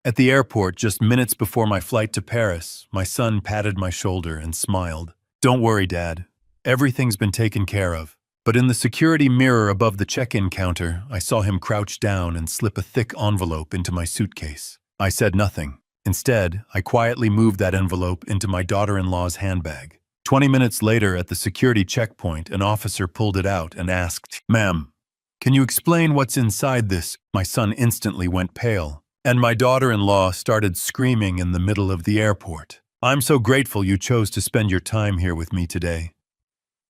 At the airport, just minutes before my flight to Paris, my son patted my shoulder and smiled. "Don't worry, Dad. Everything's been taken care of." But in the security mirror above the check-in counter, I saw him crouch down and slip a thick envelope into my suitcase. I said nothing. Instead, I quietly moved that envelope into my daughter-in-law's handbag. 20 minutes later, at the security checkpoint, an officer pulled it out and asked, "Ma'am, can you explain what's inside this?" My son instantly went pale, and my daughter-in-law started screaming in the middle of the airport. "I'm so grateful you chose to spend your time here with me today.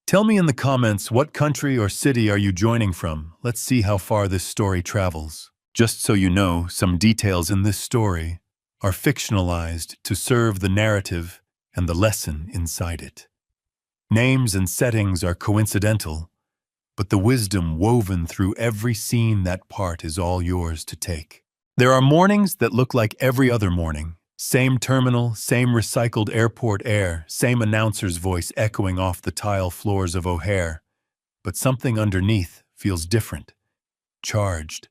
Tell me in the comments, what country or city are you joining from? Let's see how far this story travels." Just so you know, some details in this story are fictionalized to serve the narrative and the lesson inside it. Names and settings are coincidental, but the wisdom woven through every scene, that part is all yours to take. There are mornings that look like every other morning. Same terminal, same recycled airport air, same announcer's voice echoing off the tile floors of O'Hare. But something underneath feels different, charged.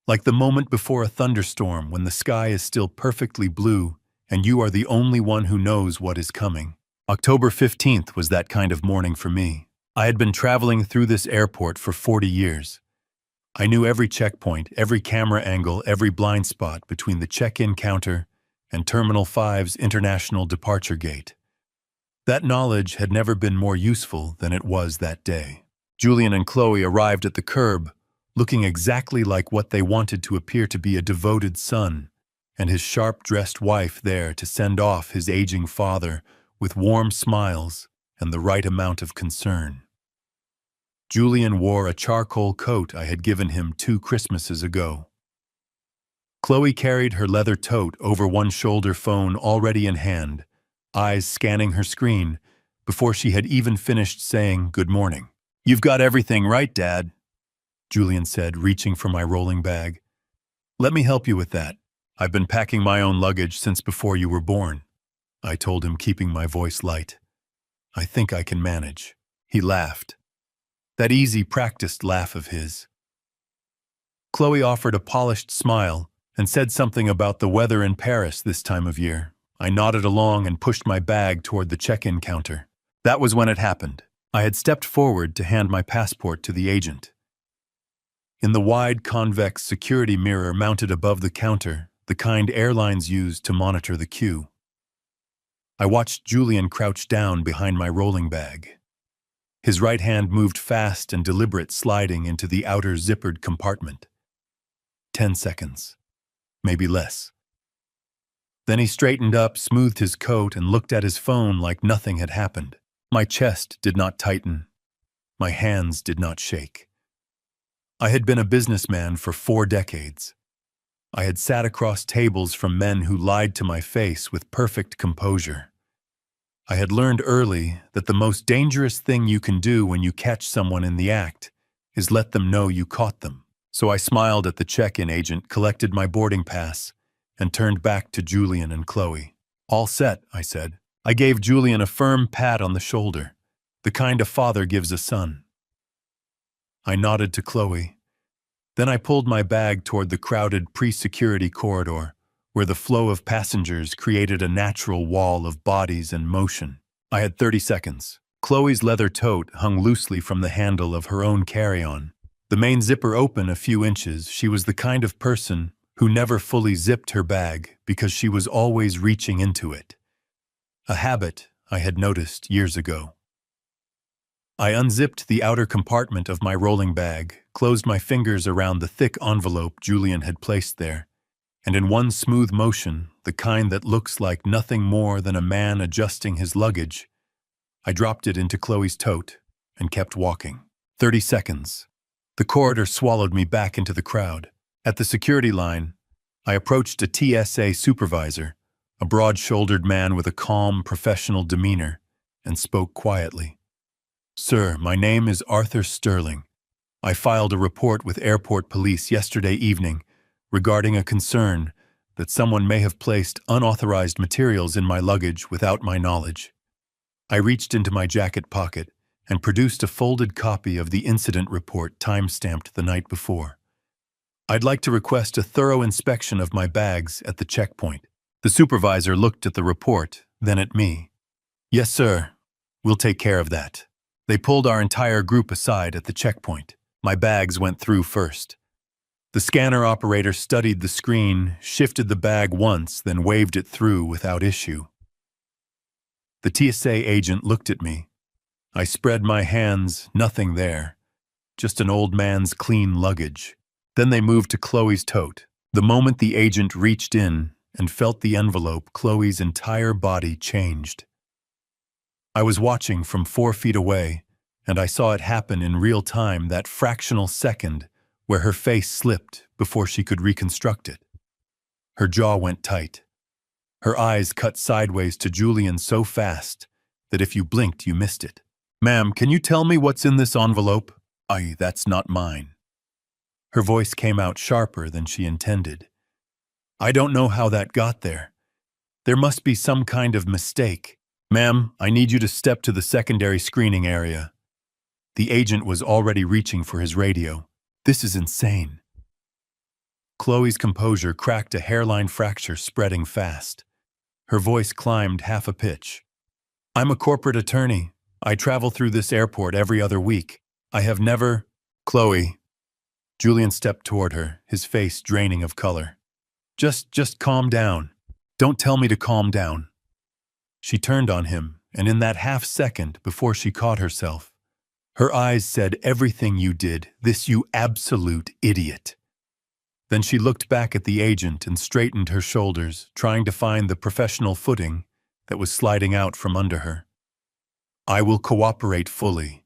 Like the moment before a thunderstorm when the sky is still perfectly blue and you are the only one who knows what is coming. October 15th was that kind of morning for me. I had been traveling through this airport for 40 years. I knew every checkpoint, every camera angle, every blind spot between the check-in counter and Terminal 5's International Departure Gate. That knowledge had never been more useful than it was that day. Julian and Chloe arrived at the curb, looking exactly like what they wanted to appear to be, a devoted son, and his sharp-dressed wife there to send off his aging father with warm smiles and the right amount of concern. Julian wore a charcoal coat I had given him 2 Christmases ago. Chloe carried her leather tote over one shoulder, phone already in hand, eyes scanning her screen before she had even finished saying good morning. "You've got everything right, Dad," Julian said, reaching for my rolling bag. "Let me help you with that. I've been packing my own luggage since before you were born," I told him, keeping my voice light. "I think I can manage." He laughed. That easy, practiced laugh of his. Chloe offered a polished smile and said something about the weather in Paris this time of year. I nodded along and pushed my bag toward the check-in counter. That was when it happened. I had stepped forward to hand my passport to the agent. In the wide, convex security mirror mounted above the counter, the kind airlines use to monitor the queue, I watched Julian crouch down behind my rolling bag. His right hand moved fast and deliberate, sliding into the outer zippered compartment. 10 seconds. Maybe less. Then he straightened up, smoothed his coat, and looked at his phone like nothing had happened. My chest did not tighten. My hands did not shake. I had been a businessman for 4 decades. I had sat across tables from men who lied to my face with perfect composure. I had learned early that the most dangerous thing you can do when you catch someone in the act is let them know you caught them. So I smiled at the check-in agent, collected my boarding pass, and turned back to Julian and Chloe. "All set," I said. I gave Julian a firm pat on the shoulder, the kind a father gives a son. I nodded to Chloe. Then I pulled my bag toward the crowded pre-security corridor, where the flow of passengers created a natural wall of bodies and motion. I had 30 seconds. Chloe's leather tote hung loosely from the handle of her own carry-on. The main zipper open a few inches. She was the kind of person who never fully zipped her bag because she was always reaching into it. A habit I had noticed years ago. I unzipped the outer compartment of my rolling bag, closed my fingers around the thick envelope Julian had placed there, and in one smooth motion, the kind that looks like nothing more than a man adjusting his luggage, I dropped it into Chloe's tote and kept walking. 30 seconds. The corridor swallowed me back into the crowd. At the security line, I approached a TSA supervisor, a broad-shouldered man with a calm, professional demeanor, and spoke quietly. "Sir, my name is Arthur Sterling. I filed a report with airport police yesterday evening regarding a concern that someone may have placed unauthorized materials in my luggage without my knowledge." I reached into my jacket pocket and produced a folded copy of the incident report time-stamped the night before. I'd like to request a thorough inspection of my bags at the checkpoint. The supervisor looked at the report, then at me. Yes, sir. We'll take care of that. They pulled our entire group aside at the checkpoint. My bags went through first. The scanner operator studied the screen, shifted the bag once, then waved it through without issue. The TSA agent looked at me. I spread my hands, nothing there. Just an old man's clean luggage. Then they moved to Chloe's tote. The moment the agent reached in and felt the envelope, Chloe's entire body changed. I was watching from 4 feet away, and I saw it happen in real time, that fractional second where her face slipped before she could reconstruct it. Her jaw went tight. Her eyes cut sideways to Julian so fast that if you blinked, you missed it. Ma'am, can you tell me what's in this envelope? That's not mine. Her voice came out sharper than she intended. I don't know how that got there. There must be some kind of mistake. Ma'am, I need you to step to the secondary screening area. The agent was already reaching for his radio. This is insane. Chloe's composure cracked, a hairline fracture spreading fast. Her voice climbed half a pitch. I'm a corporate attorney. I travel through this airport every other week. I have never… Chloe. Julian stepped toward her, his face draining of color. Just calm down. Don't tell me to calm down. She turned on him, and in that half second before she caught herself, her eyes said, everything you did, this, you absolute idiot. Then she looked back at the agent and straightened her shoulders, trying to find the professional footing that was sliding out from under her. I will cooperate fully,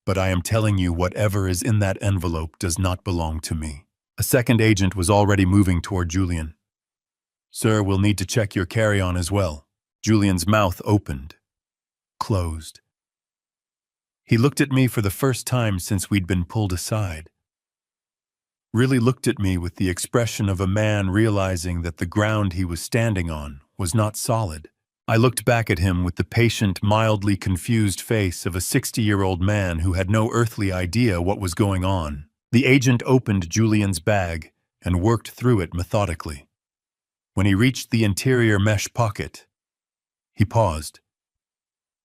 but I am telling you, whatever is in that envelope does not belong to me. A second agent was already moving toward Julian. Sir, we'll need to check your carry-on as well. Julian's mouth opened, closed. He looked at me for the first time since we'd been pulled aside. Really looked at me with the expression of a man realizing that the ground he was standing on was not solid. I looked back at him with the patient, mildly confused face of a 60-year-old man who had no earthly idea what was going on. The agent opened Julian's bag and worked through it methodically. When he reached the interior mesh pocket, he paused.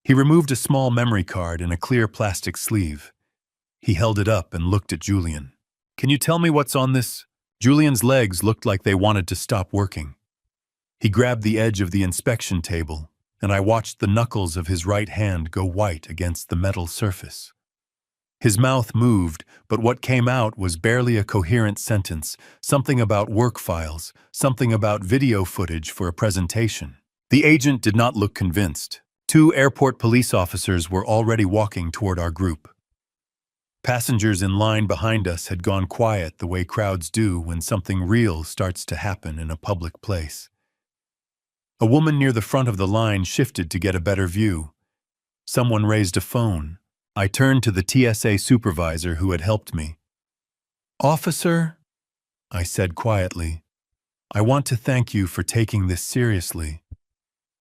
He removed a small memory card in a clear plastic sleeve. He held it up and looked at Julian. Can you tell me what's on this? Julian's legs looked like they wanted to stop working. He grabbed the edge of the inspection table, and I watched the knuckles of his right hand go white against the metal surface. His mouth moved, but what came out was barely a coherent sentence, something about work files, something about video footage for a presentation. The agent did not look convinced. 2 airport police officers were already walking toward our group. Passengers in line behind us had gone quiet the way crowds do when something real starts to happen in a public place. A woman near the front of the line shifted to get a better view. Someone raised a phone. I turned to the TSA supervisor who had helped me. Officer, I said quietly, I want to thank you for taking this seriously.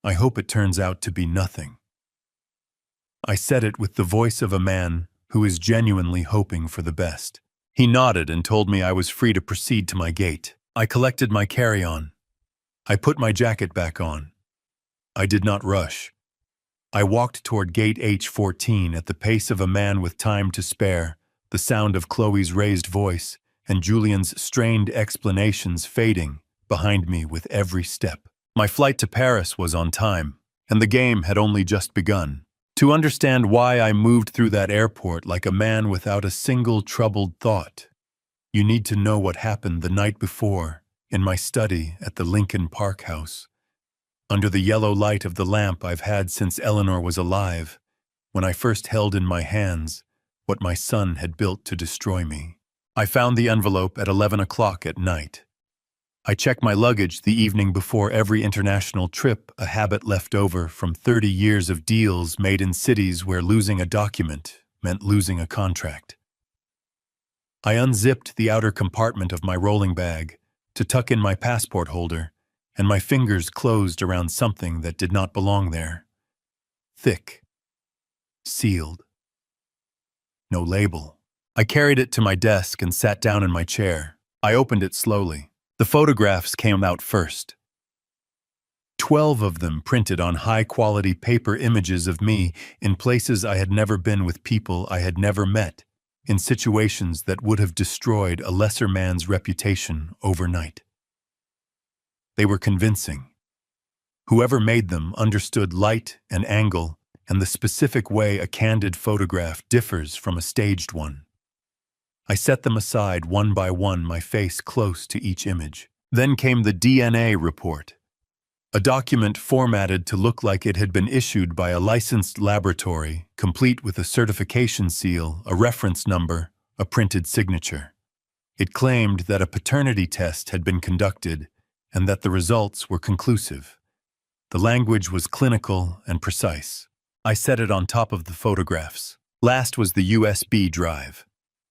I hope it turns out to be nothing. I said it with the voice of a man who is genuinely hoping for the best. He nodded and told me I was free to proceed to my gate. I collected my carry-on. I put my jacket back on. I did not rush. I walked toward gate H14 at the pace of a man with time to spare, the sound of Chloe's raised voice and Julian's strained explanations fading behind me with every step. My flight to Paris was on time, and the game had only just begun. To understand why I moved through that airport like a man without a single troubled thought, you need to know what happened the night before in my study at the Lincoln Park house. Under the yellow light of the lamp I've had since Eleanor was alive, when I first held in my hands what my son had built to destroy me. I found the envelope at 11 o'clock at night. I checked my luggage the evening before every international trip, a habit left over from 30 years of deals made in cities where losing a document meant losing a contract. I unzipped the outer compartment of my rolling bag to tuck in my passport holder, and my fingers closed around something that did not belong there. Thick. Sealed. No label. I carried it to my desk and sat down in my chair. I opened it slowly. The photographs came out first. 12 of them printed on high-quality paper images of me in places I had never been with people I had never met, in situations that would have destroyed a lesser man's reputation overnight. They were convincing. Whoever made them understood light and angle and the specific way a candid photograph differs from a staged one. I set them aside one by one, my face close to each image. Then came the DNA report, a document formatted to look like it had been issued by a licensed laboratory, complete with a certification seal, a reference number, a printed signature. It claimed that a paternity test had been conducted and that the results were conclusive. The language was clinical and precise. I set it on top of the photographs. Last was the USB drive.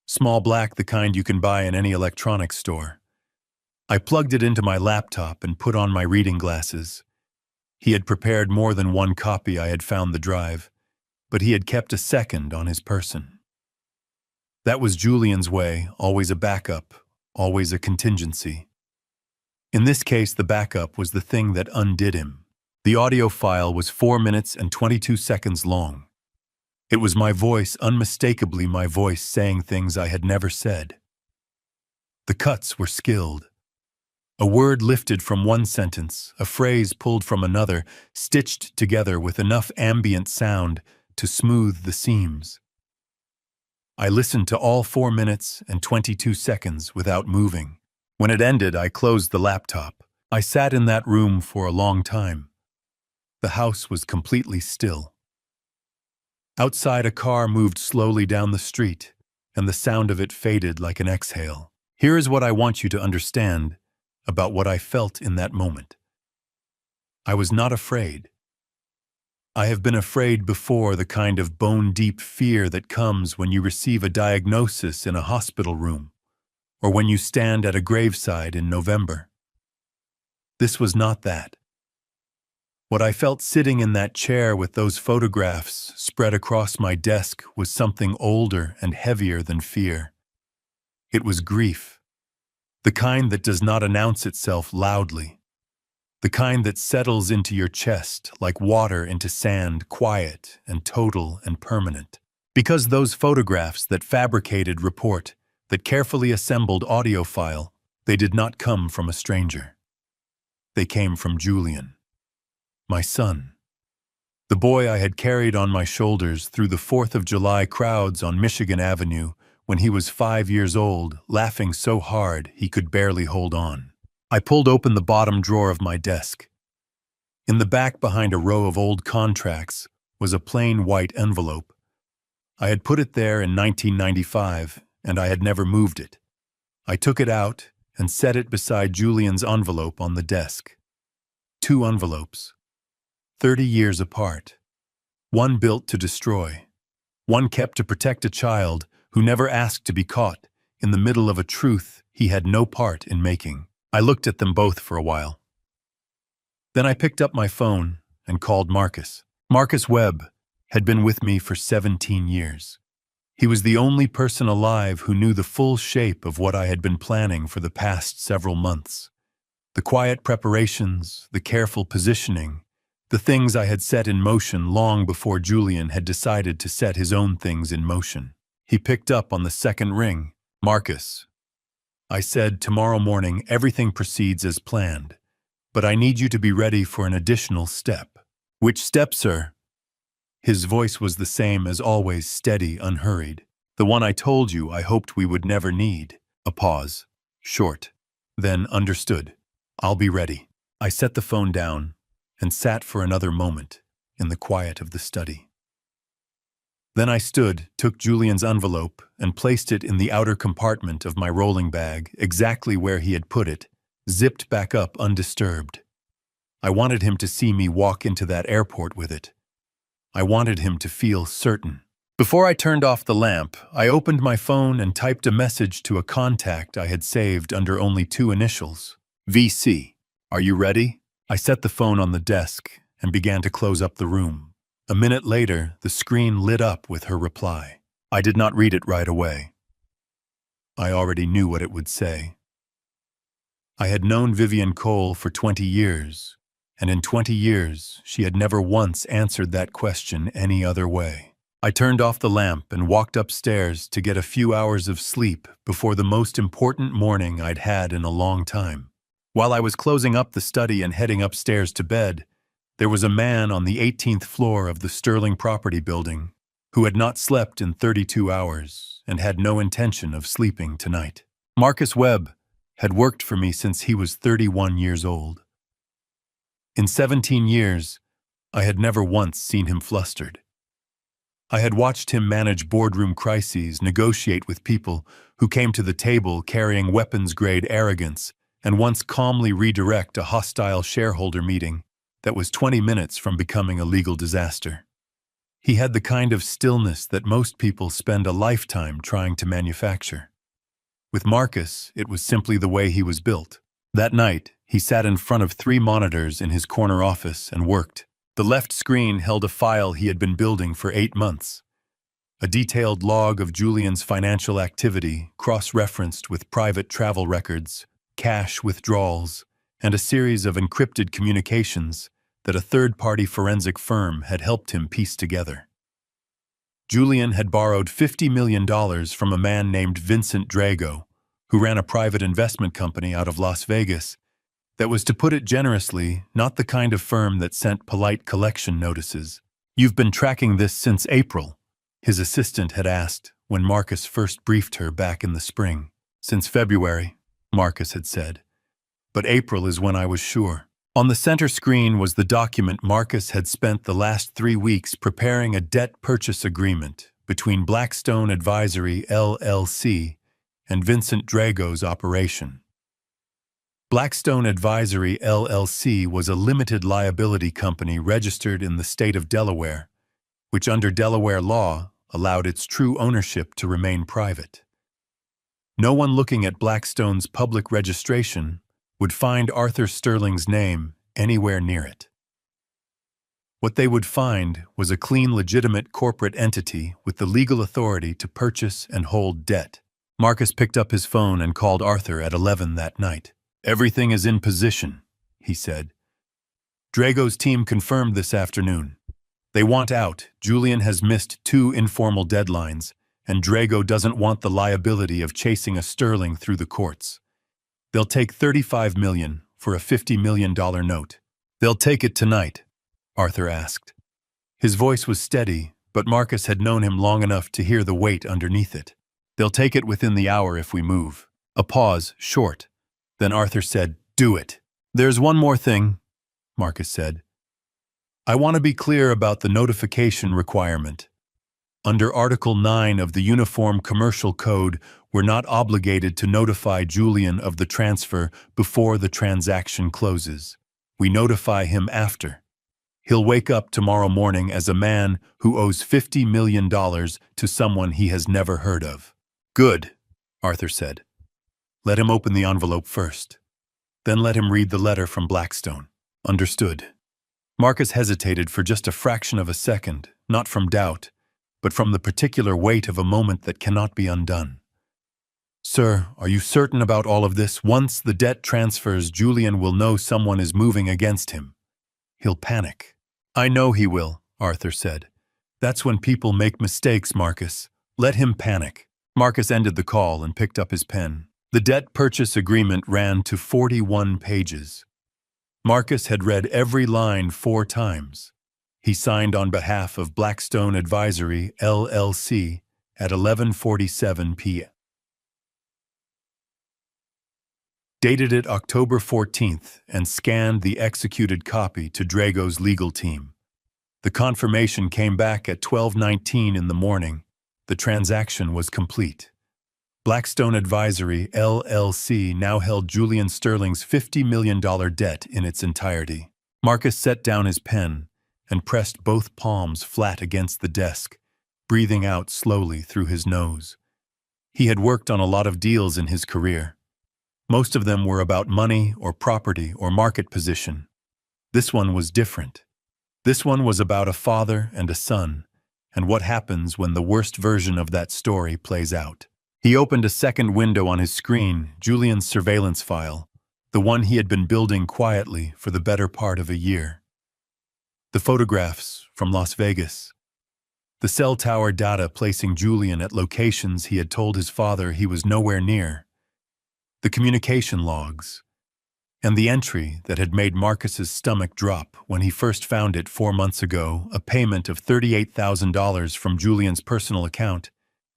Small black, the kind you can buy in any electronics store. I plugged it into my laptop and put on my reading glasses. He had prepared more than one copy. I had found the drive, but he had kept a second on his person. That was Julian's way, always a backup, always a contingency. In this case, the backup was the thing that undid him. The audio file was 4 minutes and 22 seconds long. It was my voice, unmistakably my voice, saying things I had never said. The cuts were skilled. A word lifted from one sentence, a phrase pulled from another, stitched together with enough ambient sound to smooth the seams. I listened to all 4 minutes and 22 seconds without moving. When it ended, I closed the laptop. I sat in that room for a long time. The house was completely still. Outside, a car moved slowly down the street, and the sound of it faded like an exhale. Here is what I want you to understand about what I felt in that moment. I was not afraid. I have been afraid before, the kind of bone-deep fear that comes when you receive a diagnosis in a hospital room, or when you stand at a graveside in November. This was not that. What I felt sitting in that chair with those photographs spread across my desk was something older and heavier than fear. It was grief. The kind that does not announce itself loudly. The kind that settles into your chest like water into sand, quiet and total and permanent. Because those photographs, that fabricated report, that carefully assembled audio file, they did not come from a stranger. They came from Julian, my son. The boy I had carried on my shoulders through the 4th of July crowds on Michigan Avenue when he was 5 years old, laughing so hard he could barely hold on. I pulled open the bottom drawer of my desk. In the back, behind a row of old contracts, was a plain white envelope. I had put it there in 1995, and I had never moved it. I took it out and set it beside Julian's envelope on the desk. 2 envelopes, 30 years apart. One built to destroy. One kept to protect a child who never asked to be caught in the middle of a truth he had no part in making. I looked at them both for a while. Then I picked up my phone and called Marcus. Marcus Webb had been with me for 17 years. He was the only person alive who knew the full shape of what I had been planning for the past several months. The quiet preparations, the careful positioning, the things I had set in motion long before Julian had decided to set his own things in motion. He picked up on the second ring. Marcus, I said, tomorrow morning everything proceeds as planned, but I need you to be ready for an additional step. Which step, sir? His voice was the same as always, steady, unhurried. The one I told you I hoped we would never need. A pause. Short. Then, understood. I'll be ready. I set the phone down and sat for another moment in the quiet of the study. Then I stood, took Julian's envelope, and placed it in the outer compartment of my rolling bag, exactly where he had put it, zipped back up undisturbed. I wanted him to see me walk into that airport with it. I wanted him to feel certain. Before I turned off the lamp, I opened my phone and typed a message to a contact I had saved under only 2 initials. VC, are you ready? I set the phone on the desk and began to close up the room. A minute later, the screen lit up with her reply. I did not read it right away. I already knew what it would say. I had known Vivian Cole for 20 years, and in 20 years, she had never once answered that question any other way. I turned off the lamp and walked upstairs to get a few hours of sleep before the most important morning I'd had in a long time. While I was closing up the study and heading upstairs to bed, there was a man on the 18th floor of the Sterling property building who had not slept in 32 hours and had no intention of sleeping tonight. Marcus Webb had worked for me since he was 31 years old. In 17 years, I had never once seen him flustered. I had watched him manage boardroom crises, negotiate with people who came to the table carrying weapons-grade arrogance, and once calmly redirect a hostile shareholder meeting that was 20 minutes from becoming a legal disaster. He had the kind of stillness that most people spend a lifetime trying to manufacture. With Marcus, it was simply the way he was built. That night, he sat in front of 3 monitors in his corner office and worked. The left screen held a file he had been building for 8 months. A detailed log of Julian's financial activity, cross-referenced with private travel records, cash withdrawals, and a series of encrypted communications that a third-party forensic firm had helped him piece together. Julian had borrowed $50 million from a man named Vincent Drago, who ran a private investment company out of Las Vegas that was, to put it generously, not the kind of firm that sent polite collection notices. "You've been tracking this since April," his assistant had asked when Marcus first briefed her back in the spring. "Since February," Marcus had said. "But April is when I was sure." On the center screen was the document Marcus had spent the last 3 weeks preparing: a debt purchase agreement between Blackstone Advisory LLC and Vincent Drago's operation. Blackstone Advisory LLC was a limited liability company registered in the state of Delaware, which under Delaware law allowed its true ownership to remain private. No one looking at Blackstone's public registration would find Arthur Sterling's name anywhere near it. What they would find was a clean, legitimate corporate entity with the legal authority to purchase and hold debt. Marcus picked up his phone and called Arthur at 11 that night. "Everything is in position," he said. "Drago's team confirmed this afternoon. They want out. Julian has missed 2 informal deadlines, and Drago doesn't want the liability of chasing a Sterling through the courts. They'll take $35 million for a $50 million note." "They'll take it tonight?" Arthur asked. His voice was steady, but Marcus had known him long enough to hear the weight underneath it. "They'll take it within the hour if we move." A pause, short. Then Arthur said, "Do it." "There's one more thing," Marcus said. "I want to be clear about the notification requirement. Under Article 9 of the Uniform Commercial Code, we're not obligated to notify Julian of the transfer before the transaction closes. We notify him after. He'll wake up tomorrow morning as a man who owes $50 million to someone he has never heard of." "Good," Arthur said. "Let him open the envelope first. Then let him read the letter from Blackstone." "Understood." Marcus hesitated for just a fraction of a second, not from doubt, but from the particular weight of a moment that cannot be undone. "Sir, are you certain about all of this? Once the debt transfers, Julian will know someone is moving against him. He'll panic." "I know he will," Arthur said. "That's when people make mistakes, Marcus. Let him panic." Marcus ended the call and picked up his pen. The debt purchase agreement ran to 41 pages. Marcus had read every line 4 times. He signed on behalf of Blackstone Advisory LLC at 11:47 p.m. Dated it October 14th and scanned the executed copy to Drago's legal team. The confirmation came back at 12:19 in the morning. The transaction was complete. Blackstone Advisory LLC now held Julian Sterling's $50 million debt in its entirety. Marcus set down his pen and pressed both palms flat against the desk, breathing out slowly through his nose. He had worked on a lot of deals in his career. Most of them were about money or property or market position. This one was different. This one was about a father and a son, and what happens when the worst version of that story plays out. He opened a second window on his screen, Julian's surveillance file, the one he had been building quietly for the better part of a year. The photographs from Las Vegas. The cell tower data placing Julian at locations he had told his father he was nowhere near. The communication logs. And the entry that had made Marcus's stomach drop when he first found it 4 months ago, a payment of $38,000 from Julian's personal account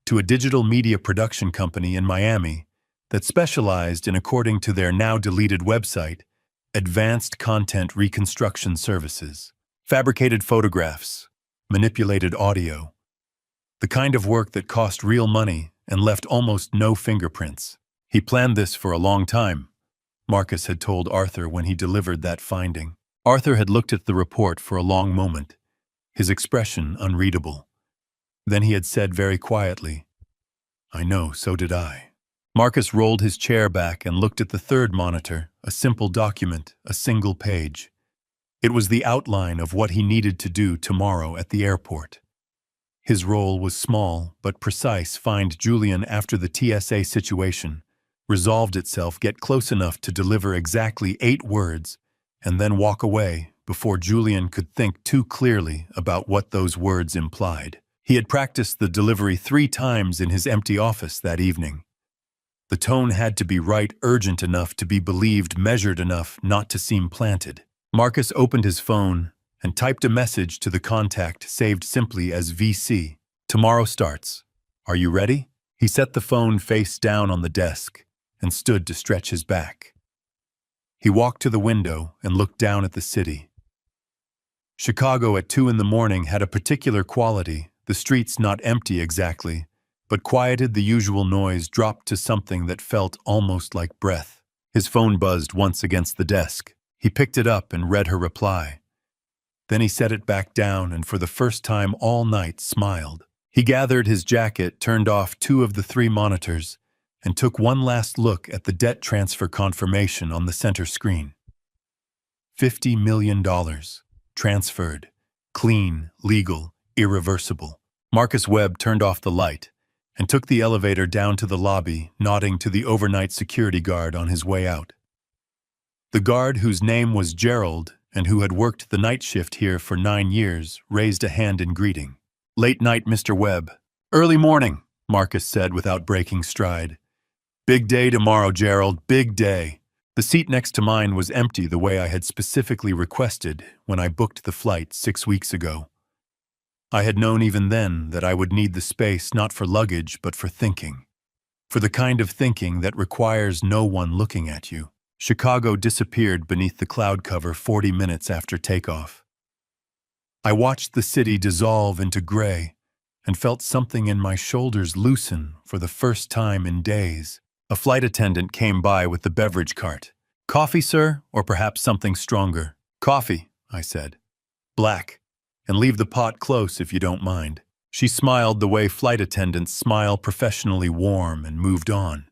to a digital media production company in Miami that specialized in, according to their now-deleted website, advanced content reconstruction services. Fabricated photographs, manipulated audio. The kind of work that cost real money and left almost no fingerprints. He planned this for a long time, Marcus had told Arthur when he delivered that finding. Arthur had looked at the report for a long moment, his expression unreadable. Then he had said very quietly, "I know, so did I." Marcus rolled his chair back and looked at the third monitor, a simple document, a single page. It was the outline of what he needed to do tomorrow at the airport. His role was small but precise: find Julian after the TSA situation resolved itself, get close enough to deliver exactly 8 words, and then walk away before Julian could think too clearly about what those words implied. He had practiced the delivery 3 times in his empty office that evening. The tone had to be right, urgent enough to be believed, measured enough not to seem planted. Marcus opened his phone and typed a message to the contact saved simply as VC. "Tomorrow starts. Are you ready?" He set the phone face down on the desk and stood to stretch his back. He walked to the window and looked down at the city. Chicago at 2 in the morning had a particular quality, the streets not empty exactly, but quieted. The usual noise dropped to something that felt almost like breath. His phone buzzed once against the desk. He picked it up and read her reply. Then he set it back down and for the first time all night smiled. He gathered his jacket, turned off 2 of the 3 monitors, and took one last look at the debt transfer confirmation on the center screen. $50 million. Transferred. Clean, legal, irreversible. Marcus Webb turned off the light and took the elevator down to the lobby, nodding to the overnight security guard on his way out. The guard, whose name was Gerald and who had worked the night shift here for 9 years, raised a hand in greeting. "Late night, Mr. Webb." "Early morning," Marcus said without breaking stride. "Big day tomorrow, Gerald, big day." The seat next to mine was empty the way I had specifically requested when I booked the flight 6 weeks ago. I had known even then that I would need the space not for luggage but for thinking. For the kind of thinking that requires no one looking at you. Chicago disappeared beneath the cloud cover 40 minutes after takeoff. I watched the city dissolve into gray and felt something in my shoulders loosen for the first time in days. A flight attendant came by with the beverage cart. "Coffee, sir, or perhaps something stronger?" "Coffee," I said. "Black, and leave the pot close if you don't mind." She smiled the way flight attendants smile, professionally warm, and moved on.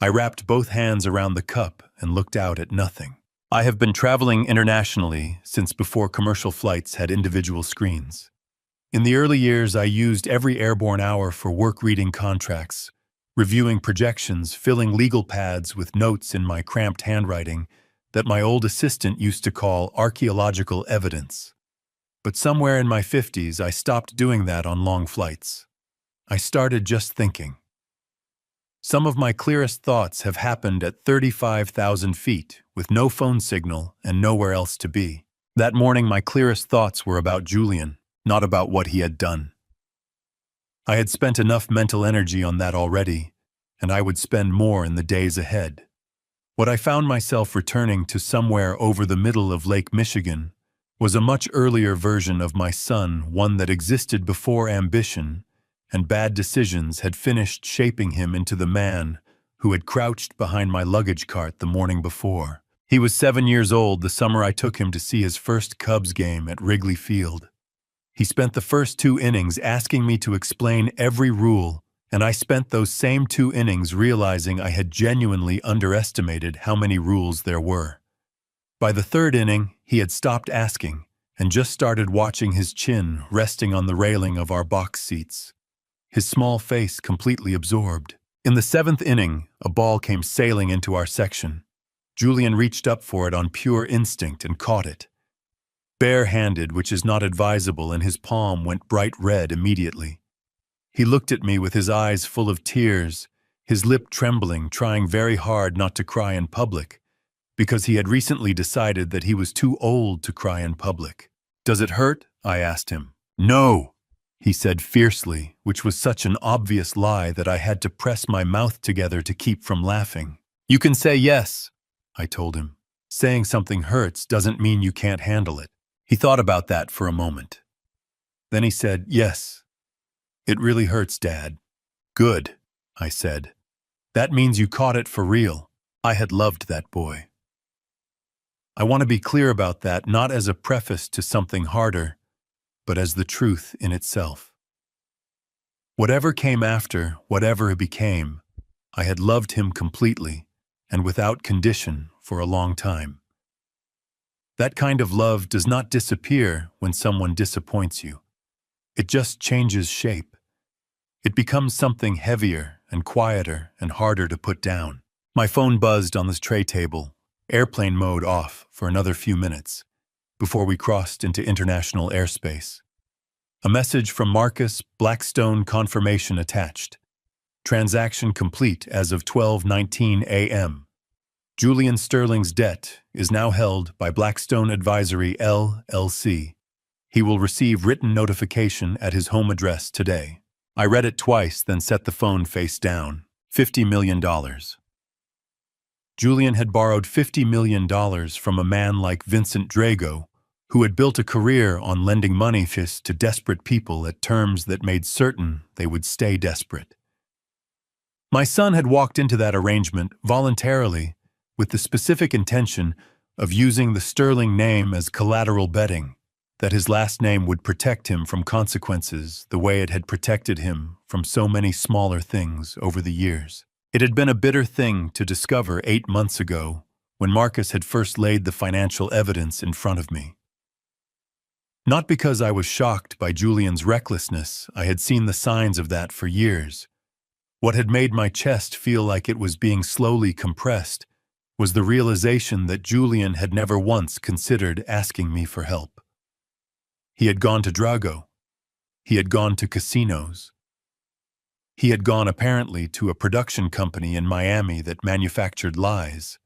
I wrapped both hands around the cup and looked out at nothing. I have been traveling internationally since before commercial flights had individual screens. In the early years, I used every airborne hour for work, reading contracts, reviewing projections, filling legal pads with notes in my cramped handwriting that my old assistant used to call archaeological evidence. But somewhere in my 50s, I stopped doing that on long flights. I started just thinking. Some of my clearest thoughts have happened at 35,000 feet, with no phone signal and nowhere else to be. That morning, my clearest thoughts were about Julian, not about what he had done. I had spent enough mental energy on that already, and I would spend more in the days ahead. What I found myself returning to somewhere over the middle of Lake Michigan was a much earlier version of my son, one that existed before ambition and bad decisions had finished shaping him into the man who had crouched behind my luggage cart the morning before. He was 7 years old the summer I took him to see his first Cubs game at Wrigley Field. He spent the first 2 innings asking me to explain every rule, and I spent those same 2 innings realizing I had genuinely underestimated how many rules there were. By the 3rd inning, he had stopped asking and just started watching his chin resting on the railing of our box seats, his small face completely absorbed. In the 7th inning, a ball came sailing into our section. Julian reached up for it on pure instinct and caught it. Bare-handed, which is not advisable, and his palm went bright red immediately. He looked at me with his eyes full of tears, his lip trembling, trying very hard not to cry in public, because he had recently decided that he was too old to cry in public. "Does it hurt?" I asked him. "No," he said fiercely, which was such an obvious lie that I had to press my mouth together to keep from laughing. "You can say yes," I told him. "Saying something hurts doesn't mean you can't handle it." He thought about that for a moment. Then he said, "Yes, it really hurts, Dad." "Good," I said. "That means you caught it for real." I had loved that boy. I want to be clear about that, not as a preface to something harder, but as the truth in itself. Whatever came after, whatever it became, I had loved him completely and without condition for a long time. That kind of love does not disappear when someone disappoints you. It just changes shape. It becomes something heavier and quieter and harder to put down. My phone buzzed on the tray table, airplane mode off for another few minutes, before we crossed into international airspace. A message from Marcus, Blackstone, confirmation attached. Transaction complete as of 12:19 a.m. Julian Sterling's debt is now held by Blackstone Advisory LLC. He will receive written notification at his home address today. I read it twice, then set the phone face down. $50 million. Julian had borrowed $50 million from a man like Vincent Drago, who had built a career on lending money to desperate people at terms that made certain they would stay desperate. My son had walked into that arrangement voluntarily with the specific intention of using the Sterling name as collateral betting, that his last name would protect him from consequences the way it had protected him from so many smaller things over the years. It had been a bitter thing to discover 8 months ago when Marcus had first laid the financial evidence in front of me. Not because I was shocked by Julian's recklessness, I had seen the signs of that for years. What had made my chest feel like it was being slowly compressed was the realization that Julian had never once considered asking me for help. He had gone to Drago. He had gone to casinos. He had gone apparently to a production company in Miami that manufactured lies.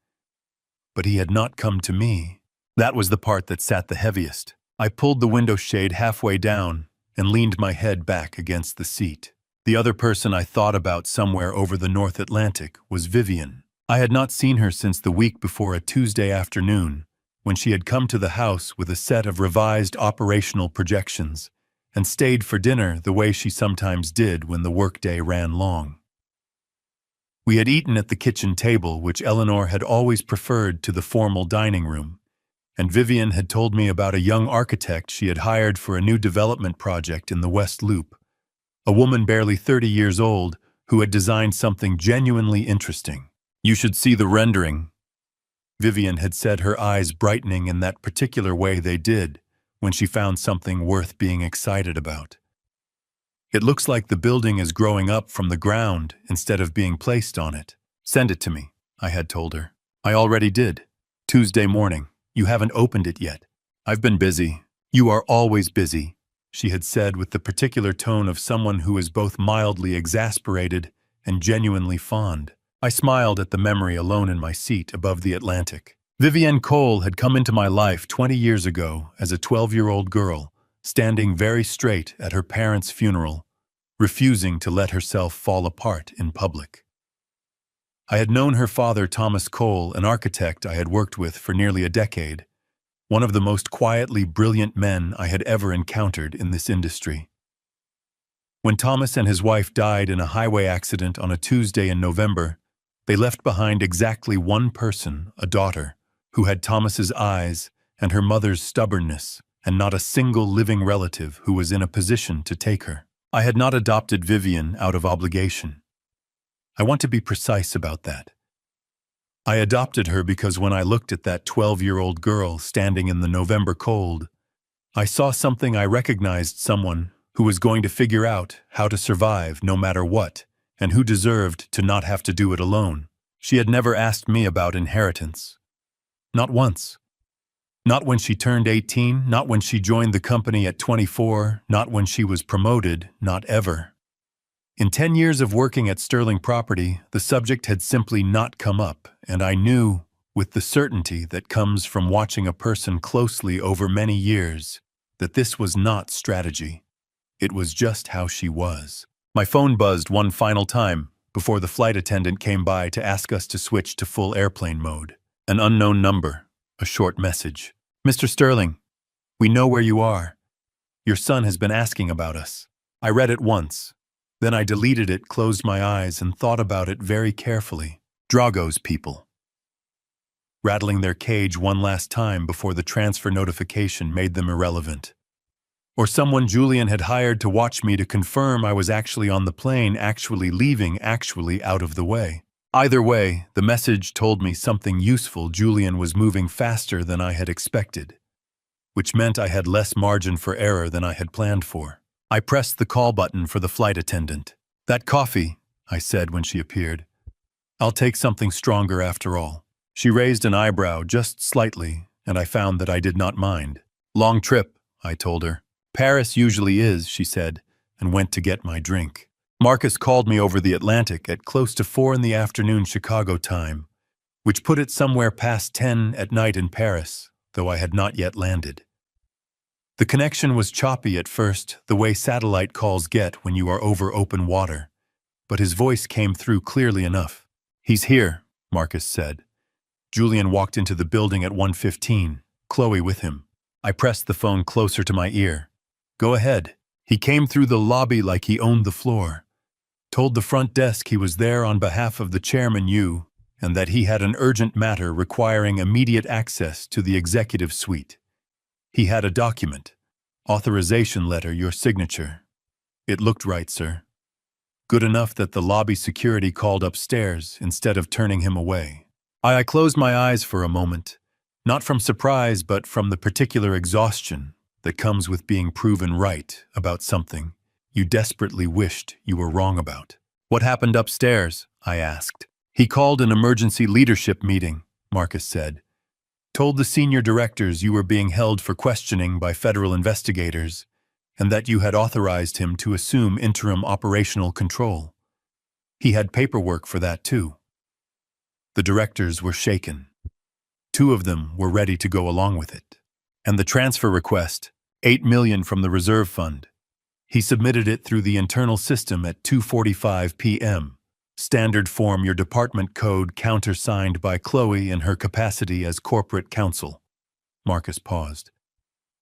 But he had not come to me. That was the part that sat the heaviest. I pulled the window shade halfway down and leaned my head back against the seat. The other person I thought about somewhere over the North Atlantic was Vivian. I had not seen her since the week before a Tuesday afternoon, when she had come to the house with a set of revised operational projections and stayed for dinner the way she sometimes did when the workday ran long. We had eaten at the kitchen table, which Eleanor had always preferred to the formal dining room, and Vivian had told me about a young architect she had hired for a new development project in the West Loop, a woman barely 30 years old who had designed something genuinely interesting. "You should see the rendering," Vivian had said, her eyes brightening in that particular way they did when she found something worth being excited about. "It looks like the building is growing up from the ground instead of being placed on it." "Send it to me," I had told her. "I already did. Tuesday morning. You haven't opened it yet." "I've been busy." "You are always busy," she had said with the particular tone of someone who is both mildly exasperated and genuinely fond. I smiled at the memory alone in my seat above the Atlantic. Vivienne Cole had come into my life 20 years ago as a 12-year-old girl, standing very straight at her parents' funeral, refusing to let herself fall apart in public. I had known her father, Thomas Cole, an architect I had worked with for nearly a decade, one of the most quietly brilliant men I had ever encountered in this industry. When Thomas and his wife died in a highway accident on a Tuesday in November, they left behind exactly one person, a daughter, who had Thomas's eyes and her mother's stubbornness, and not a single living relative who was in a position to take her. I had not adopted Vivian out of obligation. I want to be precise about that. I adopted her because when I looked at that 12-year-old girl standing in the November cold, I saw something. I recognized someone who was going to figure out how to survive no matter what, and who deserved to not have to do it alone. She had never asked me about inheritance, Not once. Not when she turned 18, not when she joined the company at 24, not when she was promoted, not ever. In 10 years of working at Sterling Property, the subject had simply not come up, and I knew, with the certainty that comes from watching a person closely over many years, that this was not strategy. It was just how she was. My phone buzzed one final time before the flight attendant came by to ask us to switch to full airplane mode. An unknown number, a short message. "Mr. Sterling, we know where you are. Your son has been asking about us." I read it once. Then I deleted it, closed my eyes, and thought about it very carefully. Drago's people. Rattling their cage one last time before the transfer notification made them irrelevant. Or someone Julian had hired to watch me to confirm I was actually on the plane, actually leaving, actually out of the way. Either way, the message told me something useful. Julian was moving faster than I had expected, which meant I had less margin for error than I had planned for. I pressed the call button for the flight attendant. "That coffee," I said when she appeared. "I'll take something stronger after all." She raised an eyebrow just slightly, and I found that I did not mind. "Long trip," I told her. "Paris usually is," she said, and went to get my drink. Marcus called me over the Atlantic at close to 4 in the afternoon Chicago time, which put it somewhere past 10 at night in Paris, though I had not yet landed. The connection was choppy at first, the way satellite calls get when you are over open water, but his voice came through clearly enough. "He's here," Marcus said. Julian walked into the building at 1:15, Chloe with him. I pressed the phone closer to my ear. "Go ahead." He came through the lobby like he owned the floor. Told the front desk he was there on behalf of the chairman, you, and that he had an urgent matter requiring immediate access to the executive suite. He had a document, authorization letter, your signature. It looked right, sir. Good enough that the lobby security called upstairs instead of turning him away. I closed my eyes for a moment, not from surprise but from the particular exhaustion that comes with being proven right about something you desperately wished you were wrong about. "What happened upstairs?" I asked. "He called an emergency leadership meeting," Marcus said. "Told the senior directors you were being held for questioning by federal investigators and that you had authorized him to assume interim operational control. He had paperwork for that too." The directors were shaken. 2 of them were ready to go along with it. And the transfer request, $8 million from the reserve fund. He submitted it through the internal system at 2:45 p.m. Standard form, your department code, countersigned by Chloe in her capacity as corporate counsel. Marcus paused.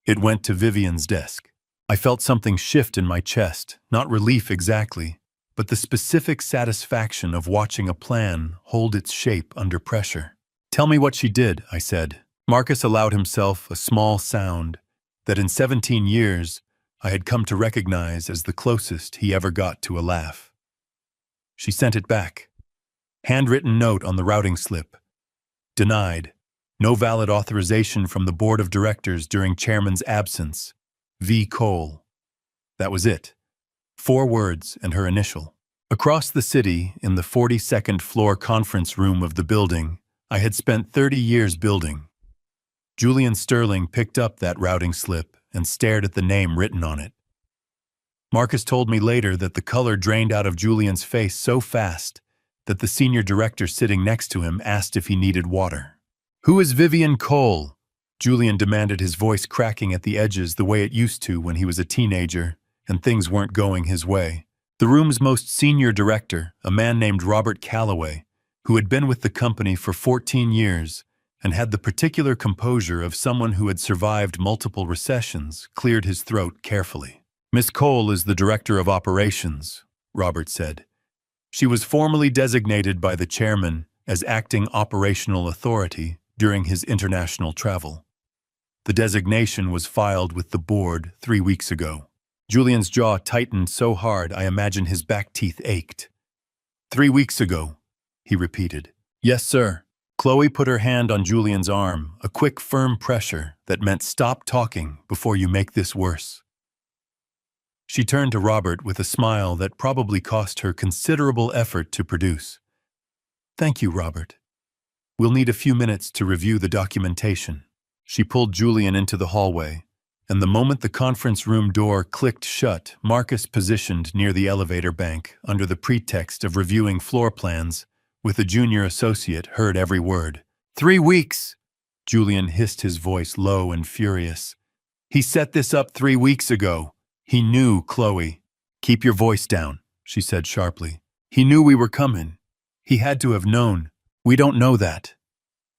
It went to Vivian's desk. I felt something shift in my chest, not relief exactly, but the specific satisfaction of watching a plan hold its shape under pressure. "Tell me what she did," I said. Marcus allowed himself a small sound that in 17 years I had come to recognize as the closest he ever got to a laugh. "She sent it back. Handwritten note on the routing slip. Denied. No valid authorization from the board of directors during chairman's absence. V. Cole." That was it. 4 words and her initial. Across the city, in the 42nd floor conference room of the building I had spent 30 years building, Julian Sterling picked up that routing slip and stared at the name written on it. Marcus told me later that the color drained out of Julian's face so fast that the senior director sitting next to him asked if he needed water. "Who is Vivian Cole?" Julian demanded, his voice cracking at the edges the way it used to when he was a teenager and things weren't going his way. "The room's most senior director, a man named Robert Calloway, who had been with the company for 14 years and had the particular composure of someone who had survived multiple recessions, cleared his throat carefully. "Miss Cole is the director of operations," Robert said. "She was formally designated by the chairman as acting operational authority during his international travel. The designation was filed with the board 3 weeks ago." Julian's jaw tightened so hard I imagine his back teeth ached. "3 weeks ago," he repeated. "Yes, sir." Chloe put her hand on Julian's arm, a quick, firm pressure that meant stop talking before you make this worse. She turned to Robert with a smile that probably cost her considerable effort to produce. "Thank you, Robert. We'll need a few minutes to review the documentation. She pulled Julian into the hallway, and the moment the conference room door clicked shut, Marcus positioned near the elevator bank under the pretext of reviewing floor plans with a junior associate heard every word. 3 weeks! Julian hissed, his voice low and furious. He set this up 3 weeks ago. He knew, Chloe. Keep your voice down, she said sharply. He knew we were coming. He had to have known. We don't know that,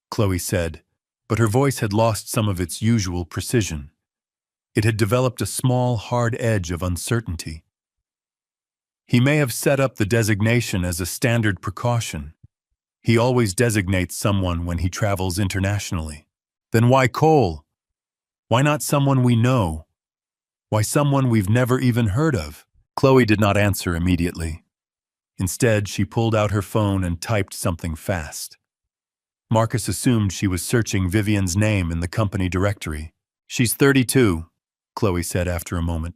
Chloe said, but her voice had lost some of its usual precision. It had developed a small, hard edge of uncertainty. He may have set up the designation as a standard precaution. He always designates someone when he travels internationally. Then why Cole? Why not someone we know? Why someone we've never even heard of? Chloe did not answer immediately. Instead, she pulled out her phone and typed something fast. Marcus assumed she was searching Vivian's name in the company directory. She's 32, Chloe said after a moment.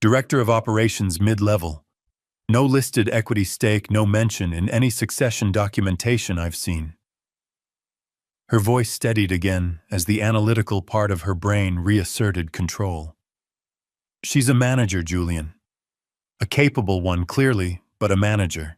Director of Operations mid-level. No listed equity stake, no mention in any succession documentation I've seen. Her voice steadied again as the analytical part of her brain reasserted control. She's a manager, Julian. A capable one, clearly, but a manager.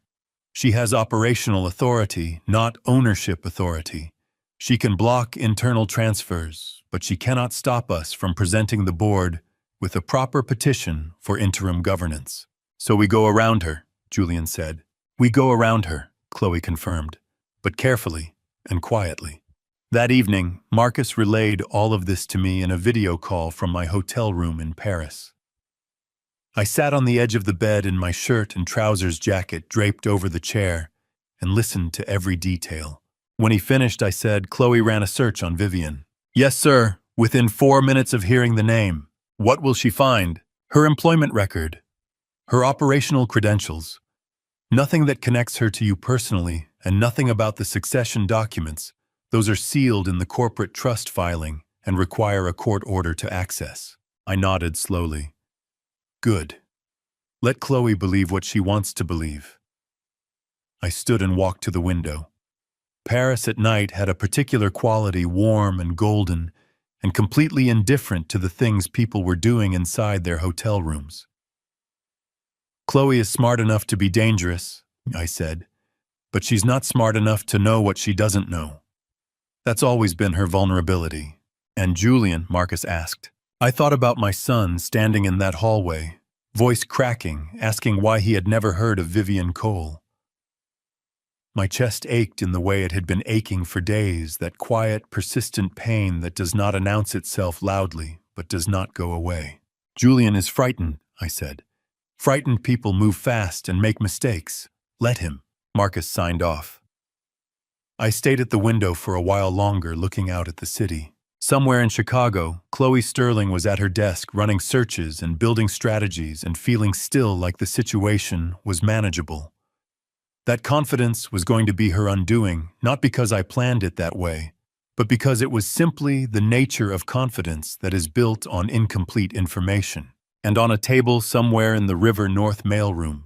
She has operational authority, not ownership authority. She can block internal transfers, but she cannot stop us from presenting the board with a proper petition for interim governance. So we go around her, Julian said. We go around her, Chloe confirmed, but carefully and quietly. That evening, Marcus relayed all of this to me in a video call from my hotel room in Paris. I sat on the edge of the bed in my shirt and trousers jacket draped over the chair and listened to every detail. When he finished, I said, Chloe ran a search on Vivian. Yes, sir. Within 4 minutes of hearing the name. What will she find? Her employment record. Her operational credentials. Nothing that connects her to you personally, and nothing about the succession documents. Those are sealed in the corporate trust filing and require a court order to access. I nodded slowly. Good. Let Chloe believe what she wants to believe. I stood and walked to the window. Paris at night had a particular quality, warm and golden, and completely indifferent to the things people were doing inside their hotel rooms. Chloe is smart enough to be dangerous, I said, but she's not smart enough to know what she doesn't know. That's always been her vulnerability. And Julian, Marcus asked. I thought about my son standing in that hallway, voice cracking, asking why he had never heard of Vivian Cole. My chest ached in the way it had been aching for days, that quiet, persistent pain that does not announce itself loudly, but does not go away. Julian is frightened, I said. Frightened people move fast and make mistakes. Let him. Marcus signed off. I stayed at the window for a while longer, looking out at the city. Somewhere in Chicago, Chloe Sterling was at her desk running searches and building strategies and feeling still like the situation was manageable. That confidence was going to be her undoing, not because I planned it that way, but because it was simply the nature of confidence that is built on incomplete information. And on a table somewhere in the River North mailroom,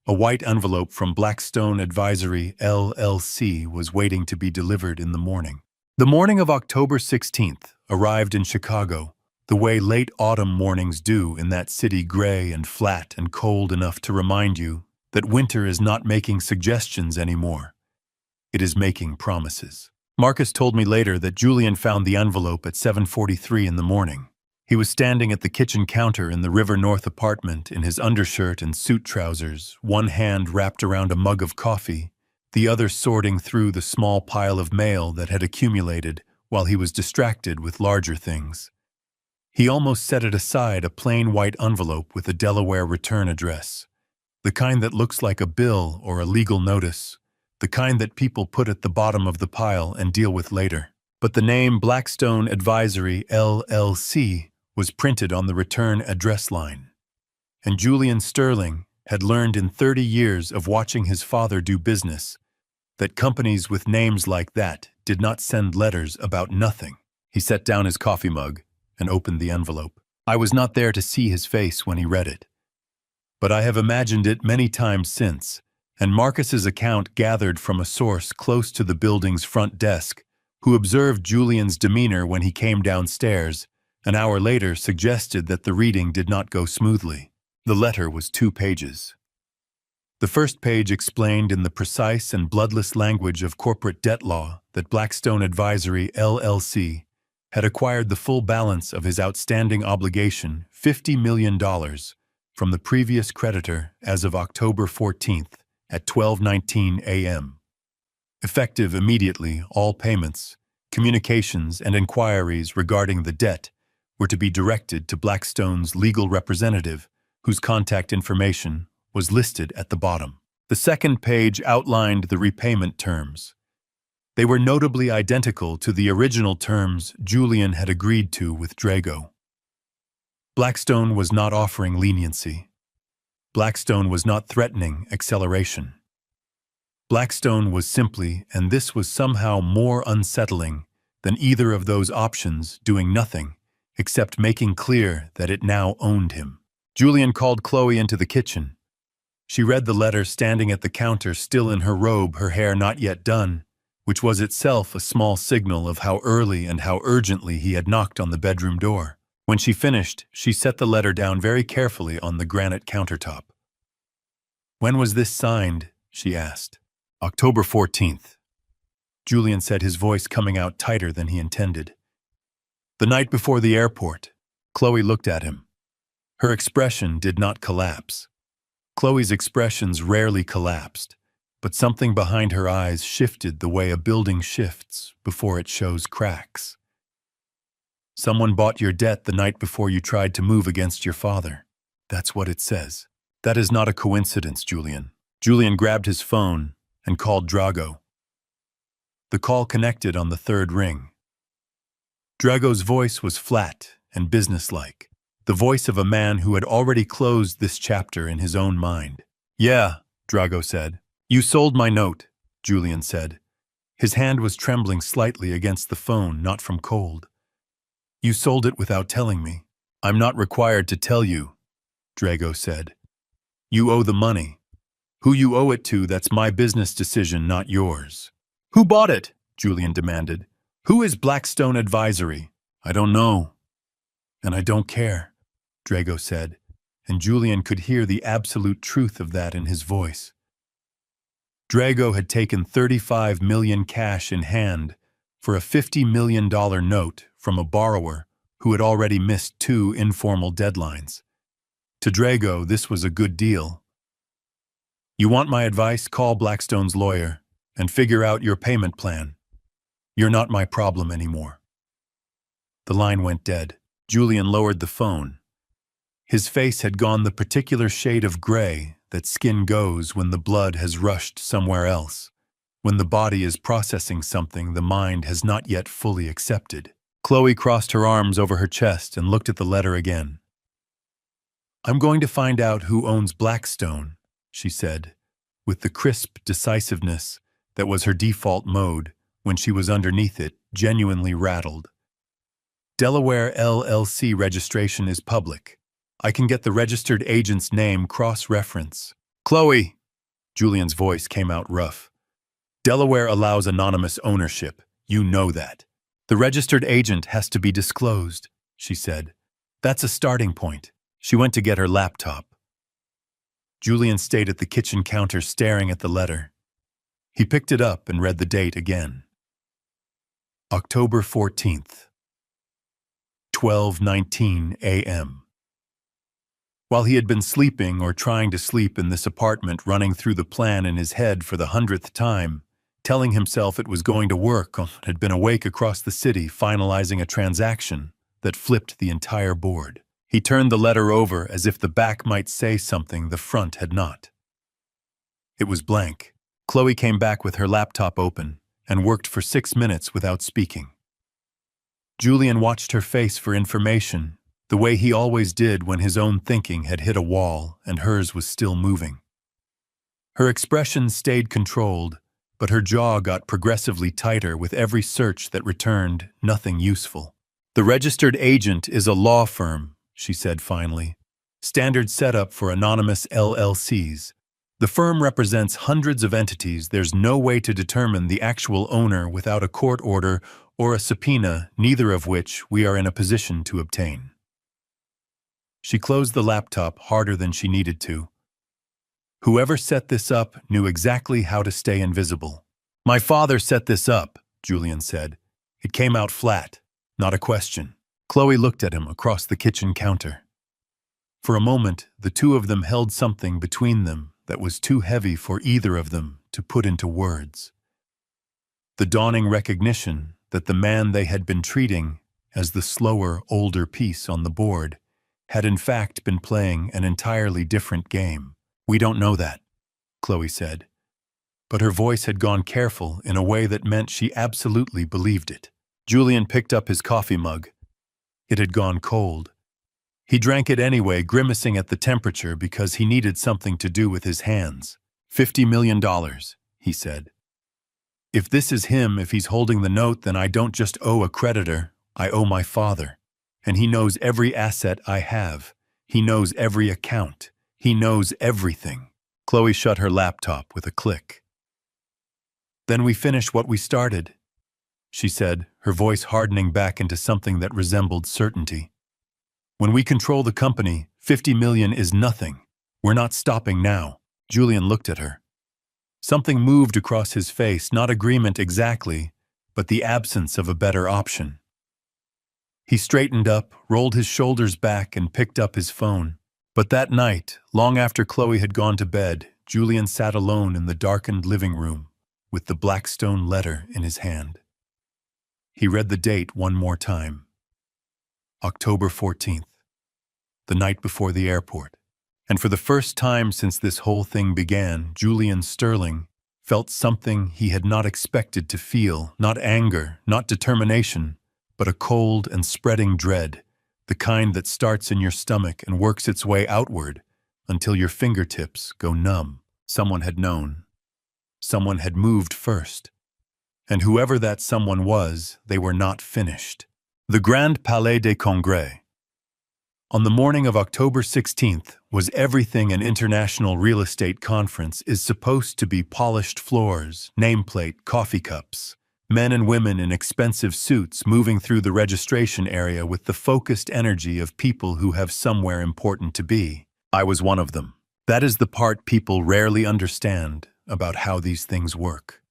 a white envelope from Blackstone Advisory, LLC, was waiting to be delivered in the morning. The morning of October 16th arrived in Chicago, the way late autumn mornings do in that city, gray and flat and cold enough to remind you that winter is not making suggestions anymore. It is making promises. Marcus told me later that Julian found the envelope at 7:43 in the morning. He was standing at the kitchen counter in the River North apartment in his undershirt and suit trousers, one hand wrapped around a mug of coffee, the other sorting through the small pile of mail that had accumulated while he was distracted with larger things. He almost set it aside, a plain white envelope with a Delaware return address, the kind that looks like a bill or a legal notice, the kind that people put at the bottom of the pile and deal with later. But the name Blackstone Advisory, LLC, was printed on the return address line. And Julian Sterling had learned in 30 years of watching his father do business that companies with names like that did not send letters about nothing. He set down his coffee mug and opened the envelope. I was not there to see his face when he read it, but I have imagined it many times since, and Marcus's account gathered from a source close to the building's front desk, who observed Julian's demeanor when he came downstairs, an hour later suggested that the reading did not go smoothly. The letter was 2 pages. The first page explained in the precise and bloodless language of corporate debt law that Blackstone Advisory LLC had acquired the full balance of his outstanding obligation, $50 million, from the previous creditor as of October 14th at 12:19 a.m. Effective immediately, all payments, communications, and inquiries regarding the debt were to be directed to Blackstone's legal representative, whose contact information was listed at the bottom. The second page outlined the repayment terms. They were notably identical to the original terms Julian had agreed to with Drago. Blackstone was not offering leniency. Blackstone was not threatening acceleration. Blackstone was simply, and this was somehow more unsettling than either of those options, doing nothing except making clear that it now owned him. Julian called Chloe into the kitchen. She read the letter standing at the counter, still in her robe, her hair not yet done, which was itself a small signal of how early and how urgently he had knocked on the bedroom door. When she finished, she set the letter down very carefully on the granite countertop. "When was this signed?" she asked. "October 14th. Julian said, his voice coming out tighter than he intended. "The night before the airport." Chloe looked at him. Her expression did not collapse. Chloe's expressions rarely collapsed, but something behind her eyes shifted the way a building shifts before it shows cracks. "Someone bought your debt the night before you tried to move against your father." That's what it says. "That is not a coincidence, Julian." Julian grabbed his phone and called Drago. The call connected on the third ring. Drago's voice was flat and businesslike, the voice of a man who had already closed this chapter in his own mind. "Yeah," Drago said. "You sold my note," Julian said. His hand was trembling slightly against the phone, not from cold. "You sold it without telling me." "I'm not required to tell you," Drago said. "You owe the money. Who you owe it to, that's my business decision, not yours." "Who bought it?" Julian demanded. "Who is Blackstone Advisory?" "I don't know. And I don't care," Drago said, and Julian could hear the absolute truth of that in his voice. Drago had taken $35 million cash in hand for a $50 million note from a borrower who had already missed 2 informal deadlines. To Drago, this was a good deal. "You want my advice? Call Blackstone's lawyer and figure out your payment plan. You're not my problem anymore." The line went dead. Julian lowered the phone. His face had gone the particular shade of gray that skin goes when the blood has rushed somewhere else, when the body is processing something the mind has not yet fully accepted. Chloe crossed her arms over her chest and looked at the letter again. "I'm going to find out who owns Blackstone," she said, with the crisp decisiveness that was her default mode when she was underneath it, genuinely rattled. "Delaware LLC registration is public. I can get the registered agent's name cross-reference." "Chloe!" Julian's voice came out rough. "Delaware allows anonymous ownership. You know that. The registered agent has to be disclosed," she said. "That's a starting point." She went to get her laptop. Julian stayed at the kitchen counter staring at the letter. He picked it up and read the date again. October 14th, 12:19 a.m. While he had been sleeping or trying to sleep in this apartment, running through the plan in his head for the 100th time, telling himself it was going to work, had been awake across the city finalizing a transaction that flipped the entire board. He turned the letter over as if the back might say something the front had not. It was blank. Chloe came back with her laptop open and worked for 6 minutes without speaking. Julian watched her face for information, the way he always did when his own thinking had hit a wall and hers was still moving. Her expression stayed controlled, but her jaw got progressively tighter with every search that returned nothing useful. "The registered agent is a law firm," she said finally. "Standard setup for anonymous LLCs. The firm represents hundreds of entities. There's no way to determine the actual owner without a court order or a subpoena, neither of which we are in a position to obtain. She closed the laptop harder than she needed to. Whoever set this up knew exactly how to stay invisible. My father set this up, Julian said. It came out flat, not a question. Chloe looked at him across the kitchen counter. For a moment, the two of them held something between them that was too heavy for either of them to put into words. The dawning recognition that the man they had been treating as the slower, older piece on the board had in fact been playing an entirely different game. We don't know that, Chloe said. But her voice had gone careful in a way that meant she absolutely believed it. Julian picked up his coffee mug. It had gone cold. He drank it anyway, grimacing at the temperature because he needed something to do with his hands. $50 million, he said. If this is him, if he's holding the note, then I don't just owe a creditor, I owe my father. And he knows every asset I have. He knows every account. He knows everything. Chloe shut her laptop with a click. Then we finish what we started, she said, her voice hardening back into something that resembled certainty. When we control the company, 50 million is nothing. We're not stopping now. Julian looked at her. Something moved across his face, not agreement exactly, but the absence of a better option. He straightened up, rolled his shoulders back, and picked up his phone. But that night, long after Chloe had gone to bed, Julian sat alone in the darkened living room with the Blackstone letter in his hand. He read the date one more time. October 14th, the night before the airport. And for the first time since this whole thing began, Julian Sterling felt something he had not expected to feel, not anger, not determination, but a cold and spreading dread, the kind that starts in your stomach and works its way outward until your fingertips go numb. Someone had known. Someone had moved first. And whoever that someone was, they were not finished. The Grand Palais des Congrès. On the morning of October 16th was everything an international real estate conference is supposed to be: polished floors, nameplate, coffee cups, men and women in expensive suits moving through the registration area with the focused energy of people who have somewhere important to be. I was one of them. That is the part people rarely understand about how these things work.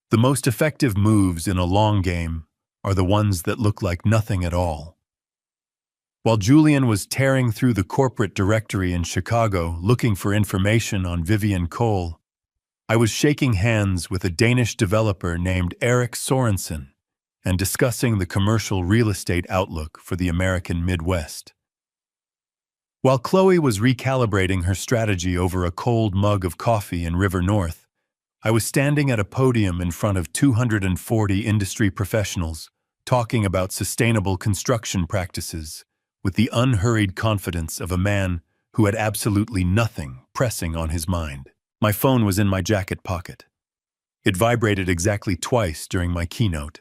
The most effective moves in a long game are the ones that look like nothing at all. While Julian was tearing through the corporate directory in Chicago looking for information on Vivian Cole, I was shaking hands with a Danish developer named Erik Sorensen and discussing the commercial real estate outlook for the American Midwest. While Chloe was recalibrating her strategy over a cold mug of coffee in River North, I was standing at a podium in front of 240 industry professionals talking about sustainable construction practices with the unhurried confidence of a man who had absolutely nothing pressing on his mind. My phone was in my jacket pocket. It vibrated exactly twice during my keynote.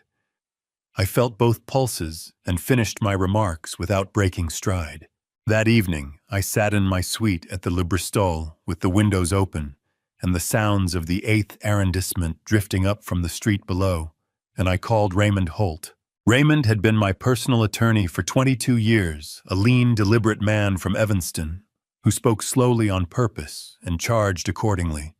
I felt both pulses and finished my remarks without breaking stride. That evening, I sat in my suite at the Le Bristol with the windows open and the sounds of the 8th arrondissement drifting up from the street below, and I called Raymond Holt. Raymond had been my personal attorney for 22 years, a lean, deliberate man from Evanston, who spoke slowly on purpose and charged accordingly.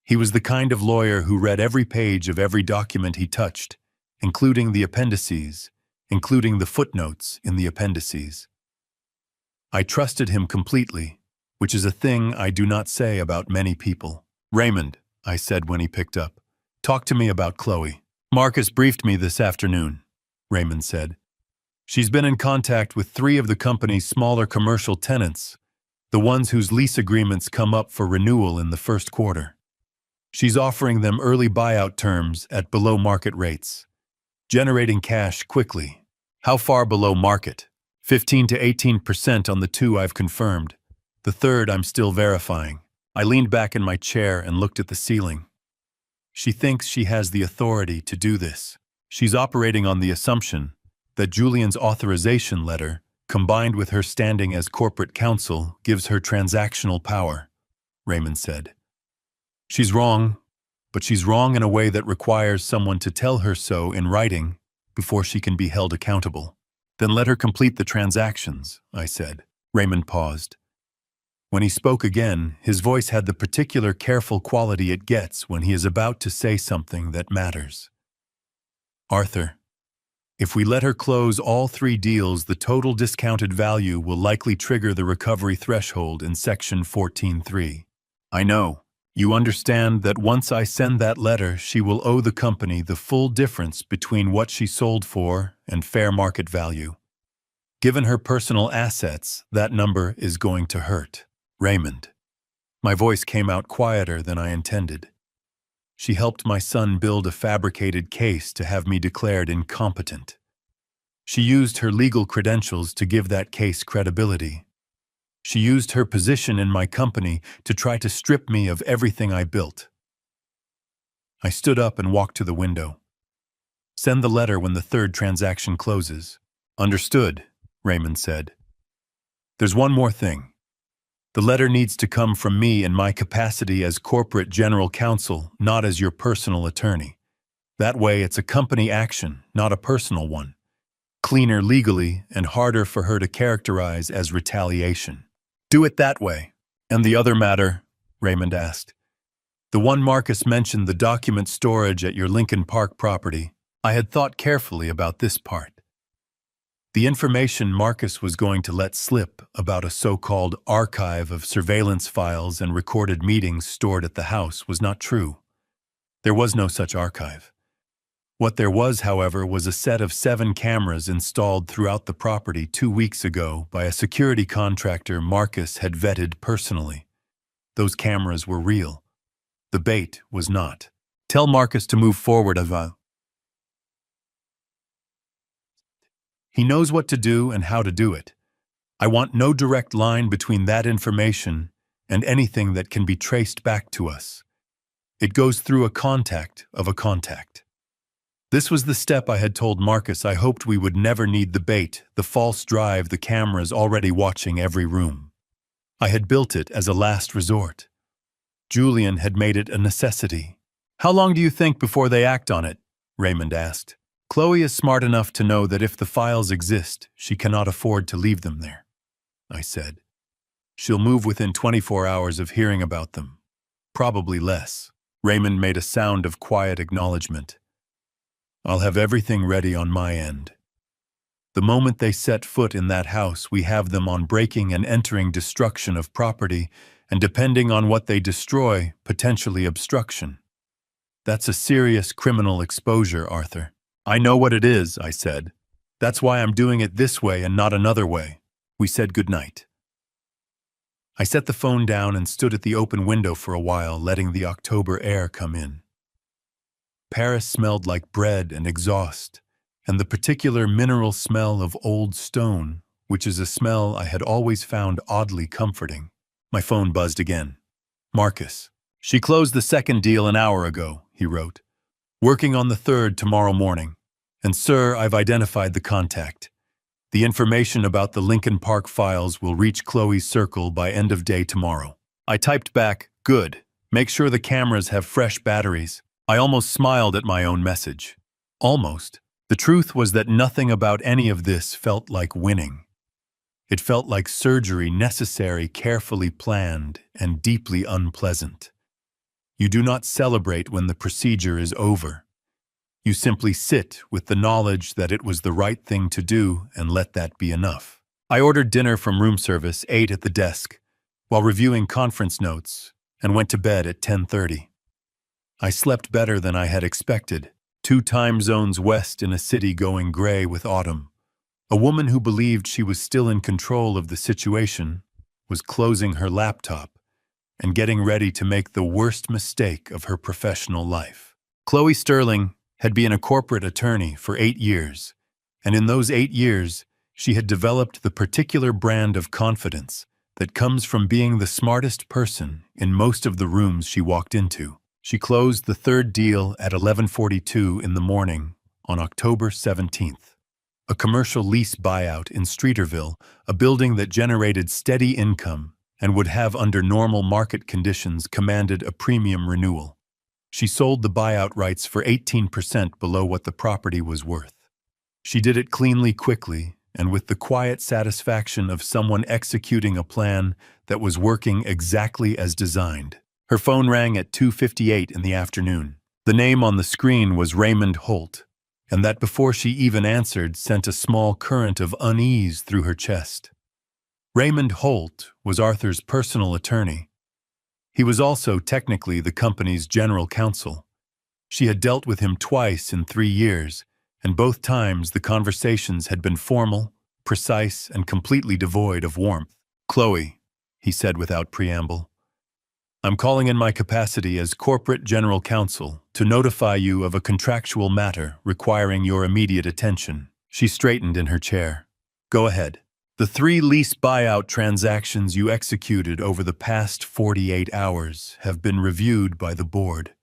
He was the kind of lawyer who read every page of every document he touched, including the appendices, including the footnotes in the appendices. I trusted him completely, which is a thing I do not say about many people. Raymond, I said when he picked up, talk to me about Chloe. Marcus briefed me this afternoon, Raymond said. She's been in contact with 3 of the company's smaller commercial tenants, the ones whose lease agreements come up for renewal in the first quarter. She's offering them early buyout terms at below market rates, generating cash quickly. How far below market? 15 to 18% on the 2 I've confirmed. The 3rd I'm still verifying. I leaned back in my chair and looked at the ceiling. She thinks she has the authority to do this. She's operating on the assumption that Julian's authorization letter, combined with her standing as corporate counsel, gives her transactional power. Raymond said. She's wrong, but she's wrong in a way that requires someone to tell her so in writing before she can be held accountable. Then let her complete the transactions, I said. Raymond paused. When he spoke again, his voice had the particular careful quality it gets when he is about to say something that matters. Arthur, if we let her close all 3 deals, the total discounted value will likely trigger the recovery threshold in Section 14.3. I know. You understand that once I send that letter, she will owe the company the full difference between what she sold for and fair market value. Given her personal assets, that number is going to hurt. Raymond. My voice came out quieter than I intended. She helped my son build a fabricated case to have me declared incompetent. She used her legal credentials to give that case credibility. She used her position in my company to try to strip me of everything I built. I stood up and walked to the window. Send the letter when the 3rd transaction closes. Understood, Raymond said. There's one more thing. The letter needs to come from me in my capacity as corporate general counsel, not as your personal attorney. That way it's a company action, not a personal one. Cleaner legally and harder for her to characterize as retaliation. Do it that way. And the other matter, Raymond asked. The one Marcus mentioned, the document storage at your Lincoln Park property. I had thought carefully about this part. The information Marcus was going to let slip about a so-called archive of surveillance files and recorded meetings stored at the house was not true. There was no such archive. What there was, however, was a set of 7 cameras installed throughout the property 2 weeks ago by a security contractor Marcus had vetted personally. Those cameras were real. The bait was not. Tell Marcus to move forward, Ava. He knows what to do and how to do it. I want no direct line between that information and anything that can be traced back to us. It goes through a contact of a contact. This was the step I had told Marcus I hoped we would never need: the bait, the false drive, the cameras already watching every room. I had built it as a last resort. Julian had made it a necessity. How long do you think before they act on it? Raymond asked. Chloe is smart enough to know that if the files exist, she cannot afford to leave them there, I said. She'll move within 24 hours of hearing about them. Probably less. Raymond made a sound of quiet acknowledgement. I'll have everything ready on my end. The moment they set foot in that house, we have them on breaking and entering, destruction of property, and depending on what they destroy, potentially obstruction. That's a serious criminal exposure, Arthur. I know what it is, I said. That's why I'm doing it this way and not another way. We said goodnight. I set the phone down and stood at the open window for a while, letting the October air come in. Paris smelled like bread and exhaust, and the particular mineral smell of old stone, which is a smell I had always found oddly comforting. My phone buzzed again. Marcus. She closed the 2nd deal an hour ago, he wrote. Working on the 3rd tomorrow morning. And sir, I've identified the contact. The information about the Lincoln Park files will reach Chloe's circle by end of day tomorrow. I typed back, good. Make sure the cameras have fresh batteries. I almost smiled at my own message. Almost. The truth was that nothing about any of this felt like winning. It felt like surgery, necessary, carefully planned, and deeply unpleasant. You do not celebrate when the procedure is over. You simply sit with the knowledge that it was the right thing to do and let that be enough. I ordered dinner from room service, ate at the desk, while reviewing conference notes, and went to bed at 10:30. I slept better than I had expected. 2 time zones west in a city going gray with autumn. A woman who believed she was still in control of the situation was closing her laptop and getting ready to make the worst mistake of her professional life. Chloe Sterling had been a corporate attorney for 8 years, and in those 8 years, she had developed the particular brand of confidence that comes from being the smartest person in most of the rooms she walked into. She closed the 3rd deal at 11:42 in the morning on October 17th. A commercial lease buyout in Streeterville, a building that generated steady income and would have under normal market conditions commanded a premium renewal. She sold the buyout rights for 18% below what the property was worth. She did it cleanly, quickly, and with the quiet satisfaction of someone executing a plan that was working exactly as designed. Her phone rang at 2:58 in the afternoon. The name on the screen was Raymond Holt, and that before she even answered sent a small current of unease through her chest. Raymond Holt was Arthur's personal attorney. He was also technically the company's general counsel. She had dealt with him twice in 3 years, and both times the conversations had been formal, precise, and completely devoid of warmth. "Chloe," he said without preamble, "I'm calling in my capacity as corporate general counsel to notify you of a contractual matter requiring your immediate attention." She straightened in her chair. "Go ahead. The 3 lease buyout transactions you executed over the past 48 hours have been reviewed by the board."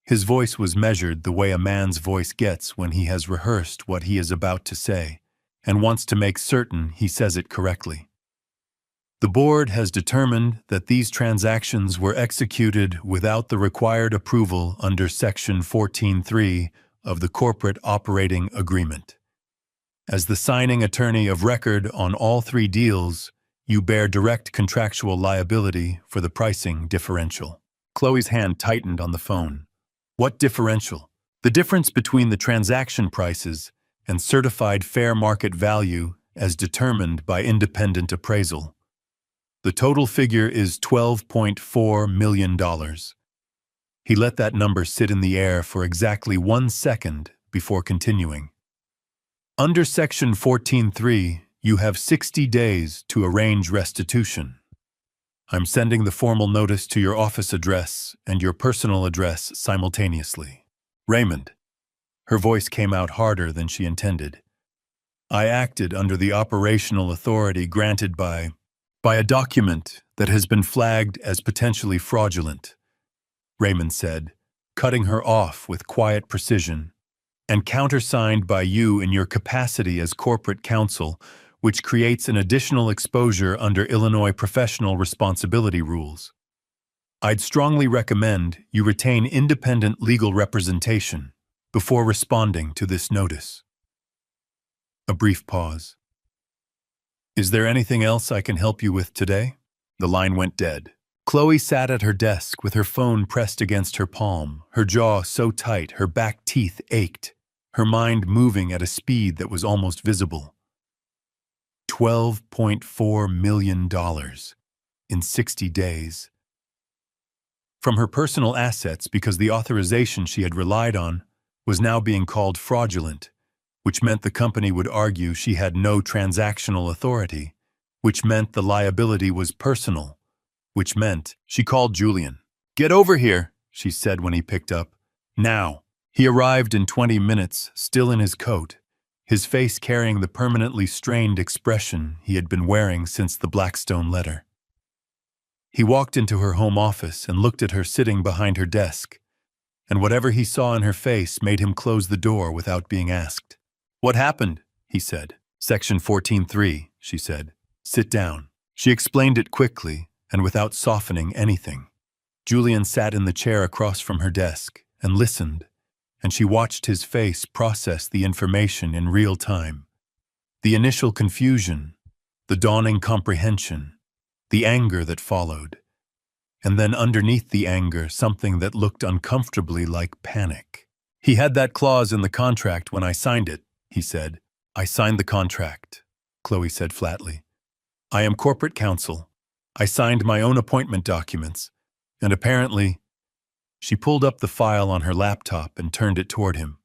His voice was measured the way a man's voice gets when he has rehearsed what he is about to say and wants to make certain he says it correctly. "The board has determined that these transactions were executed without the required approval under Section 14(3) of the Corporate Operating Agreement. As the signing attorney of record on all 3 deals, you bear direct contractual liability for the pricing differential." Chloe's hand tightened on the phone. "What differential?" "The difference between the transaction prices and certified fair market value as determined by independent appraisal. The total figure is $12.4 million. He let that number sit in the air for exactly 1 second before continuing. "Under Section 14(3), you have 60 days to arrange restitution. I'm sending the formal notice to your office address and your personal address simultaneously. Raymond." Her voice came out harder than she intended. "I acted under the operational authority granted by a document that has been flagged as potentially fraudulent," Raymond said, cutting her off with quiet precision, "and countersigned by you in your capacity as corporate counsel, which creates an additional exposure under Illinois professional responsibility rules. I'd strongly recommend you retain independent legal representation before responding to this notice." A brief pause. "Is there anything else I can help you with today?" The line went dead. Chloe sat at her desk with her phone pressed against her palm, her jaw so tight her back teeth ached, her mind moving at a speed that was almost visible. $12.4 million in 60 days. From her personal assets, because the authorization she had relied on was now being called fraudulent, which meant the company would argue she had no transactional authority, which meant the liability was personal, which meant she called Julian. "Get over here," she said when he picked up. "Now." He arrived in 20 minutes, still in his coat, his face carrying the permanently strained expression he had been wearing since the Blackstone letter. He walked into her home office and looked at her sitting behind her desk, and whatever he saw in her face made him close the door without being asked. "What happened?" he said. "Section 14(3), she said. "Sit down." She explained it quickly and without softening anything. Julian sat in the chair across from her desk and listened, and she watched his face process the information in real time. The initial confusion, the dawning comprehension, the anger that followed, and then underneath the anger something that looked uncomfortably like panic. "He had that clause in the contract when I signed it," he said. "I signed the contract," Chloe said flatly. "I am corporate counsel. I signed my own appointment documents, and apparently—" She pulled up the file on her laptop and turned it toward him.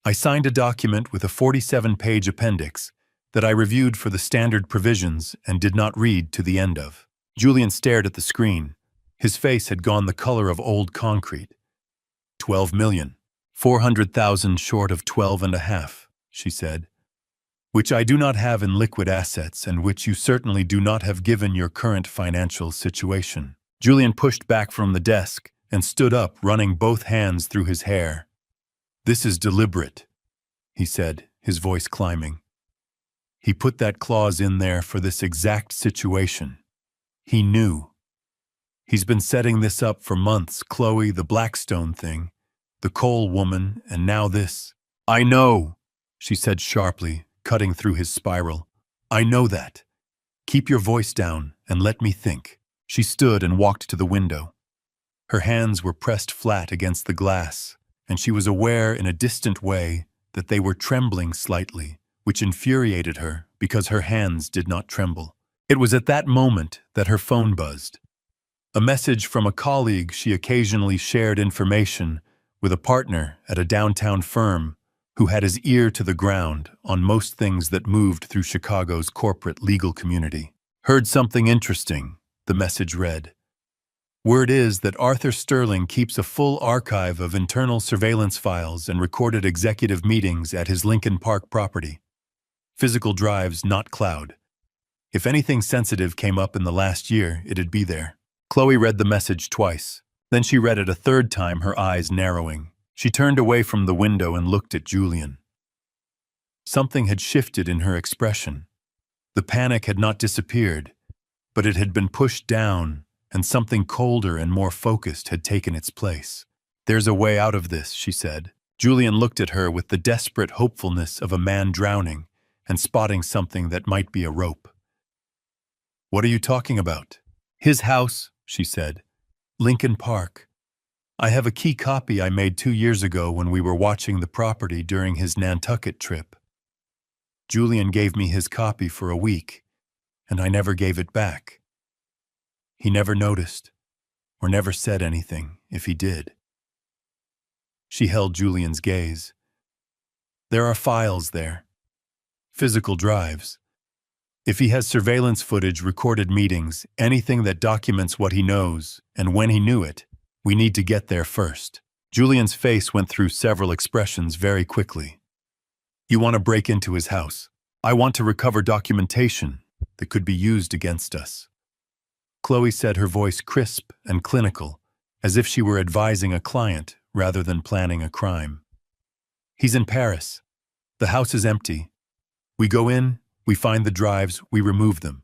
"I signed a document with a 47-page appendix that I reviewed for the standard provisions and did not read to the end of." Julian stared at the screen. His face had gone the color of old concrete. $12,400,000 short of 12.5, she said. "Which I do not have in liquid assets and which you certainly do not have given your current financial situation." Julian pushed back from the desk and stood up, running both hands through his hair. "This is deliberate," he said, his voice climbing. "He put that clause in there for this exact situation. He knew. He's been setting this up for months, Chloe, the Blackstone thing, the Cole woman, and now this. I know, she said sharply, cutting through his spiral. I know that. Keep your voice down and let me think. She stood and walked to the window. Her hands were pressed flat against the glass, and she was aware in a distant way that they were trembling slightly, which infuriated her because her hands did not tremble. It was at that moment that her phone buzzed. A message from a colleague she occasionally shared information with a partner at a downtown firm who had his ear to the ground on most things that moved through Chicago's corporate legal community. Heard something interesting, the message read. Word is that Arthur Sterling keeps a full archive of internal surveillance files and recorded executive meetings at his Lincoln Park property. Physical drives, not cloud. If anything sensitive came up in the last year, it'd be there. Chloe read the message twice. Then she read it a third time, her eyes narrowing. She turned away from the window and looked at Julian. Something had shifted in her expression. The panic had not disappeared, but it had been pushed down, and something colder and more focused had taken its place. There's a way out of this, she said. Julian looked at her with the desperate hopefulness of a man drowning and spotting something that might be a rope. What are you talking about? His house, she said. Lincoln Park. I have a key copy I made 2 years ago when we were watching the property during his Nantucket trip. Julian gave me his copy for a week, and I never gave it back. He never noticed, or never said anything, if he did. She held Julian's gaze. There are files there. Physical drives. If he has surveillance footage, recorded meetings, anything that documents what he knows, and when he knew it, we need to get there first. Julian's face went through several expressions very quickly. You want to break into his house. I want to recover documentation that could be used against us. Chloe said, her voice crisp and clinical, as if she were advising a client rather than planning a crime. He's in Paris. The house is empty. We go in, we find the drives, we remove them.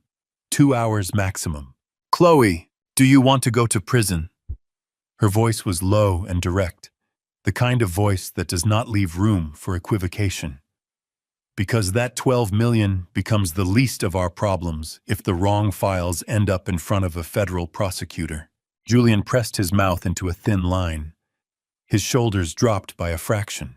2 hours maximum. Chloe, do you want to go to prison? Her voice was low and direct, the kind of voice that does not leave room for equivocation. Because that 12 million becomes the least of our problems if the wrong files end up in front of a federal prosecutor. Julian pressed his mouth into a thin line. His shoulders dropped by a fraction.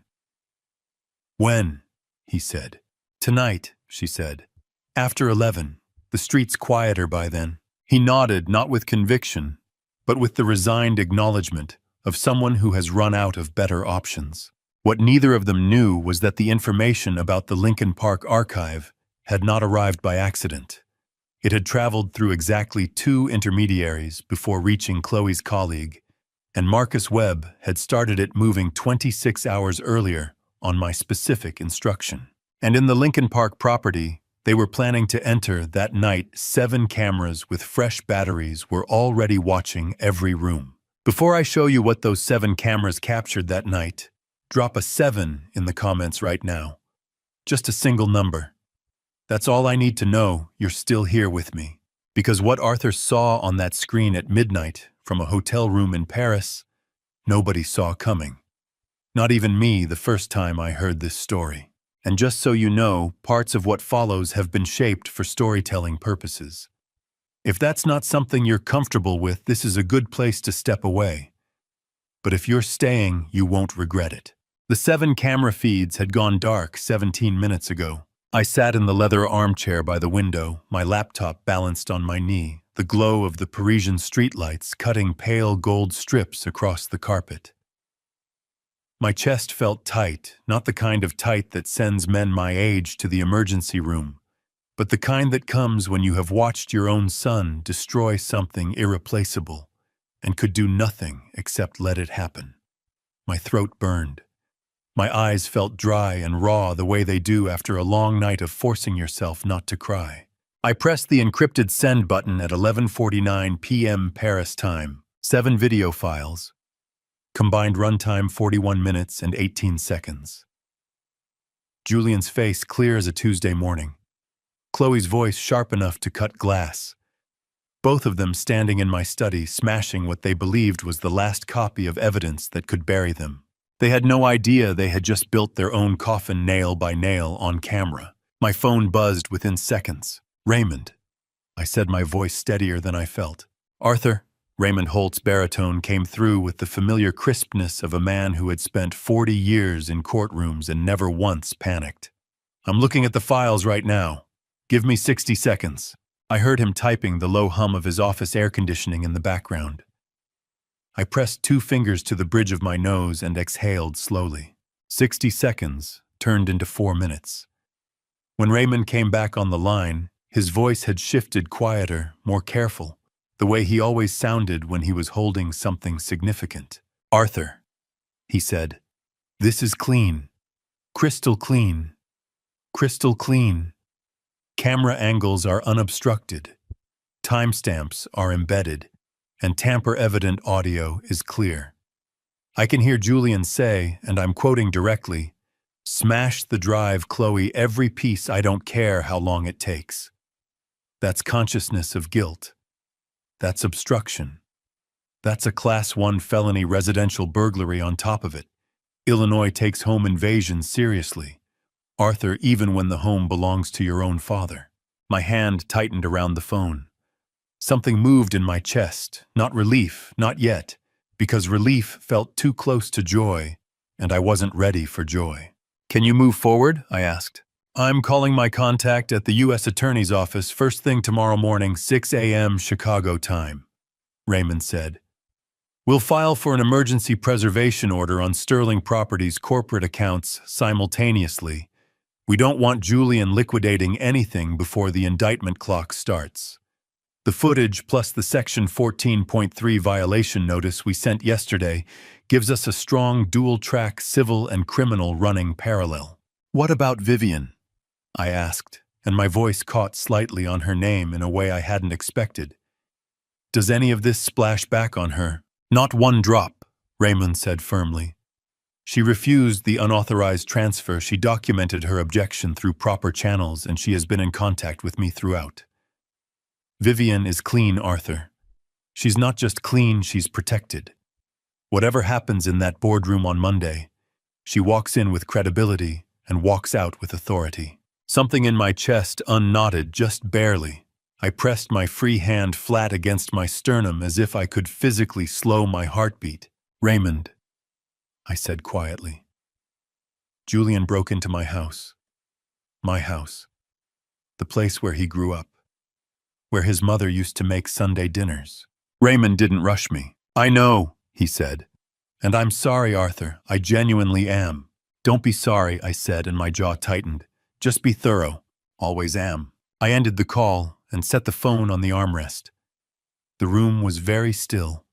When? He said. Tonight, she said. After 11. The street's quieter by then. He nodded, not with conviction, but with the resigned acknowledgement of someone who has run out of better options. What neither of them knew was that the information about the Lincoln Park archive had not arrived by accident. It had traveled through exactly 2 intermediaries before reaching Chloe's colleague, and Marcus Webb had started it moving 26 hours earlier on my specific instruction. And in the Lincoln Park property, they were planning to enter that night. 7 cameras with fresh batteries were already watching every room. Before I show you what those 7 cameras captured that night, drop a 7 in the comments right now. Just a single number. That's all I need to know you're still here with me. Because what Arthur saw on that screen at midnight from a hotel room in Paris, nobody saw coming. Not even me the first time I heard this story. And just so you know, parts of what follows have been shaped for storytelling purposes. If that's not something you're comfortable with, this is a good place to step away. But if you're staying, you won't regret it. The 7 camera feeds had gone dark 17 minutes ago. I sat in the leather armchair by the window, my laptop balanced on my knee, the glow of the Parisian streetlights cutting pale gold strips across the carpet. My chest felt tight, not the kind of tight that sends men my age to the emergency room, but the kind that comes when you have watched your own son destroy something irreplaceable and could do nothing except let it happen. My throat burned. My eyes felt dry and raw the way they do after a long night of forcing yourself not to cry. I pressed the encrypted send button at 11:49 p.m. Paris time. 7 video files. Combined runtime 41 minutes and 18 seconds. Julian's face clear as a Tuesday morning. Chloe's voice sharp enough to cut glass. both of them standing in my study, smashing what they believed was the last copy of evidence that could bury them. They had no idea they had just built their own coffin nail by nail on camera. My phone buzzed within seconds. "Raymond," I said, my voice steadier than I felt. "Arthur." Raymond Holt's baritone came through with the familiar crispness of a man who had spent 40 years in courtrooms and never once panicked. "I'm looking at the files right now. Give me 60 seconds. I heard him typing, the low hum of his office air conditioning in the background. I pressed 2 fingers to the bridge of my nose and exhaled slowly. 60 seconds turned into 4 minutes. When Raymond came back on the line, his voice had shifted, quieter, more careful, the way he always sounded when he was holding something significant. "Arthur," he said, "this is clean. Crystal clean. Crystal clean. Camera angles are unobstructed. Timestamps are embedded. And tamper-evident audio is clear. I can hear Julian say, and I'm quoting directly, 'Smash the drive, Chloe, every piece, I don't care how long it takes.' That's consciousness of guilt. That's obstruction. That's a Class 1 felony residential burglary on top of it. Illinois takes home invasion seriously. Arthur, even when the home belongs to your own father." My hand tightened around the phone. Something moved in my chest, not relief, not yet, because relief felt too close to joy, and I wasn't ready for joy. "Can you move forward?" I asked. "I'm calling my contact at the U.S. Attorney's Office first thing tomorrow morning, 6 a.m. Chicago time," Raymond said. "We'll file for an emergency preservation order on Sterling Properties' corporate accounts simultaneously. We don't want Julian liquidating anything before the indictment clock starts. The footage plus the Section 14.3 violation notice we sent yesterday gives us a strong dual-track civil and criminal running parallel." "What about Vivian?" I asked, and my voice caught slightly on her name in a way I hadn't expected. "Does any of this splash back on her?" "Not one drop," Raymond said firmly. "She refused the unauthorized transfer. She documented her objection through proper channels, and she has been in contact with me throughout. Vivian is clean, Arthur. She's not just clean, she's protected. Whatever happens in that boardroom on Monday, she walks in with credibility and walks out with authority." Something in my chest unknotted just barely. I pressed my free hand flat against my sternum as if I could physically slow my heartbeat. "Raymond," I said quietly. "Julian broke into my house. My house. The place where he grew up. Where his mother used to make Sunday dinners." Raymond didn't rush me. "I know," he said. "And I'm sorry, Arthur. I genuinely am." "Don't be sorry," I said, and my jaw tightened. "Just be thorough. Always am." I ended the call and set the phone on the armrest. The room was very still.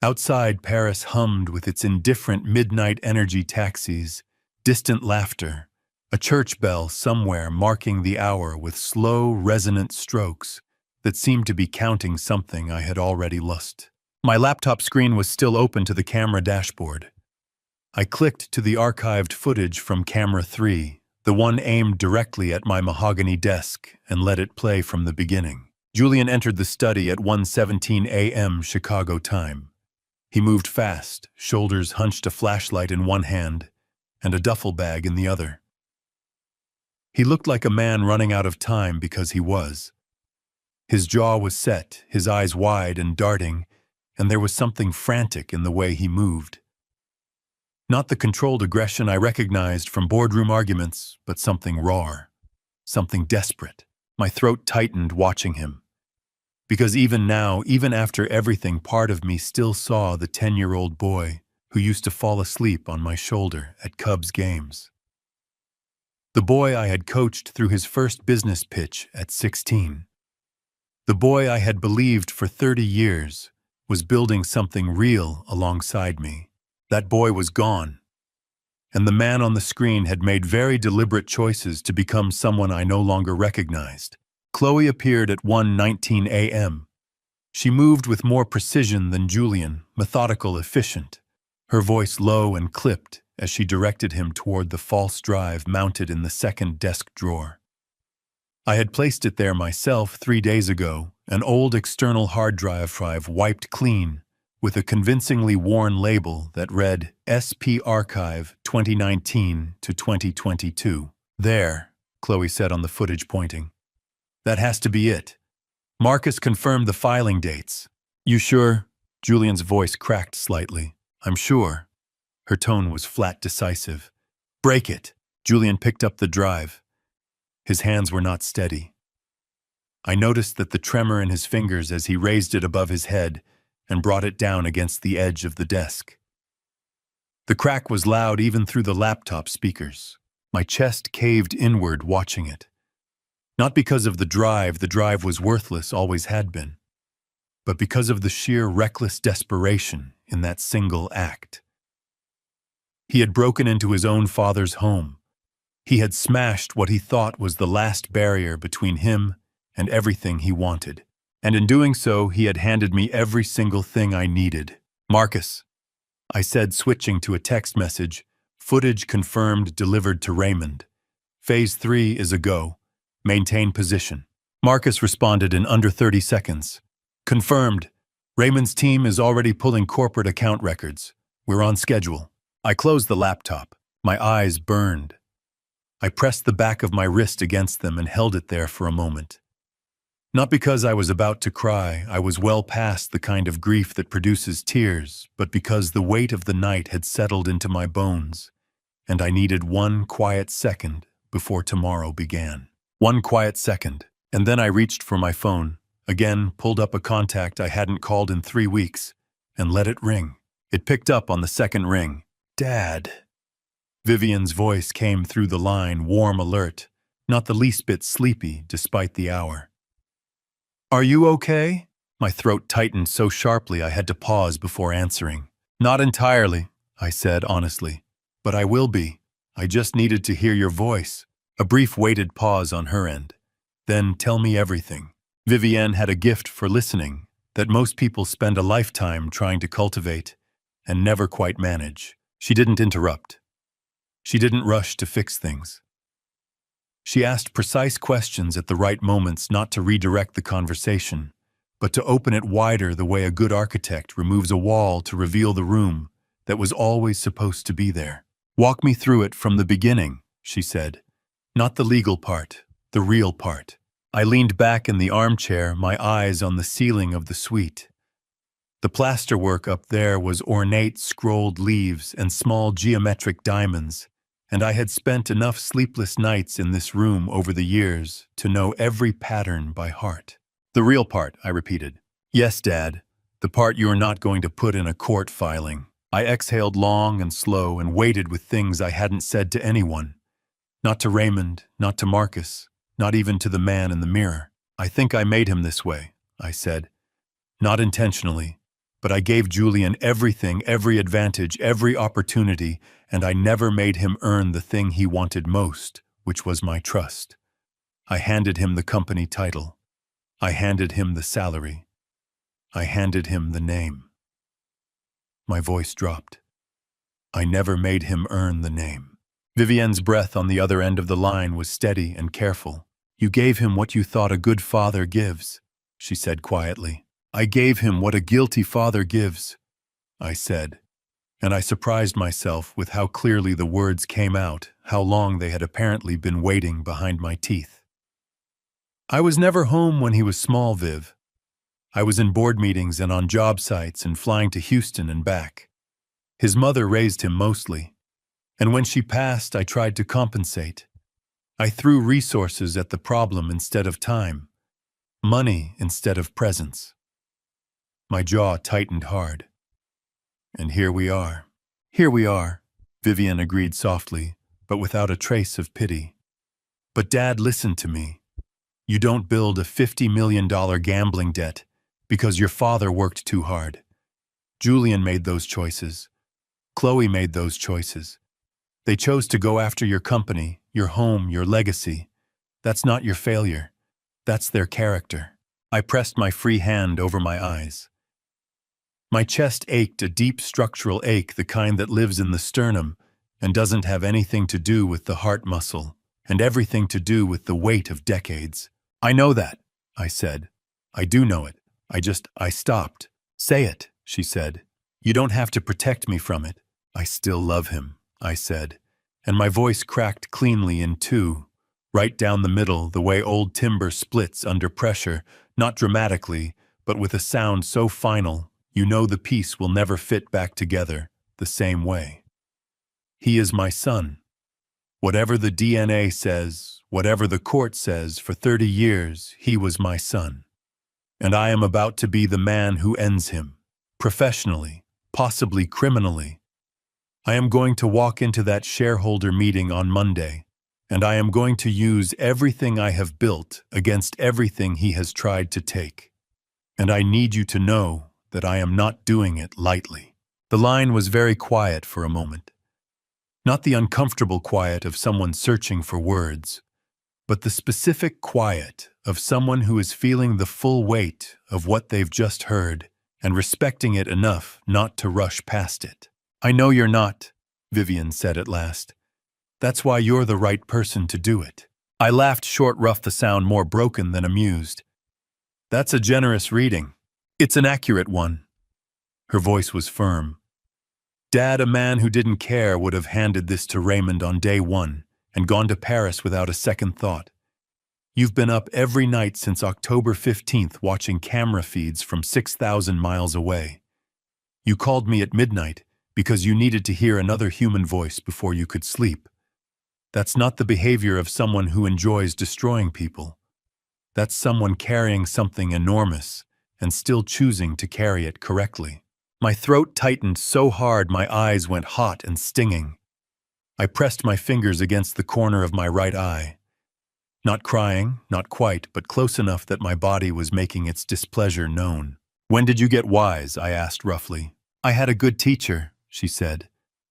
Outside, Paris hummed with its indifferent midnight energy taxis, distant laughter, a church bell somewhere marking the hour with slow, resonant strokes that seemed to be counting something I had already lost. My laptop screen was still open to the camera dashboard. I clicked to the archived footage from camera 3, the one aimed directly at my mahogany desk, and let it play from the beginning. Julian entered the study at 1:17 a.m. Chicago time. He moved fast, shoulders hunched, a flashlight in one hand and a duffel bag in the other. He looked like a man running out of time because he was. His jaw was set, his eyes wide and darting, and there was something frantic in the way he moved. Not the controlled aggression I recognized from boardroom arguments, but something raw, something desperate. My throat tightened watching him. Because even now, even after everything, part of me still saw the 10-year-old boy who used to fall asleep on my shoulder at Cubs games. The boy I had coached through his first business pitch at 16. The boy I had believed for 30 years was building something real alongside me. That boy was gone, and the man on the screen had made very deliberate choices to become someone I no longer recognized. Chloe appeared at 1:19 a.m. She moved with more precision than Julian, methodical, efficient, her voice low and clipped as she directed him toward the false drive mounted in the second desk drawer. I had placed it there myself 3 days ago, an old external hard drive wiped clean, with a convincingly worn label that read SP Archive 2019 to 2022. There, Chloe said on the footage, pointing. That has to be it. Marcus confirmed the filing dates. You sure? Julian's voice cracked slightly. I'm sure. Her tone was flat, decisive. Break it. Julian picked up the drive. His hands were not steady. I noticed that the tremor in his fingers as he raised it above his head and brought it down against the edge of the desk. The crack was loud even through the laptop speakers. My chest caved inward watching it. Not because of the drive was worthless, always had been, but because of the sheer reckless desperation in that single act. He had broken into his own father's home. He had smashed what he thought was the last barrier between him and everything he wanted. And in doing so, he had handed me every single thing I needed. Marcus, I said, switching to a text message, footage confirmed, delivered to Raymond. Phase 3 is a go. Maintain position. Marcus responded in under 30 seconds. Confirmed. Raymond's team is already pulling corporate account records. We're on schedule. I closed the laptop. My eyes burned. I pressed the back of my wrist against them and held it there for a moment. Not because I was about to cry, I was well past the kind of grief that produces tears, but because the weight of the night had settled into my bones, and I needed one quiet second before tomorrow began. One quiet second, and then I reached for my phone, again pulled up a contact I hadn't called in 3 weeks, and let it ring. It picked up on the second ring. Dad. Vivian's voice came through the line, warm, alert, not the least bit sleepy despite the hour. Are you okay? My throat tightened so sharply I had to pause before answering. Not entirely, I said honestly, but I will be. I just needed to hear your voice. A brief weighted pause on her end. Then tell me everything. Vivienne had a gift for listening that most people spend a lifetime trying to cultivate and never quite manage. She didn't interrupt. She didn't rush to fix things. She asked precise questions at the right moments, not to redirect the conversation, but to open it wider the way a good architect removes a wall to reveal the room that was always supposed to be there. Walk me through it from the beginning, she said. Not the legal part, the real part. I leaned back in the armchair, my eyes on the ceiling of the suite. The plasterwork up there was ornate scrolled leaves and small geometric diamonds, and I had spent enough sleepless nights in this room over the years to know every pattern by heart. The real part, I repeated. Yes, Dad, the part you're not going to put in a court filing. I exhaled long and slow and waited with things I hadn't said to anyone. Not to Raymond, not to Marcus, not even to the man in the mirror. I think I made him this way, I said. Not intentionally, but I gave Julian everything, every advantage, every opportunity, and I never made him earn the thing he wanted most, which was my trust. I handed him the company title. I handed him the salary. I handed him the name. My voice dropped. I never made him earn the name. Vivienne's breath on the other end of the line was steady and careful. You gave him what you thought a good father gives, she said quietly. I gave him what a guilty father gives, I said, and I surprised myself with how clearly the words came out, how long they had apparently been waiting behind my teeth. I was never home when he was small, Viv. I was in board meetings and on job sites and flying to Houston and back. His mother raised him mostly, and when she passed, I tried to compensate. I threw resources at the problem instead of time, money instead of presence. My jaw tightened hard. And here we are. Here we are, Vivian agreed softly, but without a trace of pity. But Dad, listen to me. You don't build a $50 million gambling debt because your father worked too hard. Julian made those choices. Chloe made those choices. They chose to go after your company, your home, your legacy. That's not your failure. That's their character. I pressed my free hand over my eyes. My chest ached, a deep structural ache, the kind that lives in the sternum and doesn't have anything to do with the heart muscle, and everything to do with the weight of decades. I know that, I said. I do know it. I stopped. Say it, she said. You don't have to protect me from it. I still love him, I said, and my voice cracked cleanly in two, right down the middle, the way old timber splits under pressure, not dramatically, but with a sound so final, you know the piece will never fit back together the same way. He is my son. Whatever the DNA says, whatever the court says, for 30 years, he was my son. And I am about to be the man who ends him, professionally, possibly criminally. I am going to walk into that shareholder meeting on Monday, and I am going to use everything I have built against everything he has tried to take. And I need you to know that I am not doing it lightly. The line was very quiet for a moment. Not the uncomfortable quiet of someone searching for words, but the specific quiet of someone who is feeling the full weight of what they've just heard and respecting it enough not to rush past it. I know you're not, Vivian said at last. That's why you're the right person to do it. I laughed short, rough, the sound more broken than amused. That's a generous reading. It's an accurate one. Her voice was firm. Dad, a man who didn't care, would have handed this to Raymond on day one and gone to Paris without a second thought. You've been up every night since October 15th watching camera feeds from 6,000 miles away. You called me at midnight because you needed to hear another human voice before you could sleep. That's not the behavior of someone who enjoys destroying people. That's someone carrying something enormous and still choosing to carry it correctly. My throat tightened so hard my eyes went hot and stinging. I pressed my fingers against the corner of my right eye. Not crying, not quite, but close enough that my body was making its displeasure known. When did you get wise? I asked roughly. I had a good teacher, she said,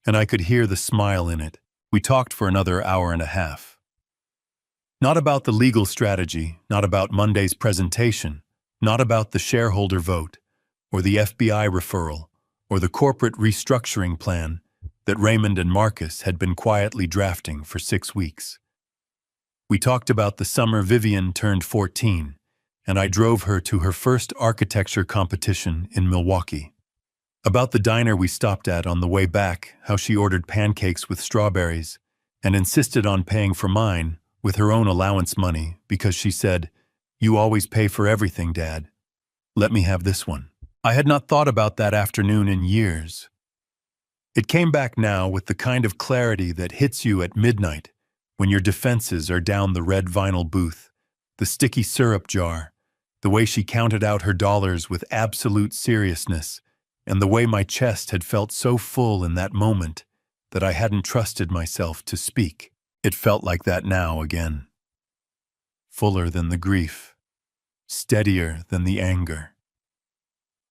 and I could hear the smile in it. We talked for another hour and a half. Not about the legal strategy, not about Monday's presentation, not about the shareholder vote, or the FBI referral, or the corporate restructuring plan that Raymond and Marcus had been quietly drafting for 6 weeks. We talked about the summer Vivian turned 14, and I drove her to her first architecture competition in Milwaukee. About the diner we stopped at on the way back, how she ordered pancakes with strawberries, and insisted on paying for mine with her own allowance money because she said, "You always pay for everything, Dad. Let me have this one." I had not thought about that afternoon in years. It came back now with the kind of clarity that hits you at midnight when your defenses are down the red vinyl booth, the sticky syrup jar, the way she counted out her dollars with absolute seriousness, and the way my chest had felt so full in that moment that I hadn't trusted myself to speak. It felt like that now again. Fuller than the grief, steadier than the anger.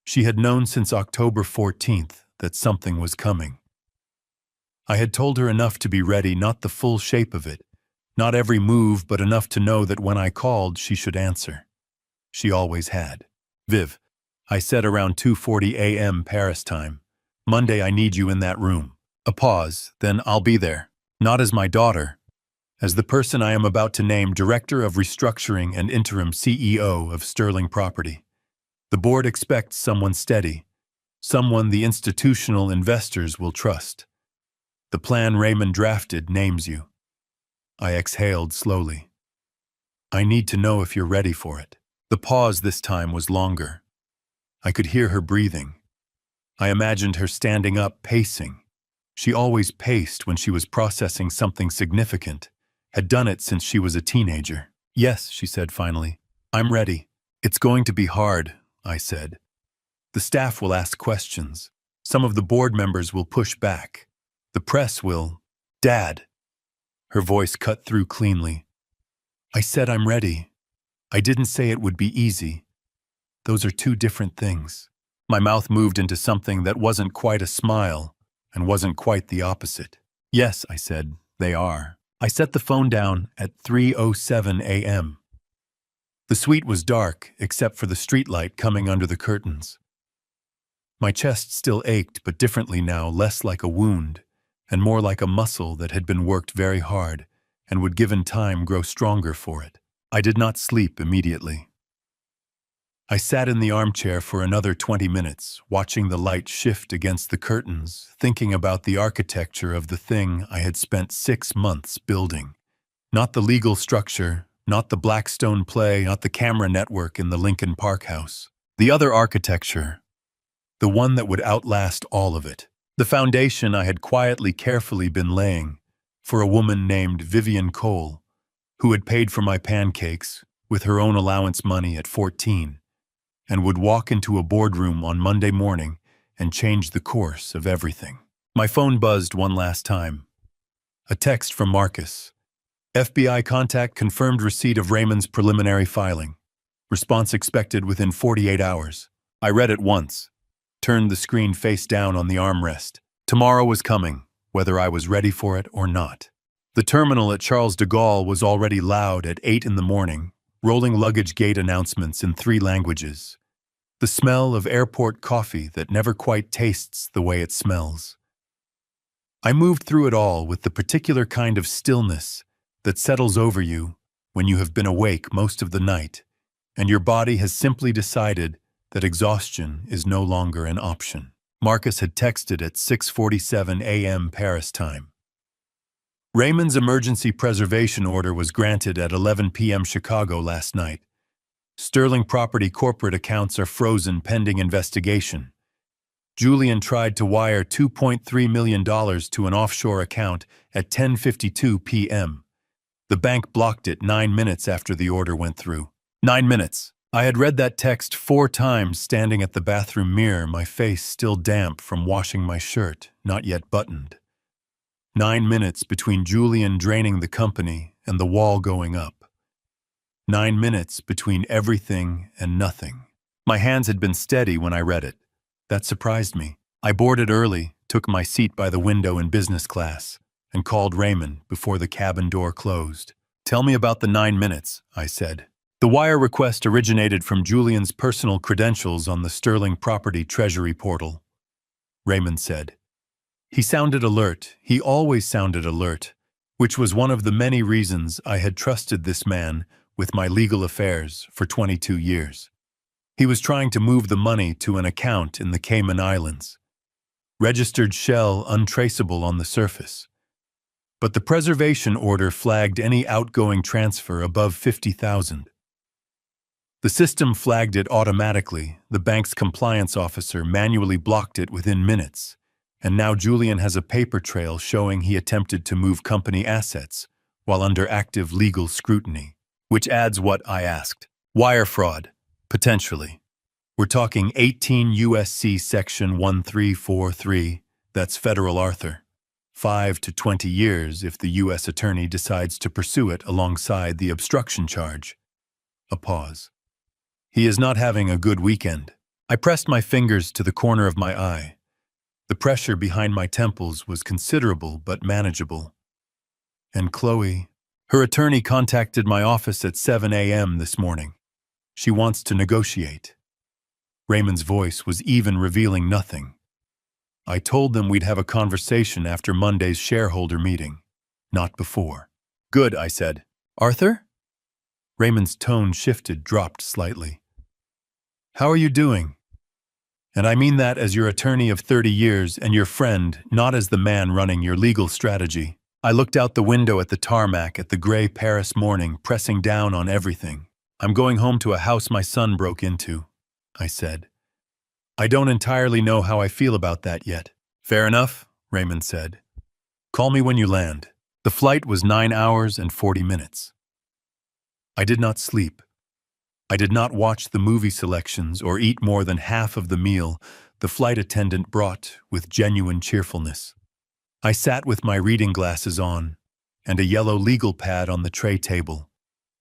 She had known since October 14th that something was coming. I had told her enough to be ready, not the full shape of it, not every move, but enough to know that when I called, she should answer. She always had. "Viv," I said around 2:40 a.m. Paris time, "Monday I need you in that room." A pause, then "I'll be there. Not as my daughter, as the person I am about to name Director of Restructuring and Interim CEO of Sterling Property. The board expects someone steady, someone the institutional investors will trust. The plan Raymond drafted names you." I exhaled slowly. "I need to know if you're ready for it." The pause this time was longer. I could hear her breathing. I imagined her standing up, pacing. She always paced when she was processing something significant, had done it since she was a teenager. "Yes," she said finally. "I'm ready." "It's going to be hard," I said. "The staff will ask questions. Some of the board members will push back. The press will—" "Dad!" Her voice cut through cleanly. "I said I'm ready. I didn't say it would be easy. Those are two different things." My mouth moved into something that wasn't quite a smile and wasn't quite the opposite. "Yes," I said, "they are." I set the phone down at 3:07 a.m. The suite was dark, except for the streetlight coming under the curtains. My chest still ached, but differently now, less like a wound, and more like a muscle that had been worked very hard and would given time grow stronger for it. I did not sleep immediately. I sat in the armchair for another 20 minutes, watching the light shift against the curtains, thinking about the architecture of the thing I had spent 6 months building. Not the legal structure, not the Blackstone play, not the camera network in the Lincoln Park house. The other architecture, the one that would outlast all of it. The foundation I had quietly, carefully been laying for a woman named Vivian Cole, who had paid for my pancakes with her own allowance money at 14, and would walk into a boardroom on Monday morning and change the course of everything. My phone buzzed one last time. A text from Marcus. FBI contact confirmed receipt of Raymond's preliminary filing. Response expected within 48 hours. I read it once, turned the screen face down on the armrest. Tomorrow was coming, whether I was ready for it or not. The terminal at Charles de Gaulle was already loud at 8 in the morning, rolling luggage gate announcements in 3 languages. The smell of airport coffee that never quite tastes the way it smells. I moved through it all with the particular kind of stillness that settles over you when you have been awake most of the night, and your body has simply decided that exhaustion is no longer an option. Marcus had texted at 6:47 a.m. Paris time. Raymond's emergency preservation order was granted at 11 p.m. Chicago last night. Sterling Property corporate accounts are frozen pending investigation. Julian tried to wire $2.3 million to an offshore account at 10:52 p.m. The bank blocked it 9 minutes after the order went through. 9 minutes. I had read that text 4 times standing at the bathroom mirror, my face still damp from washing my shirt, not yet buttoned. 9 minutes between Julian draining the company and the wall going up. 9 minutes between everything and nothing. My hands had been steady when I read it. That surprised me. I boarded early, took my seat by the window in business class, and called Raymond before the cabin door closed. "Tell me about the 9 minutes," I said. The wire request originated from Julian's personal credentials on the Sterling Property Treasury portal, Raymond said. He sounded alert. He always sounded alert, which was one of the many reasons I had trusted this man with my legal affairs for 22 years. He was trying to move the money to an account in the Cayman Islands. Registered shell untraceable on the surface. But the preservation order flagged any outgoing transfer above $50,000. The system flagged it automatically. The bank's compliance officer manually blocked it within minutes. And now Julian has a paper trail showing he attempted to move company assets while under active legal scrutiny. Which adds what I asked. Wire fraud, potentially. We're talking 18 U.S.C. Section 1343, that's federal Arthur. 5 to 20 years if the U.S. attorney decides to pursue it alongside the obstruction charge. A pause. He is not having a good weekend. I pressed my fingers to the corner of my eye. The pressure behind my temples was considerable but manageable. And Chloe, her attorney contacted my office at 7 a.m. this morning. She wants to negotiate. Raymond's voice was even revealing nothing. I told them we'd have a conversation after Monday's shareholder meeting, not before. Good, I said. Arthur? Raymond's tone shifted, dropped slightly. How are you doing? And I mean that as your attorney of 30 years and your friend, not as the man running your legal strategy. I looked out the window at the tarmac at the gray Paris morning, pressing down on everything. I'm going home to a house my son broke into, I said. I don't entirely know how I feel about that yet. Fair enough, Raymond said. Call me when you land. The flight was 9 hours and 40 minutes. I did not sleep. I did not watch the movie selections or eat more than half of the meal the flight attendant brought with genuine cheerfulness. I sat with my reading glasses on and a yellow legal pad on the tray table,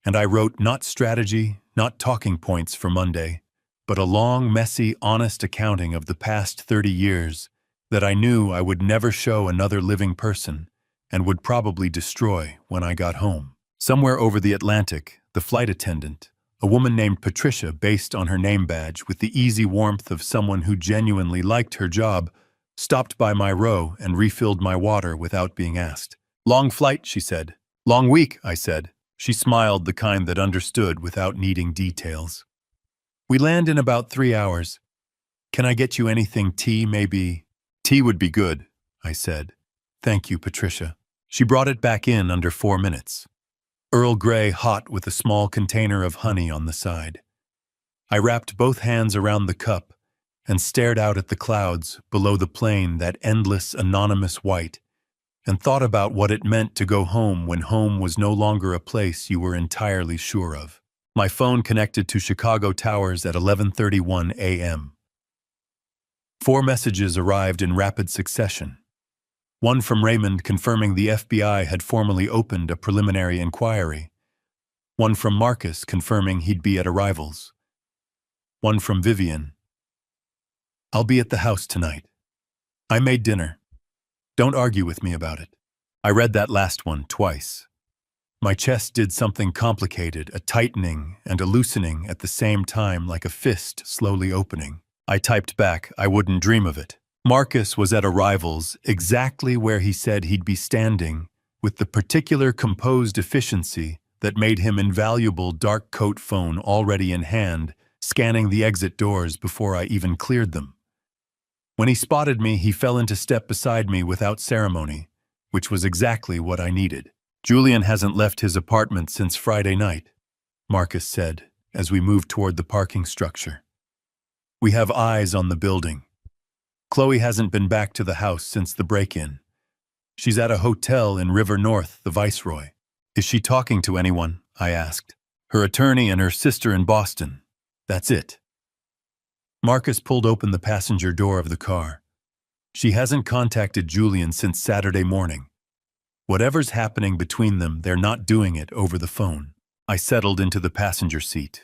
and I wrote not strategy, not talking points for Monday, but a long, messy, honest accounting of the past 30 years that I knew I would never show another living person and would probably destroy when I got home. Somewhere over the Atlantic, the flight attendant, a woman named Patricia based on her name badge with the easy warmth of someone who genuinely liked her job, stopped by my row and refilled my water without being asked. Long flight, she said. Long week, I said. She smiled, the kind that understood without needing details. We land in about 3 hours. Can I get you anything? Tea, maybe? Tea would be good, I said. Thank you, Patricia. She brought it back in under 4 minutes. Earl Grey hot with a small container of honey on the side. I wrapped both hands around the cup and stared out at the clouds below the plane, that endless, anonymous white, and thought about what it meant to go home when home was no longer a place you were entirely sure of. My phone connected to Chicago Towers at 11:31 a.m. 4 messages arrived in rapid succession. One from Raymond confirming the FBI had formally opened a preliminary inquiry. One from Marcus confirming he'd be at arrivals. One from Vivian. I'll be at the house tonight. I made dinner. Don't argue with me about it. I read that last one twice. My chest did something complicated, a tightening and a loosening at the same time, like a fist slowly opening. I typed back, I wouldn't dream of it. Marcus was at arrivals, exactly where he said he'd be standing, with the particular composed efficiency that made him invaluable, dark coat phone already in hand, scanning the exit doors before I even cleared them. When he spotted me, he fell into step beside me without ceremony, which was exactly what I needed. Julian hasn't left his apartment since Friday night, Marcus said, as we moved toward the parking structure. We have eyes on the building. Chloe hasn't been back to the house since the break-in. She's at a hotel in River North, the Viceroy. Is she talking to anyone? I asked. Her attorney and her sister in Boston. That's it. Marcus pulled open the passenger door of the car. She hasn't contacted Julian since Saturday morning. Whatever's happening between them, they're not doing it over the phone. I settled into the passenger seat.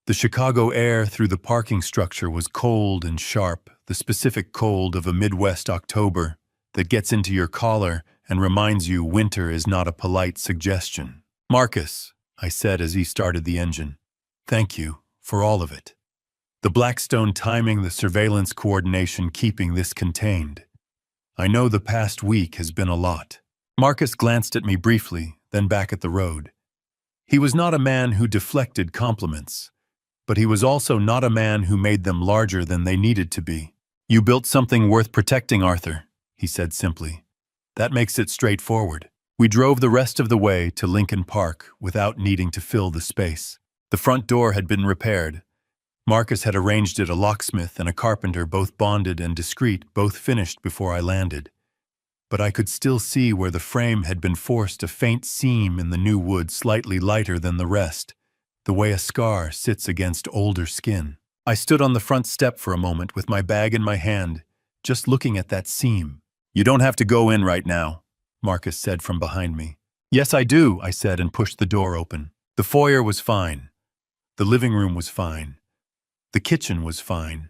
The Chicago air through the parking structure was cold and sharp, the specific cold of a Midwest October that gets into your collar and reminds you winter is not a polite suggestion. Marcus, I said as he started the engine, thank you for all of it. The Blackstone timing, the surveillance coordination, keeping this contained. I know the past week has been a lot. Marcus glanced at me briefly, then back at the road. He was not a man who deflected compliments, but he was also not a man who made them larger than they needed to be. You built something worth protecting, Arthur, he said simply. That makes it straightforward. We drove the rest of the way to Lincoln Park without needing to fill the space. The front door had been repaired. Marcus had arranged it, a locksmith and a carpenter, both bonded and discreet, both finished before I landed. But I could still see where the frame had been forced, a faint seam in the new wood slightly lighter than the rest, the way a scar sits against older skin. I stood on the front step for a moment with my bag in my hand, just looking at that seam. You don't have to go in right now, Marcus said from behind me. Yes, I do, I said and pushed the door open. The foyer was fine. The living room was fine. The kitchen was fine.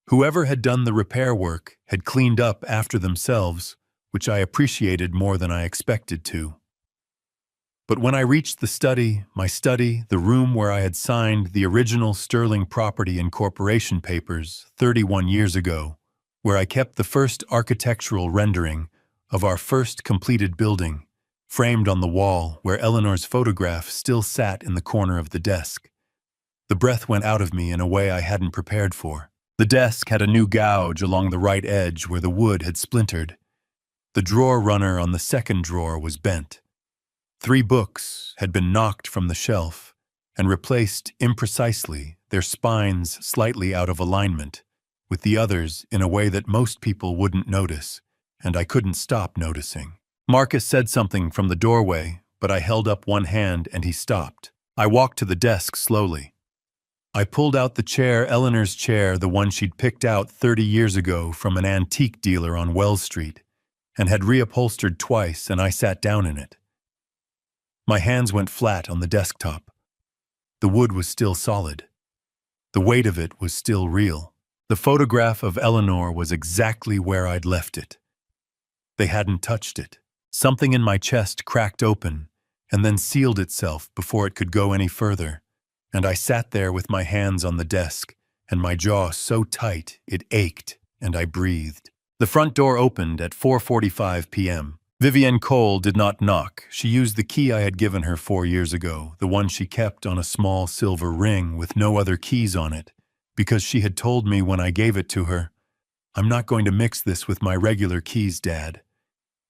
Whoever had done the repair work had cleaned up after themselves, which I appreciated more than I expected to. But when I reached the study, my study, the room where I had signed the original Sterling Property Incorporation papers 31 years ago, where I kept the first architectural rendering of our first completed building, framed on the wall where Eleanor's photograph still sat in the corner of the desk, the breath went out of me in a way I hadn't prepared for. The desk had a new gouge along the right edge where the wood had splintered. The drawer runner on the second drawer was bent. 3 books had been knocked from the shelf and replaced imprecisely, their spines slightly out of alignment, with the others in a way that most people wouldn't notice, and I couldn't stop noticing. Marcus said something from the doorway, but I held up one hand and he stopped. I walked to the desk slowly. I pulled out the chair, Eleanor's chair, the one she'd picked out 30 years ago from an antique dealer on Wells Street, and had reupholstered twice, and I sat down in it. My hands went flat on the desktop. The wood was still solid. The weight of it was still real. The photograph of Eleanor was exactly where I'd left it. They hadn't touched it. Something in my chest cracked open and then sealed itself before it could go any further. And I sat there with my hands on the desk, and my jaw so tight it ached, and I breathed. The front door opened at 4:45 p.m., Vivienne Cole did not knock. She used the key I had given her 4 years ago, the one she kept on a small silver ring with no other keys on it, because she had told me when I gave it to her, "I'm not going to mix this with my regular keys, Dad.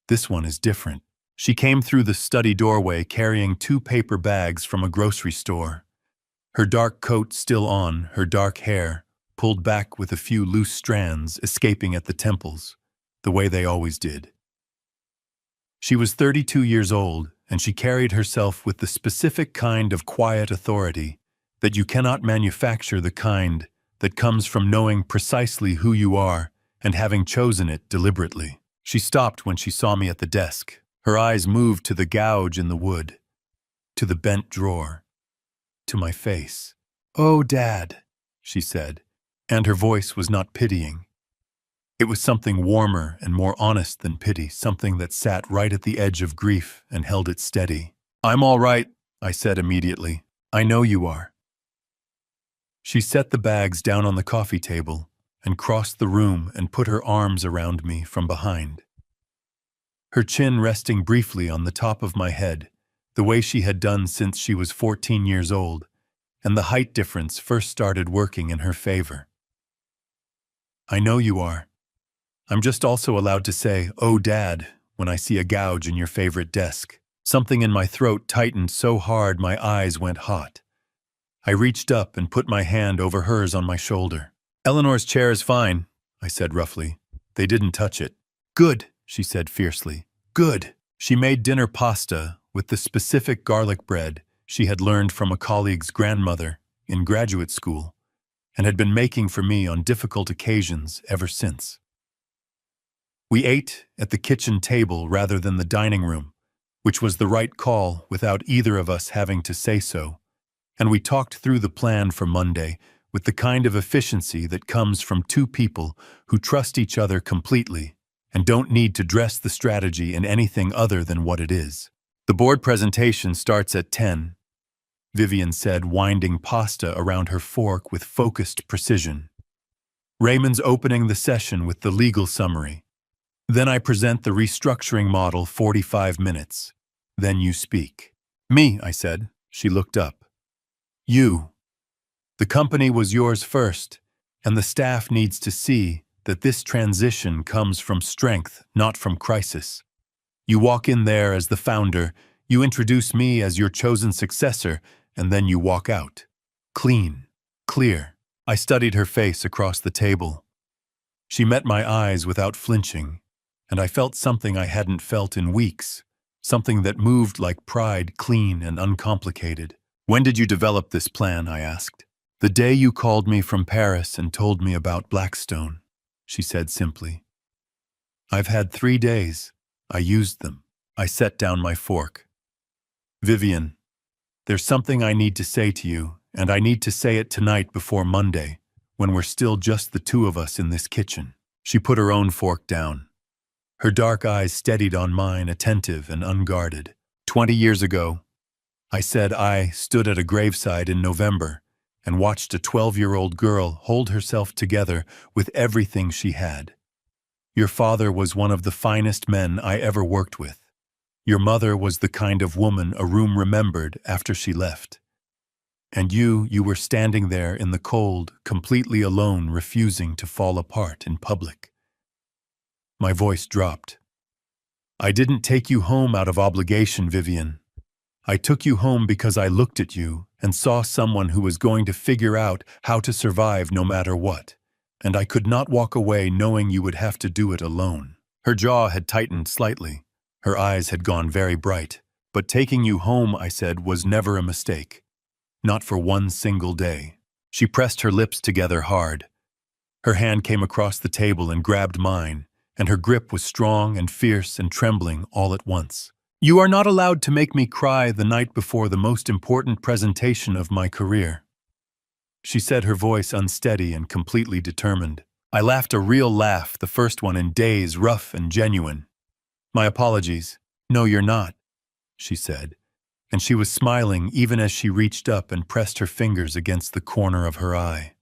This one is different." She came through the study doorway carrying 2 paper bags from a grocery store. Her dark coat still on, her dark hair, pulled back with a few loose strands escaping at the temples, the way they always did. She was 32 years old, and she carried herself with the specific kind of quiet authority that you cannot manufacture, the kind that comes from knowing precisely who you are and having chosen it deliberately. She stopped when she saw me at the desk. Her eyes moved to the gouge in the wood, to the bent drawer, to my face. "Oh, Dad," she said, and her voice was not pitying. It was something warmer and more honest than pity, something that sat right at the edge of grief and held it steady. "I'm all right," I said immediately. "I know you are." She set the bags down on the coffee table and crossed the room and put her arms around me from behind, her chin resting briefly on the top of my head, the way she had done since she was 14 years old, and the height difference first started working in her favor. "I know you are. I'm just also allowed to say, 'Oh, Dad,' when I see a gouge in your favorite desk." Something in my throat tightened so hard my eyes went hot. I reached up and put my hand over hers on my shoulder. "Eleanor's chair is fine," I said roughly. "They didn't touch it." "Good," she said fiercely. "Good." She made dinner pasta with the specific garlic bread she had learned from a colleague's grandmother in graduate school and had been making for me on difficult occasions ever since. We ate at the kitchen table rather than the dining room, which was the right call without either of us having to say so, and we talked through the plan for Monday with the kind of efficiency that comes from 2 people who trust each other completely and don't need to dress the strategy in anything other than what it is. "The board presentation starts at 10, Vivienne said, winding pasta around her fork with focused precision. "Raymond's opening the session with the legal summary. Then I present the restructuring model 45 minutes. Then you speak." "Me," I said. She looked up. "You. The company was yours first, and the staff needs to see that this transition comes from strength, not from crisis. You walk in there as the founder, you introduce me as your chosen successor, and then you walk out. Clean. Clear." I studied her face across the table. She met my eyes without flinching, and I felt something I hadn't felt in weeks, something that moved like pride, clean and uncomplicated. "When did you develop this plan?" I asked. "The day you called me from Paris and told me about Blackstone," she said simply. "I've had 3 days. I used them." I set down my fork. "Vivienne, there's something I need to say to you, and I need to say it tonight before Monday, when we're still just the 2 of us in this kitchen." She put her own fork down. Her dark eyes steadied on mine, attentive and unguarded. 20 years ago, I said, I stood at a graveside in November and watched a 12-year-old girl hold herself together with everything she had. Your father was one of the finest men I ever worked with. Your mother was the kind of woman a room remembered after she left. And you were standing there in the cold, completely alone, refusing to fall apart in public. My voice dropped. "I didn't take you home out of obligation, Vivienne. I took you home because I looked at you and saw someone who was going to figure out how to survive no matter what, and I could not walk away knowing you would have to do it alone." Her jaw had tightened slightly. Her eyes had gone very bright. "But taking you home," I said, "was never a mistake. Not for one single day." She pressed her lips together hard. Her hand came across the table and grabbed mine, and her grip was strong and fierce and trembling all at once. "You are not allowed to make me cry the night before the most important presentation of my career," she said, her voice unsteady and completely determined. I laughed a real laugh, the first one in days, rough and genuine. "My apologies." "No, you're not," she said, and she was smiling even as she reached up and pressed her fingers against the corner of her eye.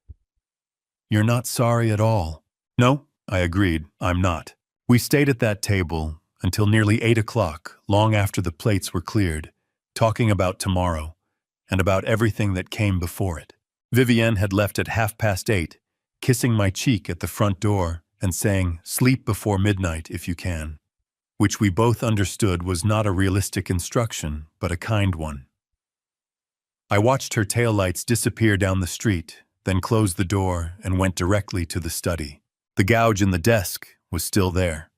"You're not sorry at all." "No," I agreed, "I'm not." We stayed at that table, until nearly 8 o'clock, long after the plates were cleared, talking about tomorrow and about everything that came before it. Vivienne had left at 8:30, kissing my cheek at the front door and saying, "Sleep before midnight if you can," which we both understood was not a realistic instruction, but a kind one. I watched her taillights disappear down the street, then closed the door and went directly to the study. The gouge in the desk was still there.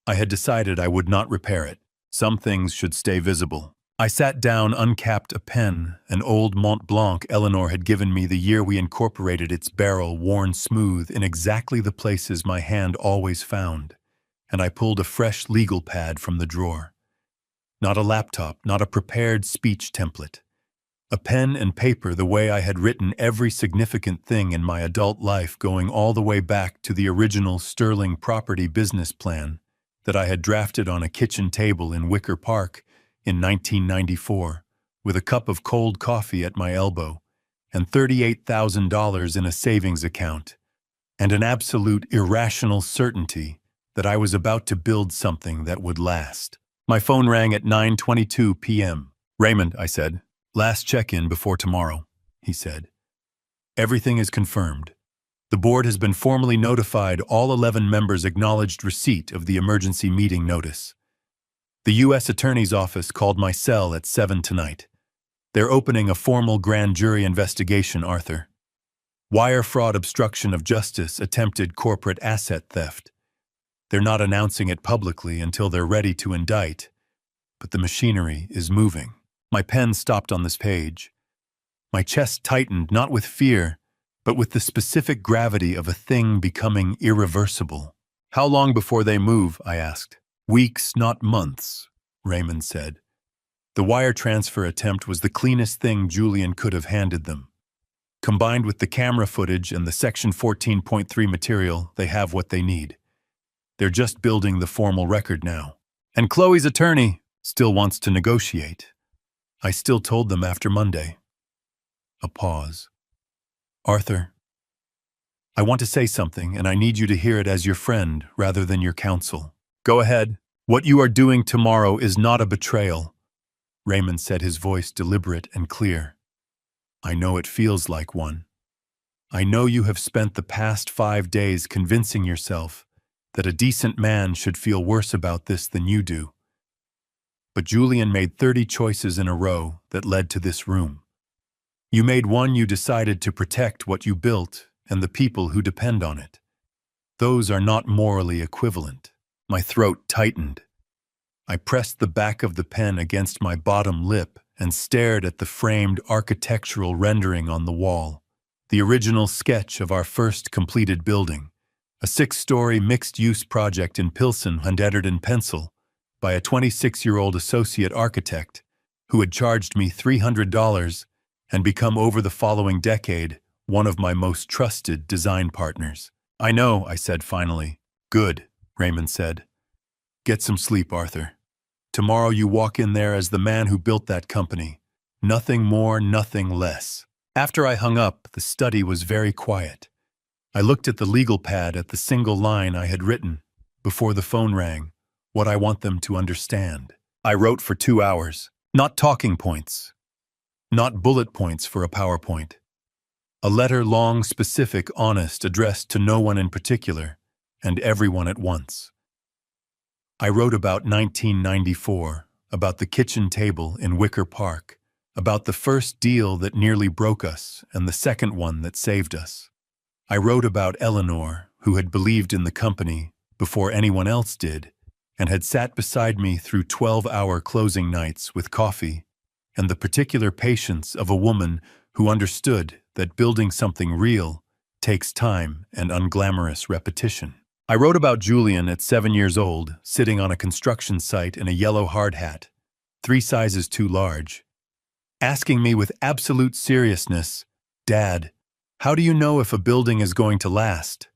I had decided I would not repair it. Some things should stay visible. I sat down, uncapped a pen, an old Mont Blanc Eleanor had given me the year we incorporated its barrel worn smooth in exactly the places my hand always found, and I pulled a fresh legal pad from the drawer. Not a laptop, not a prepared speech template. A pen and paper the way I had written every significant thing in my adult life, going all the way back to the original Sterling property business plan that I had drafted on a kitchen table in Wicker Park in 1994, with a cup of cold coffee at my elbow, and $38,000 in a savings account, and an absolute irrational certainty that I was about to build something that would last. My phone rang at 9:22 p.m. "Raymond," I said. "Last check-in before tomorrow," he said. "Everything is confirmed. The board has been formally notified. All 11 members acknowledged receipt of the emergency meeting notice. The U.S. Attorney's Office called my cell at 7 tonight. They're opening a formal grand jury investigation, Arthur. Wire fraud, obstruction of justice, attempted corporate asset theft. They're not announcing it publicly until they're ready to indict, but the machinery is moving." My pen stopped on this page. My chest tightened, not with fear, but with the specific gravity of a thing becoming irreversible. "How long before they move?" I asked. "Weeks, not months," Raymond said. The wire transfer attempt was the cleanest thing Julian could have handed them. Combined with the camera footage and the Section 14.3 material, they have what they need. They're just building the formal record now. And Chloe's attorney still wants to negotiate. I still told them after Monday. A pause. "Arthur, I want to say something, and I need you to hear it as your friend rather than your counsel." "Go ahead. What you are doing tomorrow is not a betrayal," Raymond said, his voice deliberate and clear. "I know it feels like one. I know you have spent the past 5 days convincing yourself that a decent man should feel worse about this than you do. But Julian made 30 choices in a row that led to this room. You made one. You decided to protect what you built and the people who depend on it. Those are not morally equivalent." My throat tightened. I pressed the back of the pen against my bottom lip and stared at the framed architectural rendering on the wall, the original sketch of our first completed building, a 6-story mixed-use project in Pilsen, handeddered in pencil by a 26-year-old associate architect who had charged me $300 and become, over the following decade, one of my most trusted design partners. "I know," I said finally. "Good," Raymond said. "Get some sleep, Arthur. Tomorrow you walk in there as the man who built that company. Nothing more, nothing less." After I hung up, the study was very quiet. I looked at the legal pad, at the single line I had written, before the phone rang, what I want them to understand. I wrote for 2 hours. Not talking points. Not bullet points for a PowerPoint. A letter, long, specific, honest, addressed to no one in particular, and everyone at once. I wrote about 1994, about the kitchen table in Wicker Park, about the first deal that nearly broke us and the second one that saved us. I wrote about Eleanor, who had believed in the company before anyone else did, and had sat beside me through 12-hour closing nights with coffee, and the particular patience of a woman who understood that building something real takes time and unglamorous repetition. I wrote about Julian at 7 years old, sitting on a construction site in a yellow hard hat, 3 sizes too large, asking me with absolute seriousness, "Dad, how do you know if a building is going to last?"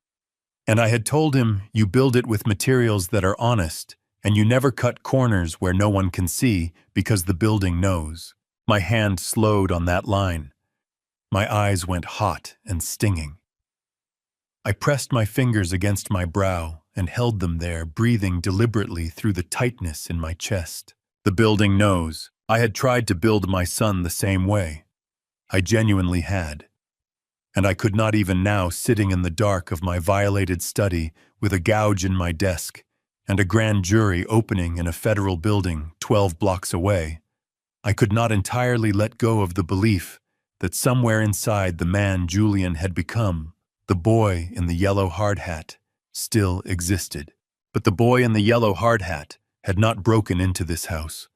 And I had told him, "You build it with materials that are honest, and you never cut corners where no one can see because the building knows." My hand slowed on that line. My eyes went hot and stinging. I pressed my fingers against my brow and held them there, breathing deliberately through the tightness in my chest. The building knows. I had tried to build my son the same way. I genuinely had. And I could not even now, sitting in the dark of my violated study with a gouge in my desk and a grand jury opening in a federal building 12 blocks away, I could not entirely let go of the belief that somewhere inside the man Julian had become, the boy in the yellow hard hat, still existed. But the boy in the yellow hard hat had not broken into this house.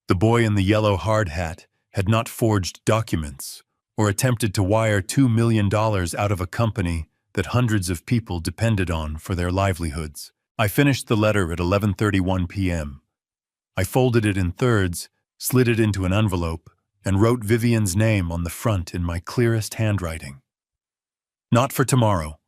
The boy in the yellow hard hat had not forged documents or attempted to wire $2 million out of a company that hundreds of people depended on for their livelihoods. I finished the letter at 11:31 p.m. I folded it in thirds, slid it into an envelope, and wrote Vivian's name on the front in my clearest handwriting. Not for tomorrow.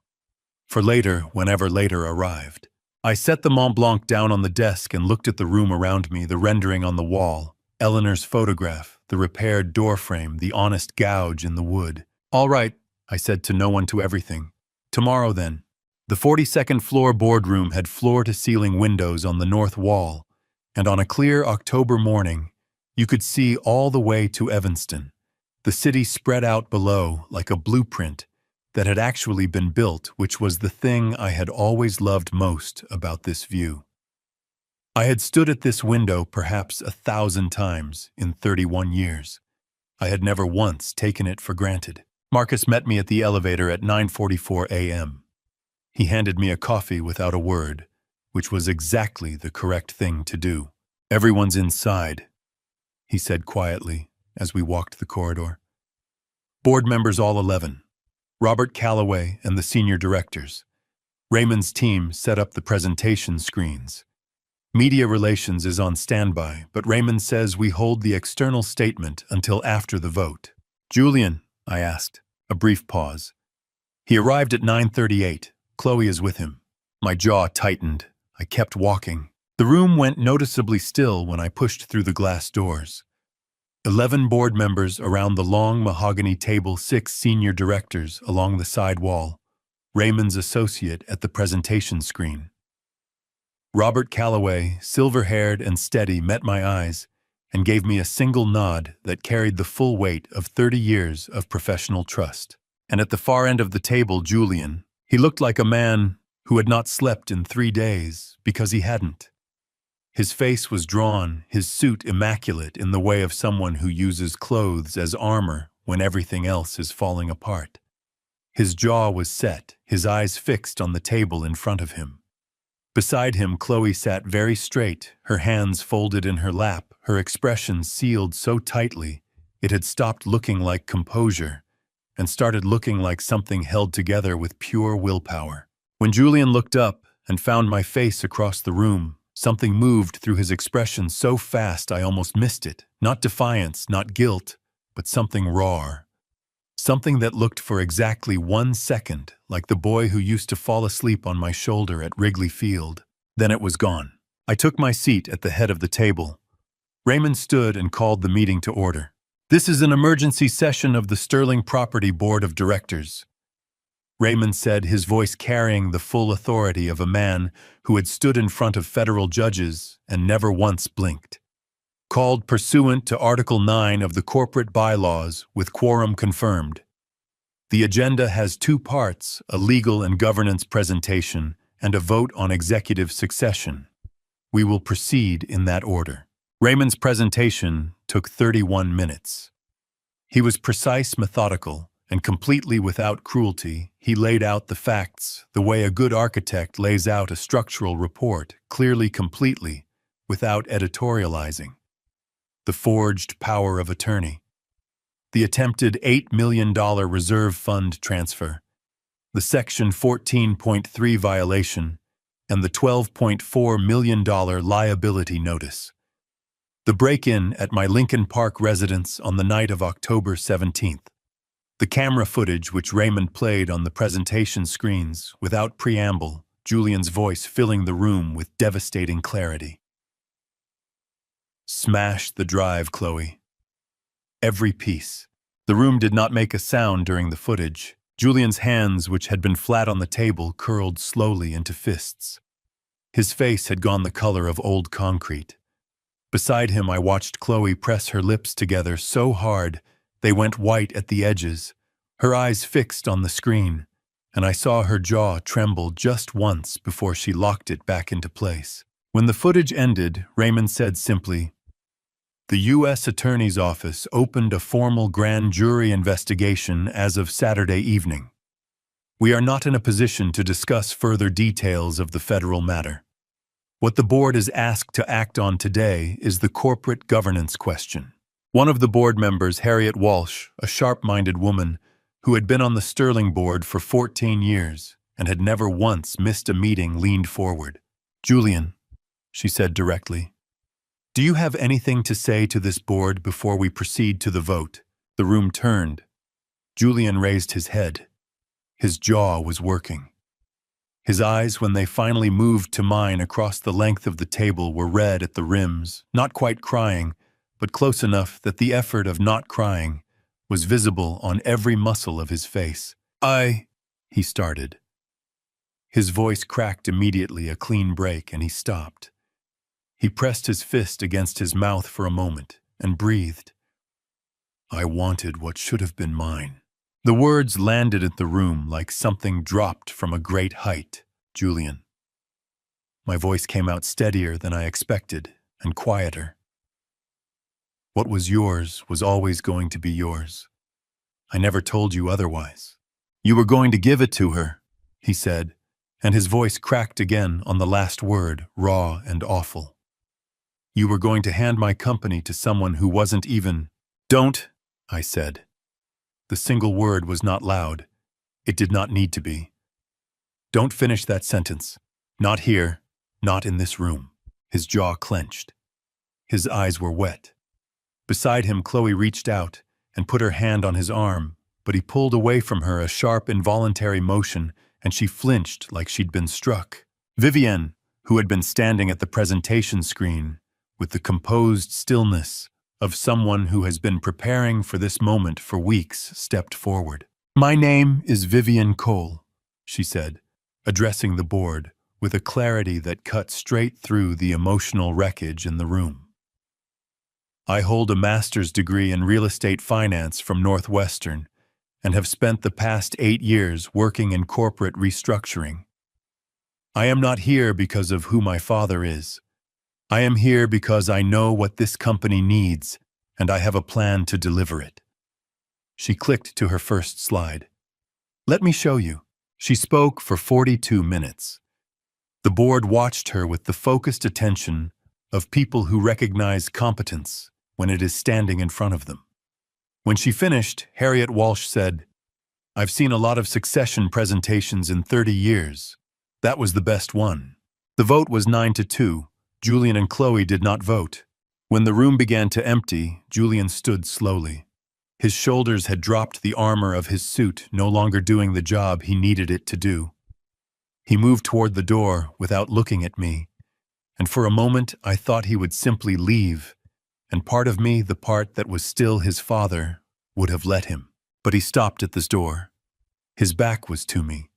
For later, whenever later arrived. I set the Mont Blanc down on the desk and looked at the room around me, the rendering on the wall, Eleanor's photograph, the repaired door frame, the honest gouge in the wood. All right, I said to no one to everything. Tomorrow then. The 42nd floor boardroom had floor-to-ceiling windows on the north wall, and on a clear October morning, you could see all the way to Evanston, the city spread out below like a blueprint that had actually been built, which was the thing I had always loved most about this view. I had stood at this window perhaps 1,000 times in 31 years. I had never once taken it for granted. Marcus met me at the elevator at 9:44 a.m. He handed me a coffee without a word, which was exactly the correct thing to do. Everyone's inside, he said quietly as we walked the corridor. Board members all 11. Robert Calloway and the senior directors. Raymond's team set up the presentation screens. Media relations is on standby, but Raymond says we hold the external statement until after the vote. Julian, I asked. A brief pause. He arrived at 9:38. Chloe is with him. My jaw tightened. I kept walking. The room went noticeably still when I pushed through the glass doors. 11 board members around the long mahogany table, 6 senior directors along the side wall, Raymond's associate at the presentation screen. Robert Calloway, silver-haired and steady, met my eyes and gave me a single nod that carried the full weight of 30 years of professional trust. And at the far end of the table, Julian. He looked like a man who had not slept in 3 days because he hadn't. His face was drawn, his suit immaculate in the way of someone who uses clothes as armor when everything else is falling apart. His jaw was set, his eyes fixed on the table in front of him. Beside him, Chloe sat very straight, her hands folded in her lap, her expression sealed so tightly it had stopped looking like composure and started looking like something held together with pure willpower. When Julian looked up and found my face across the room, something moved through his expression so fast I almost missed it. Not defiance, not guilt, but something raw. Something that looked for exactly 1 second like the boy who used to fall asleep on my shoulder at Wrigley Field. Then it was gone. I took my seat at the head of the table. Raymond stood and called the meeting to order. This is an emergency session of the Sterling Property Board of Directors, Raymond said, his voice carrying the full authority of a man who had stood in front of federal judges and never once blinked. Called pursuant to Article 9 of the corporate bylaws with quorum confirmed. The agenda has 2 parts, a legal and governance presentation and a vote on executive succession. We will proceed in that order. Raymond's presentation took 31 minutes. He was precise, methodical, and completely without cruelty. He laid out the facts the way a good architect lays out a structural report, clearly, completely, without editorializing. The forged power of attorney. The attempted $8 million reserve fund transfer. The Section 14.3 violation, and the $12.4 million liability notice. The break-in at my Lincoln Park residence on the night of October 17th. The camera footage which Raymond played on the presentation screens, without preamble, Julian's voice filling the room with devastating clarity. Smash the drive, Chloe. Every piece. The room did not make a sound during the footage. Julian's hands, which had been flat on the table, curled slowly into fists. His face had gone the color of old concrete. Beside him, I watched Chloe press her lips together so hard they went white at the edges, her eyes fixed on the screen, and I saw her jaw tremble just once before she locked it back into place. When the footage ended, Raymond said simply, "The U.S. Attorney's Office opened a formal grand jury investigation as of Saturday evening. We are not in a position to discuss further details of the federal matter. What the board is asked to act on today is the corporate governance question." One of the board members, Harriet Walsh, a sharp-minded woman who had been on the Sterling board for 14 years and had never once missed a meeting, leaned forward. "Julian," she said directly, "do you have anything to say to this board before we proceed to the vote?" The room turned. Julian raised his head. His jaw was working. His eyes, when they finally moved to mine across the length of the table, were red at the rims, not quite crying, but close enough that the effort of not crying was visible on every muscle of his face. He started. His voice cracked immediately, a clean break, and he stopped. He pressed his fist against his mouth for a moment and breathed. "I wanted what should have been mine." The words landed at the room like something dropped from a great height. "Julian." My voice came out steadier than I expected and quieter. "What was yours was always going to be yours. I never told you otherwise." "You were going to give it to her," he said, and his voice cracked again on the last word, raw and awful. "You were going to hand my company to someone who wasn't even—" "Don't," I said. The single word was not loud. It did not need to be. "Don't finish that sentence. Not here, not in this room." His jaw clenched. His eyes were wet. Beside him, Chloe reached out and put her hand on his arm, but he pulled away from her, a sharp, involuntary motion, and she flinched like she'd been struck. Vivienne, who had been standing at the presentation screen, with the composed stillness of someone who has been preparing for this moment for weeks, stepped forward. "My name is Vivienne Cole," she said, addressing the board with a clarity that cut straight through the emotional wreckage in the room. "I hold a master's degree in real estate finance from Northwestern and have spent the past 8 years working in corporate restructuring. I am not here because of who my father is. I am here because I know what this company needs, and I have a plan to deliver it." She clicked to her first slide. "Let me show you." She spoke for 42 minutes. The board watched her with the focused attention of people who recognize competence when it is standing in front of them. When she finished, Harriet Walsh said, "I've seen a lot of succession presentations in 30 years. That was the best one." The vote was 9-2. Julian and Chloe did not vote. When the room began to empty, Julian stood slowly. His shoulders had dropped, the armor of his suit no longer doing the job he needed it to do. He moved toward the door without looking at me, and for a moment I thought he would simply leave, and part of me, the part that was still his father, would have let him. But he stopped at this door. His back was to me.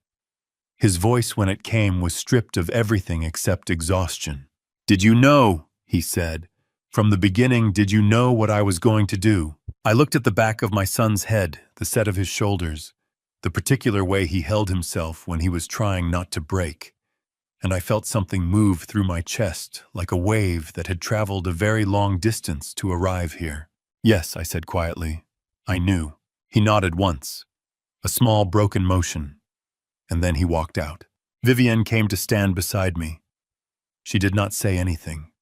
His voice, when it came, was stripped of everything except exhaustion. "Did you know?" he said. "From the beginning, did you know what I was going to do?" I looked at the back of my son's head, the set of his shoulders, the particular way he held himself when he was trying not to break, and I felt something move through my chest like a wave that had traveled a very long distance to arrive here. "Yes," I said quietly. "I knew." He nodded once, a small broken motion, and then he walked out. Vivienne came to stand beside me. She did not say anything.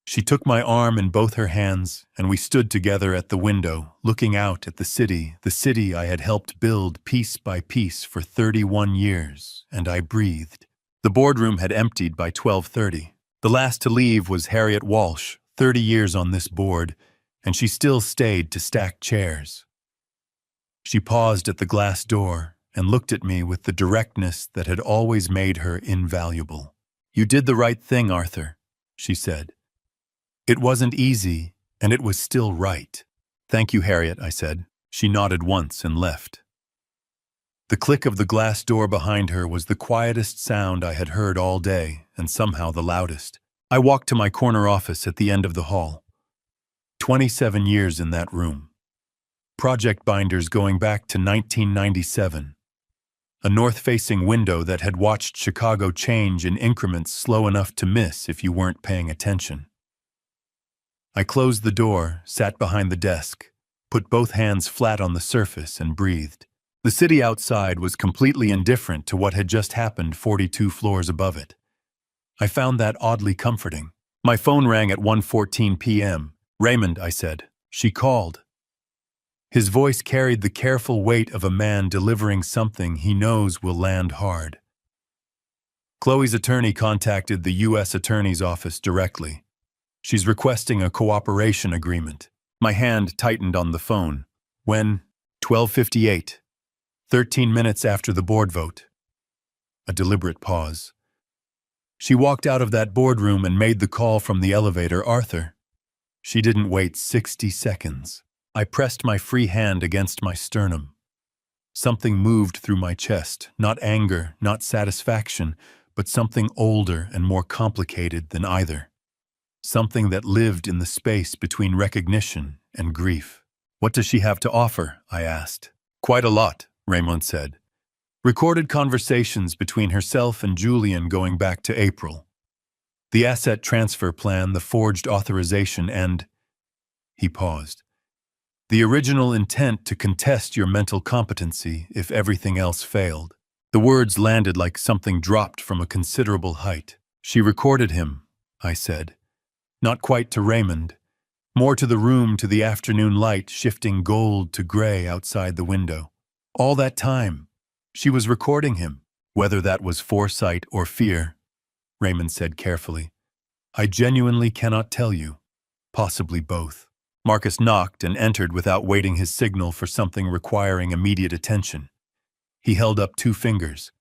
She took my arm in both her hands, and we stood together at the window, looking out at the city I had helped build piece by piece for 31 years, and I breathed. The boardroom had emptied by 12:30. The last to leave was Harriet Walsh, 30 years on this board, and she still stayed to stack chairs. She paused at the glass door and looked at me with the directness that had always made her invaluable. "You did the right thing, Arthur," she said. "It wasn't easy, and it was still right." "Thank you, Harriet," I said. She nodded once and left. The click of the glass door behind her was the quietest sound I had heard all day, and somehow the loudest. I walked to my corner office at the end of the hall. 27 years in that room. Project binders going back to 1997. A north-facing window that had watched Chicago change in increments slow enough to miss if you weren't paying attention. I closed the door, sat behind the desk, put both hands flat on the surface, and breathed. The city outside was completely indifferent to what had just happened 42 floors above it. I found that oddly comforting. My phone rang at 1:14 p.m. "Raymond," I said. "She called." His voice carried the careful weight of a man delivering something he knows will land hard. "Chloe's attorney contacted the U.S. Attorney's Office directly. She's requesting a cooperation agreement." My hand tightened on the phone. "When?" 12:58. 13 minutes after the board vote. A deliberate pause. "She walked out of that boardroom and made the call from the elevator, Arthur. She didn't wait 60 seconds. I pressed my free hand against my sternum. Something moved through my chest, not anger, not satisfaction, but something older and more complicated than either. Something that lived in the space between recognition and grief. "What does she have to offer?" I asked. "Quite a lot," Raymond said. "Recorded conversations between herself and Julian going back to April. The asset transfer plan, the forged authorization, and—" He paused. "The original intent to contest your mental competency if everything else failed." The words landed like something dropped from a considerable height. "She recorded him," I said. Not quite to Raymond, more to the room, to the afternoon light shifting gold to gray outside the window. All that time, she was recording him, whether that was foresight or fear, Raymond said carefully. "I genuinely cannot tell you. Possibly both." Marcus knocked and entered without waiting his signal for something requiring immediate attention. He held up 2 fingers.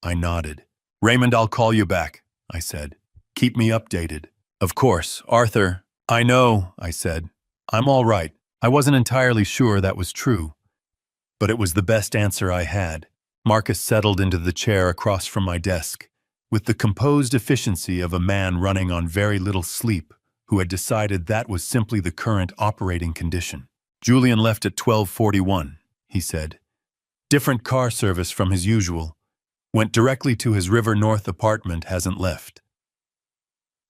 I nodded. "Raymond, I'll call you back," I said. "Keep me updated." "Of course, Arthur." "I know," I said. "I'm all right." I wasn't entirely sure that was true, but it was the best answer I had. Marcus settled into the chair across from my desk, with the composed efficiency of a man running on very little sleep, who had decided that was simply the current operating condition. "Julian left at 12:41, he said. "Different car service from his usual. Went directly to his River North apartment, hasn't left."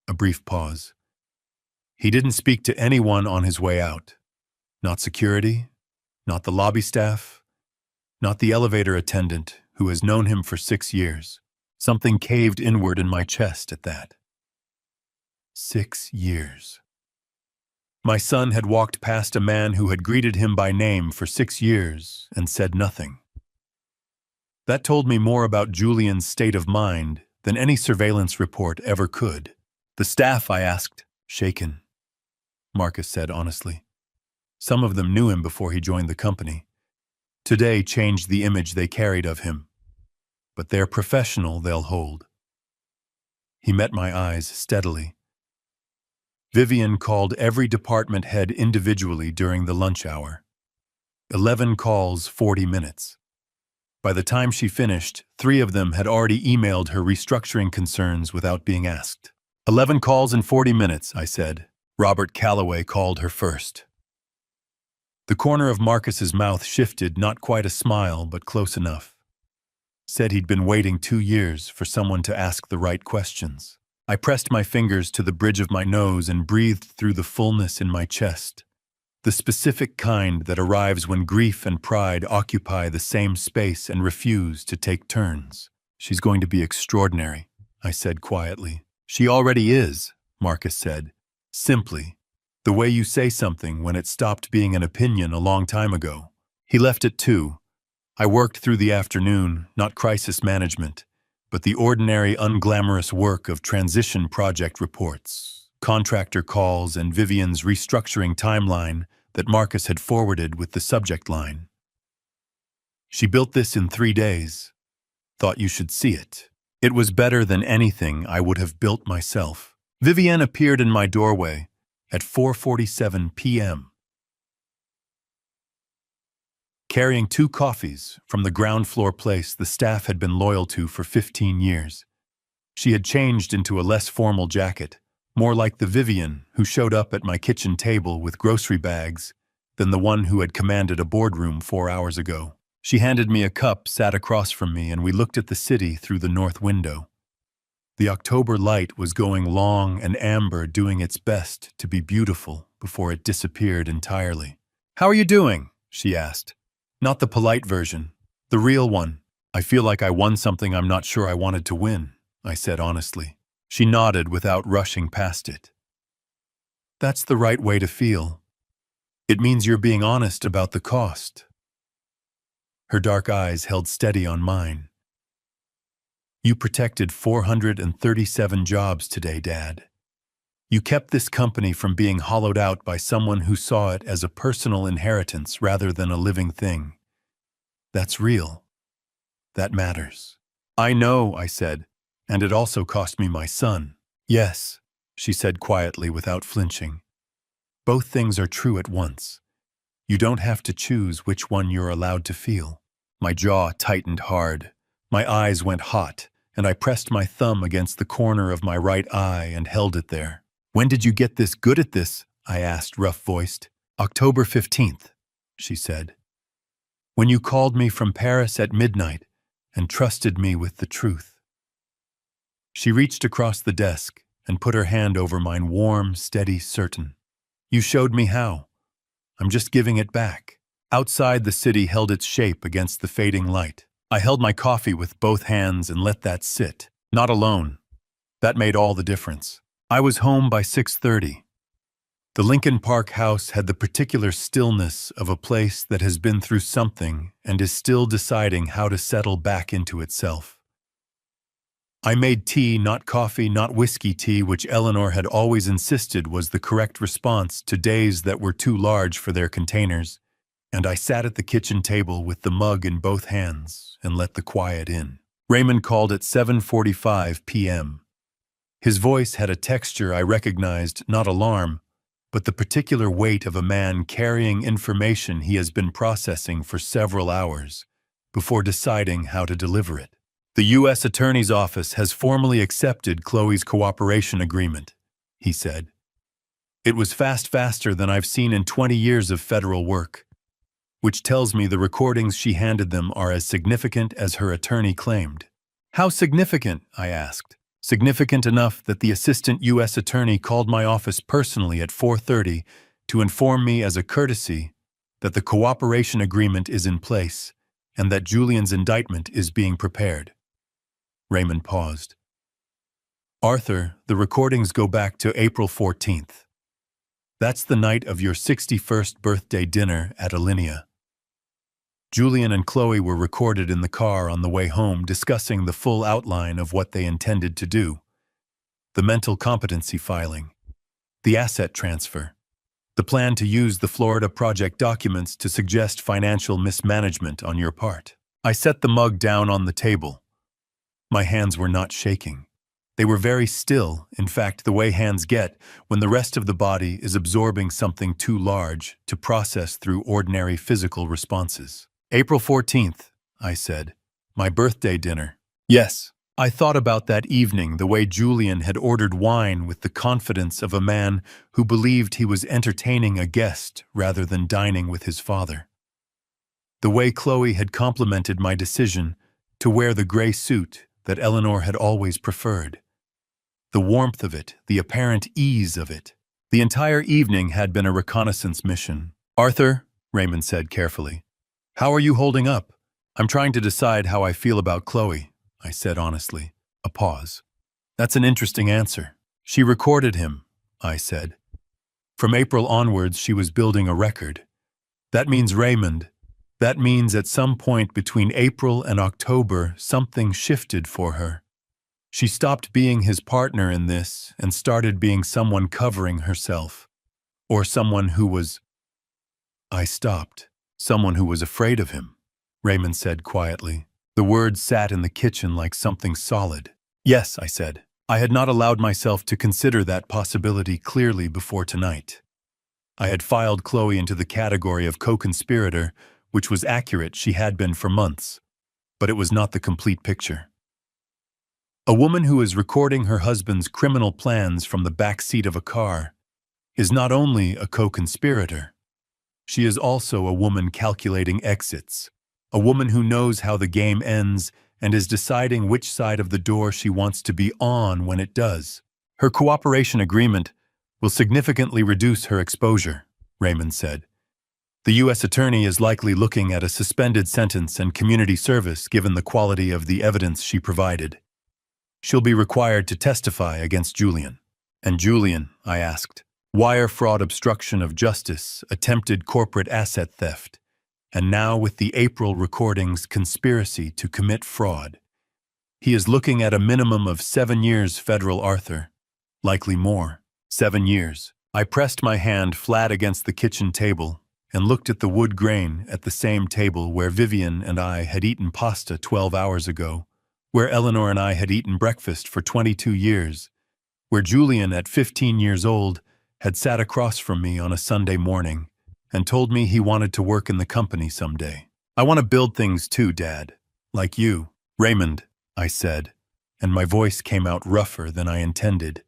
A brief pause. "He didn't speak to anyone on his way out. Not security, not the lobby staff, not the elevator attendant who has known him for 6 years. Something caved inward in my chest at that. 6 years. My son had walked past a man who had greeted him by name for 6 years and said nothing. That told me more about Julian's state of mind than any surveillance report ever could. "The staff?" I asked. "Shaken," Marcus said honestly. "Some of them knew him before he joined the company. Today changed the image they carried of him. But they're professional, they'll hold." He met my eyes steadily. Vivian called every department head individually during the lunch hour. 11 calls, 40 minutes. By the time she finished, 3 of them had already emailed her restructuring concerns without being asked. 11 calls in 40 minutes, I said. Robert Calloway called her first. The corner of Marcus's mouth shifted, not quite a smile, but close enough. Said he'd been waiting 2 years for someone to ask the right questions. I pressed my fingers to the bridge of my nose and breathed through the fullness in my chest. The specific kind that arrives when grief and pride occupy the same space and refuse to take turns. "She's going to be extraordinary," I said quietly. "She already is," Marcus said. Simply, the way you say something when it stopped being an opinion a long time ago. He left at 2. I worked through the afternoon, not crisis management, but the ordinary unglamorous work of transition project reports, contractor calls, and Vivian's restructuring timeline that Marcus had forwarded with the subject line. "She built this in 3 days. Thought you should see it. It was better than anything I would have built myself." Vivian appeared in my doorway at 4:47 p.m. carrying 2 coffees from the ground floor place the staff had been loyal to for 15 years. She had changed into a less formal jacket, more like the Vivian who showed up at my kitchen table with grocery bags than the one who had commanded a boardroom 4 hours ago. She handed me a cup, sat across from me, and we looked at the city through the north window. The October light was going long and amber, doing its best to be beautiful before it disappeared entirely. "How are you doing?" she asked. Not the polite version, the real one. "I feel like I won something I'm not sure I wanted to win," I said honestly. She nodded without rushing past it. "That's the right way to feel. It means you're being honest about the cost." Her dark eyes held steady on mine. "You protected 437 jobs today, Dad. You kept this company from being hollowed out by someone who saw it as a personal inheritance rather than a living thing. That's real. That matters." "I know," I said, "and it also cost me my son." "Yes," she said quietly without flinching. "Both things are true at once. You don't have to choose which one you're allowed to feel." My jaw tightened hard. My eyes went hot, and I pressed my thumb against the corner of my right eye and held it there. "When did you get this good at this?" I asked, rough-voiced. "October 15th, she said. "When you called me from Paris at midnight and trusted me with the truth." She reached across the desk and put her hand over mine, warm, steady, certain. "You showed me how. I'm just giving it back." Outside, the city held its shape against the fading light. I held my coffee with both hands and let that sit. Not alone. That made all the difference. I was home by 6:30. The Lincoln Park house had the particular stillness of a place that has been through something and is still deciding how to settle back into itself. I made tea, not coffee, not whiskey tea, which Eleanor had always insisted was the correct response to days that were too large for their containers, and I sat at the kitchen table with the mug in both hands and let the quiet in. Raymond called at 7:45 p.m. His voice had a texture I recognized, not alarm, but the particular weight of a man carrying information he has been processing for several hours before deciding how to deliver it. "The U.S. Attorney's Office has formally accepted Chloe's cooperation agreement," he said. "It was faster than I've seen in 20 years of federal work, which tells me the recordings she handed them are as significant as her attorney claimed." "How significant?" I asked. "Significant enough that the assistant U.S. attorney called my office personally at 4:30 to inform me as a courtesy that the cooperation agreement is in place and that Julian's indictment is being prepared." Raymond paused. "Arthur, the recordings go back to April 14th. That's the night of your 61st birthday dinner at Alinea. Julian and Chloe were recorded in the car on the way home discussing the full outline of what they intended to do. The mental competency filing, the asset transfer, the plan to use the Florida project documents to suggest financial mismanagement on your part." I set the mug down on the table. My hands were not shaking. They were very still, in fact, the way hands get when the rest of the body is absorbing something too large to process through ordinary physical responses. "April 14th, I said. "My birthday dinner." "Yes." I thought about that evening, the way Julian had ordered wine with the confidence of a man who believed he was entertaining a guest rather than dining with his father. The way Chloe had complimented my decision to wear the gray suit that Eleanor had always preferred. The warmth of it, the apparent ease of it. The entire evening had been a reconnaissance mission. "Arthur," Raymond said carefully, "how are you holding up?" "I'm trying to decide how I feel about Chloe," I said honestly. A pause. "That's an interesting answer." "She recorded him," I said. "From April onwards, she was building a record. That means, Raymond, that means at some point between April and October, something shifted for her. She stopped being his partner in this and started being someone covering herself. Or someone who was—" I stopped. "Someone who was afraid of him," Raymond said quietly. The words sat in the kitchen like something solid. "Yes," I said. I had not allowed myself to consider that possibility clearly before tonight. I had filed Chloe into the category of co-conspirator which was accurate. She had been for months, but it was not the complete picture. A woman who is recording her husband's criminal plans from the back seat of a car is not only a co-conspirator, she is also a woman calculating exits, a woman who knows how the game ends and is deciding which side of the door she wants to be on when it does. Her cooperation agreement will significantly reduce her exposure, Raymond said. The U.S. attorney is likely looking at a suspended sentence and community service given the quality of the evidence she provided. She'll be required to testify against Julian. And Julian, I asked, wire fraud, obstruction of justice, attempted corporate asset theft, and now with the April recordings, conspiracy to commit fraud. He is looking at a minimum of 7 years federal, Arthur. Likely more. 7 years. I pressed my hand flat against the kitchen table and looked at the wood grain at the same table where Vivian and I had eaten pasta 12 hours ago, where Eleanor and I had eaten breakfast for 22 years, where Julian, at 15 years old, had sat across from me on a Sunday morning and told me he wanted to work in the company someday. I want to build things too, Dad. Like you. Raymond, I said, and my voice came out rougher than I intended.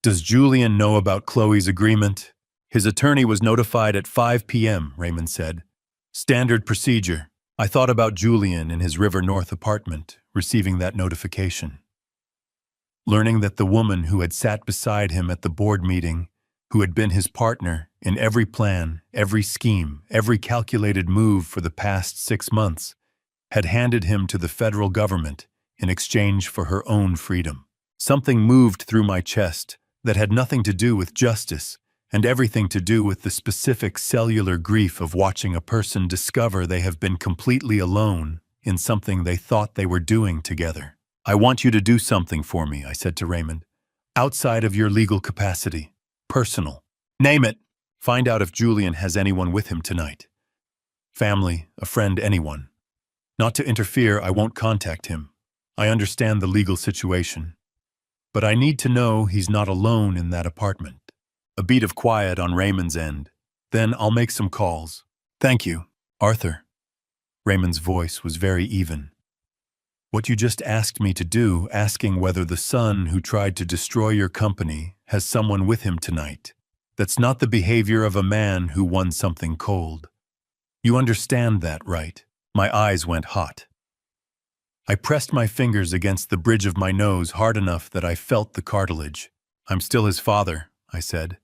Does Julian know about Chloe's agreement? His attorney was notified at 5 p.m., Raymond said. Standard procedure. I thought about Julian in his River North apartment, receiving that notification. Learning that the woman who had sat beside him at the board meeting, who had been his partner in every plan, every scheme, every calculated move for the past 6 months, had handed him to the federal government in exchange for her own freedom. Something moved through my chest that had nothing to do with justice and everything to do with the specific cellular grief of watching a person discover they have been completely alone in something they thought they were doing together. I want you to do something for me, I said to Raymond. Outside of your legal capacity. Personal. Name it. Find out if Julian has anyone with him tonight. Family, a friend, anyone. Not to interfere, I won't contact him. I understand the legal situation. But I need to know he's not alone in that apartment. A beat of quiet on Raymond's end. Then I'll make some calls. Thank you, Arthur. Raymond's voice was very even. What you just asked me to do, asking whether the son who tried to destroy your company has someone with him tonight. That's not the behavior of a man who won something cold. You understand that, right? My eyes went hot. I pressed my fingers against the bridge of my nose hard enough that I felt the cartilage. I'm still his father, I said.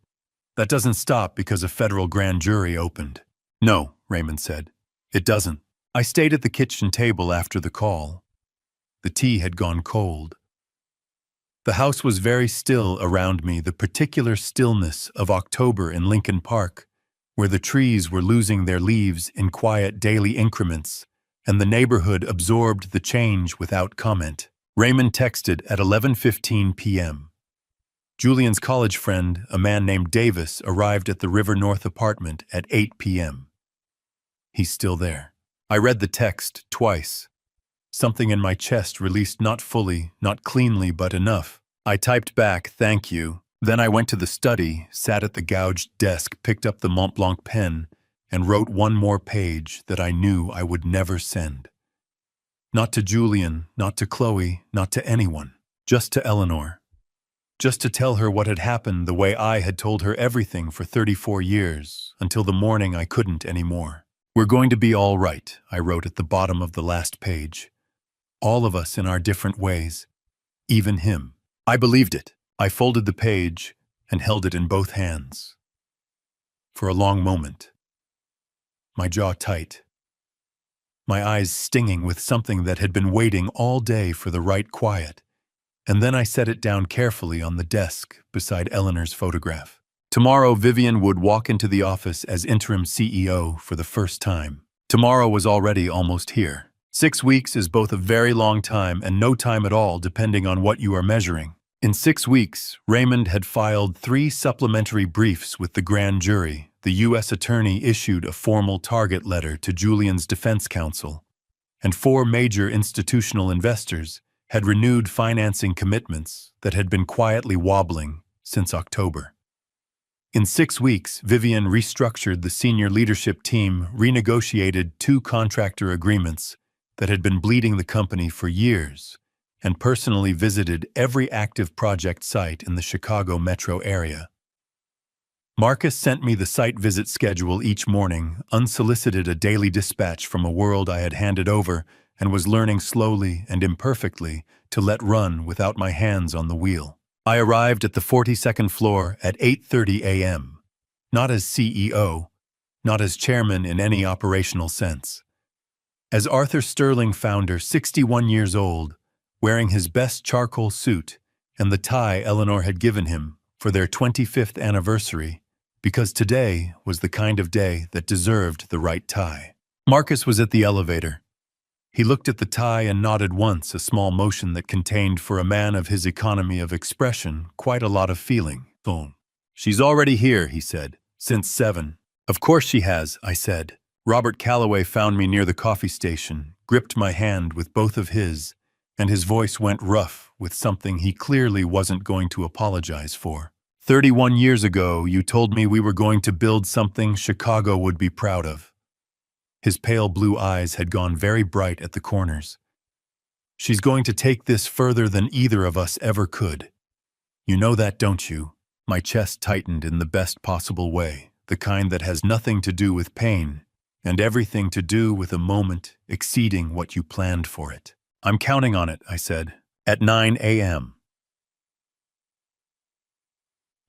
That doesn't stop because a federal grand jury opened. No, Raymond said. It doesn't. I stayed at the kitchen table after the call. The tea had gone cold. The house was very still around me, the particular stillness of October in Lincoln Park, where the trees were losing their leaves in quiet daily increments, and the neighborhood absorbed the change without comment. Raymond texted at 11:15 p.m. Julian's college friend, a man named Davis, arrived at the River North apartment at 8 p.m. He's still there. I read the text twice. Something in my chest released, not fully, not cleanly, but enough. I typed back, thank you. Then I went to the study, sat at the gouged desk, picked up the Mont Blanc pen, and wrote one more page that I knew I would never send. Not to Julian, not to Chloe, not to anyone. Just to Eleanor. Just to tell her what had happened the way I had told her everything for 34 years, until the morning I couldn't anymore. We're going to be all right, I wrote at the bottom of the last page. All of us in our different ways. Even him. I believed it. I folded the page and held it in both hands. For a long moment. My jaw tight. My eyes stinging with something that had been waiting all day for the right quiet. And then I set it down carefully on the desk beside Eleanor's photograph. Tomorrow, Vivian would walk into the office as interim CEO for the first time. Tomorrow was already almost here. 6 weeks is both a very long time and no time at all, depending on what you are measuring. In 6 weeks, Raymond had filed 3 supplementary briefs with the grand jury. The U.S. attorney issued a formal target letter to Julian's defense counsel, and 4 major institutional investors had renewed financing commitments that had been quietly wobbling since October. In 6 weeks, Vivian restructured the senior leadership team, renegotiated 2 contractor agreements that had been bleeding the company for years, and personally visited every active project site in the Chicago metro area. Marcus sent me the site visit schedule each morning, unsolicited a daily dispatch from a world I had handed over and was learning slowly and imperfectly to let run without my hands on the wheel. I arrived at the 42nd floor at 8:30 a.m., not as CEO, not as chairman in any operational sense. As Arthur Sterling founder, 61 years old, wearing his best charcoal suit and the tie Eleanor had given him for their 25th anniversary, because today was the kind of day that deserved the right tie. Marcus was at the elevator. He looked at the tie and nodded once, a small motion that contained, for a man of his economy of expression, quite a lot of feeling. "She's already here," he said, "since 7. "Of course she has," I said. Robert Calloway found me near the coffee station, gripped my hand with both of his, and his voice went rough with something he clearly wasn't going to apologize for. 31 years ago, you told me we were going to build something Chicago would be proud of." His pale blue eyes had gone very bright at the corners. "She's going to take this further than either of us ever could. You know that, don't you?" My chest tightened in the best possible way, the kind that has nothing to do with pain, and everything to do with a moment exceeding what you planned for it. "I'm counting on it," I said, "at 9 a.m.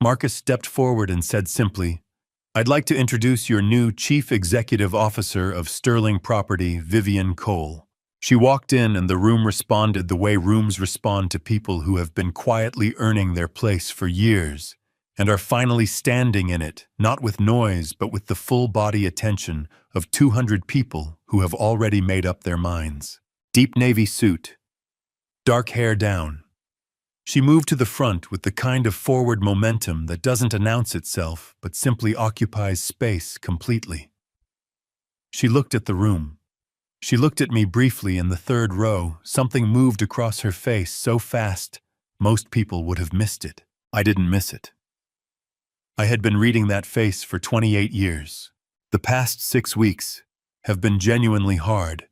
Marcus stepped forward and said simply, "I'd like to introduce your new Chief Executive Officer of Sterling Property, Vivian Cole." She walked in and the room responded the way rooms respond to people who have been quietly earning their place for years and are finally standing in it, not with noise but with the full-body attention of 200 people who have already made up their minds. Deep navy suit, dark hair down. She moved to the front with the kind of forward momentum that doesn't announce itself but simply occupies space completely. She looked at the room. She looked at me briefly in the third row. Something moved across her face so fast, most people would have missed it. I didn't miss it. I had been reading that face for 28 years. The past 6 weeks have been genuinely hard.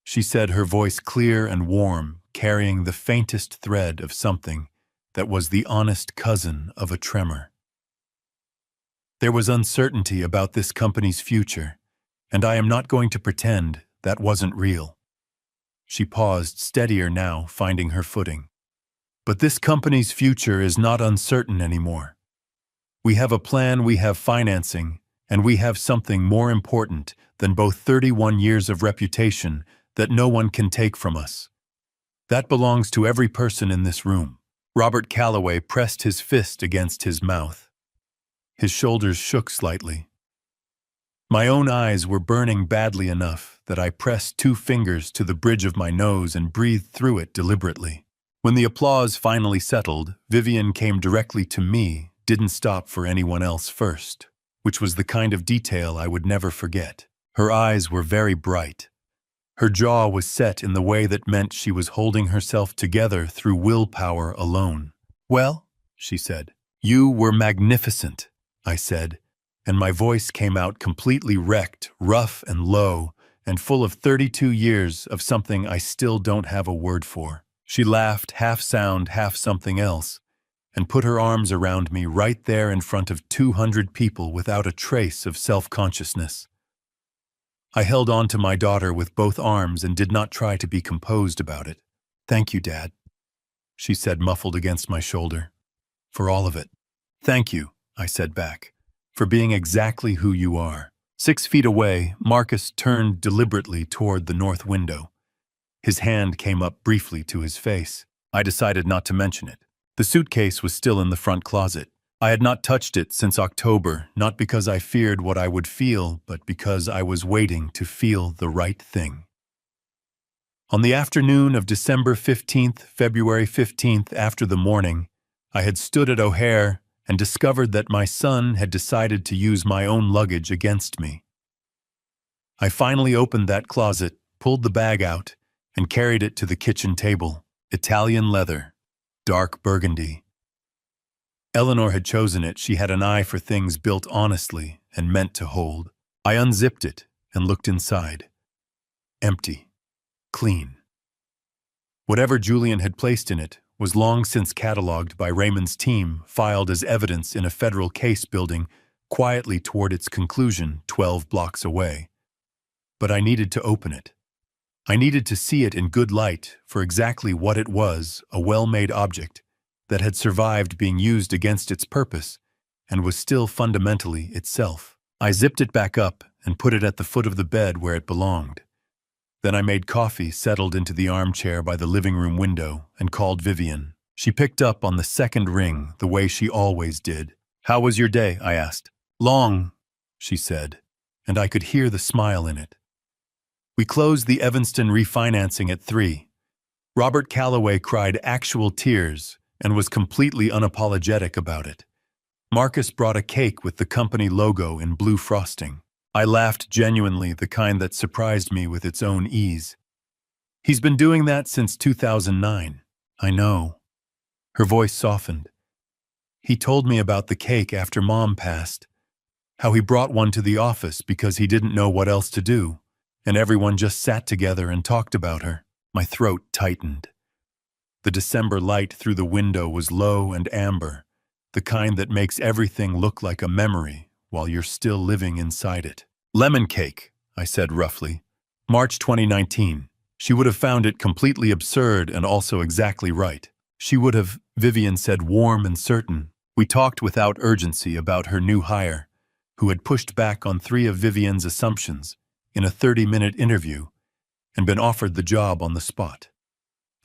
She said, her voice clear and warm, carrying the faintest thread of something that was the honest cousin of a tremor. "There was uncertainty about this company's future, and I am not going to pretend that wasn't real." She paused, steadier now, finding her footing. "But this company's future is not uncertain anymore. We have a plan, we have financing, and we have something more important than both 31 years of reputation that no one can take from us. That belongs to every person in this room." Robert Calloway pressed his fist against his mouth. His shoulders shook slightly. My own eyes were burning badly enough that I pressed 2 fingers to the bridge of my nose and breathed through it deliberately. When the applause finally settled, Vivian came directly to me, didn't stop for anyone else first, which was the kind of detail I would never forget. Her eyes were very bright. Her jaw was set in the way that meant she was holding herself together through willpower alone. "Well," she said. "You were magnificent," I said, and my voice came out completely wrecked, rough and low, and full of 32 years of something I still don't have a word for. She laughed, half sound, half something else, and put her arms around me right there in front of 200 people without a trace of self-consciousness. I held on to my daughter with both arms and did not try to be composed about it. "Thank you, Dad," she said, muffled against my shoulder. "For all of it." "Thank you," I said back, "for being exactly who you are." 6 feet away, Marcus turned deliberately toward the north window. His hand came up briefly to his face. I decided not to mention it. The suitcase was still in the front closet. I had not touched it since October, not because I feared what I would feel, but because I was waiting to feel the right thing. On the afternoon of December 15th, February 15th, after the morning, I had stood at O'Hare and discovered that my son had decided to use my own luggage against me. I finally opened that closet, pulled the bag out, and carried it to the kitchen table. Italian leather, dark burgundy. Eleanor had chosen it. She had an eye for things built honestly and meant to hold. I unzipped it and looked inside. Empty. Clean. Whatever Julian had placed in it was long since catalogued by Raymond's team, filed as evidence in a federal case building quietly toward its conclusion 12 blocks away. But I needed to open it. I needed to see it in good light for exactly what it was, a well-made object that had survived being used against its purpose and was still fundamentally itself. I zipped it back up and put it at the foot of the bed where it belonged. Then I made coffee, settled into the armchair by the living room window, and called Vivian. She picked up on the second ring the way she always did. "How was your day?" I asked. "Long," she said, and I could hear the smile in it. We closed the Evanston refinancing at 3. Robert Calloway cried actual tears and was completely unapologetic about it. Marcus brought a cake with the company logo in blue frosting. I laughed genuinely, the kind that surprised me with its own ease. "He's been doing that since 2009. "I know." Her voice softened. "He told me about the cake after Mom passed, how he brought one to the office because he didn't know what else to do, and everyone just sat together and talked about her." My throat tightened. The December light through the window was low and amber, the kind that makes everything look like a memory while you're still living inside it. "Lemon cake," I said roughly. "March 2019. She would have found it completely absurd and also exactly right. She would have," Vivian said, warm and certain. We talked without urgency about her new hire, who had pushed back on 3 of Vivian's assumptions in a 30-minute interview and been offered the job on the spot.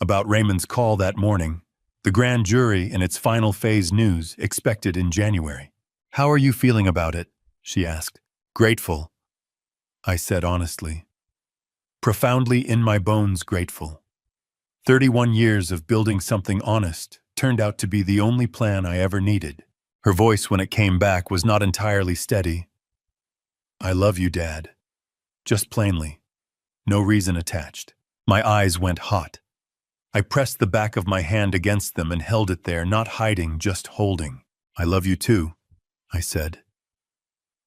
About Raymond's call that morning, the grand jury and its final phase news expected in January. "How are you feeling about it?" she asked. "Grateful," I said honestly. "Profoundly in my bones grateful. 31 years of building something honest turned out to be the only plan I ever needed." Her voice, when it came back, was not entirely steady. "I love you, Dad." Just plainly. No reason attached. My eyes went hot. I pressed the back of my hand against them and held it there, not hiding, just holding. "I love you too," I said.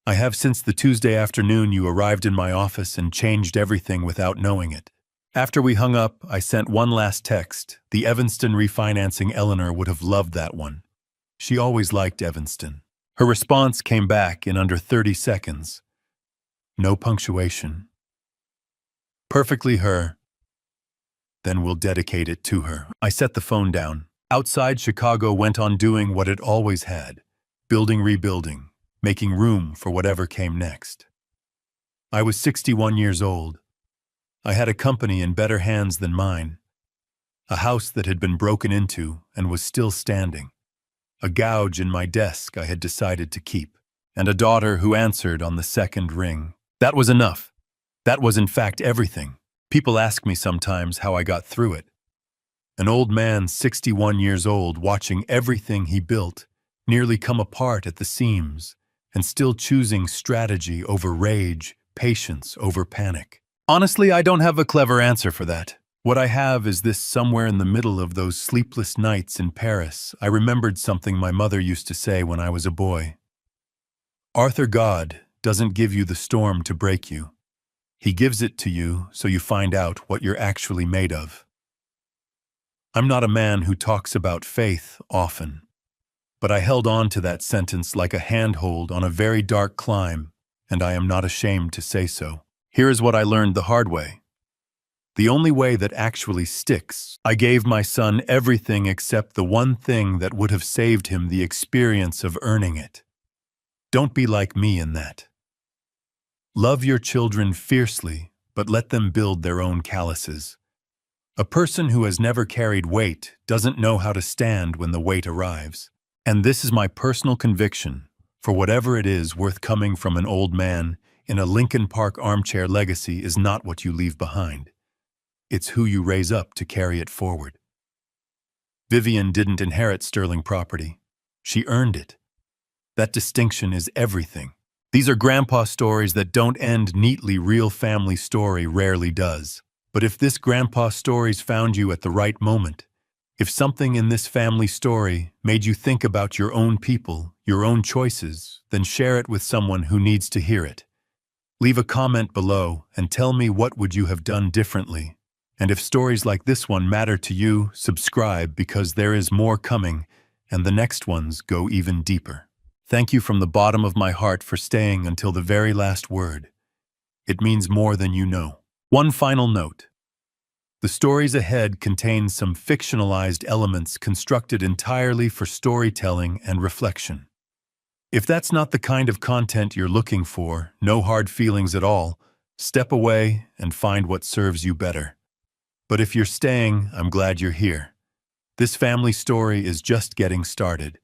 "I have since the Tuesday afternoon you arrived in my office and changed everything without knowing it." After we hung up, I sent one last text. The Evanston refinancing. Eleanor would have loved that one. She always liked Evanston. Her response came back in under 30 seconds. No punctuation. "Perfectly her. Then we'll dedicate it to her." I set the phone down. Outside, Chicago went on doing what it always had, building, rebuilding, making room for whatever came next. I was 61 years old. I had a company in better hands than mine, a house that had been broken into and was still standing, a gouge in my desk I had decided to keep, and a daughter who answered on the second ring. That was enough. That was in fact everything. People ask me sometimes how I got through it. An old man, 61 years old, watching everything he built nearly come apart at the seams, and still choosing strategy over rage, patience over panic. Honestly, I don't have a clever answer for that. What I have is this: somewhere in the middle of those sleepless nights in Paris, I remembered something my mother used to say when I was a boy. "Arthur, God doesn't give you the storm to break you. He gives it to you so you find out what you're actually made of." I'm not a man who talks about faith often, but I held on to that sentence like a handhold on a very dark climb, and I am not ashamed to say so. Here is what I learned the hard way. The only way that actually sticks. I gave my son everything except the one thing that would have saved him the experience of earning it. Don't be like me in that. Love your children fiercely, but let them build their own calluses. A person who has never carried weight doesn't know how to stand when the weight arrives. And this is my personal conviction, for whatever it is worth coming from an old man in a Lincoln Park armchair legacy is not what you leave behind. It's who you raise up to carry it forward. Vivian didn't inherit sterling property. She earned it. That distinction is everything. These are grandpa stories that don't end neatly. Real family story rarely does. But if this grandpa story's found you at the right moment, If something in this family story made you think about your own people, your own choices, then share it with someone who needs to hear it. Leave a comment below and tell me what would you have done differently. And if stories like this one matter to you, subscribe because there is more coming, and the next ones go even deeper. Thank you from the bottom of my heart for staying until the very last word. It means more than you know. One final note. The stories ahead contain some fictionalized elements constructed entirely for storytelling and reflection. If that's not the kind of content you're looking for, no hard feelings at all, step away and find what serves you better. But if you're staying, I'm glad you're here. This family story is just getting started.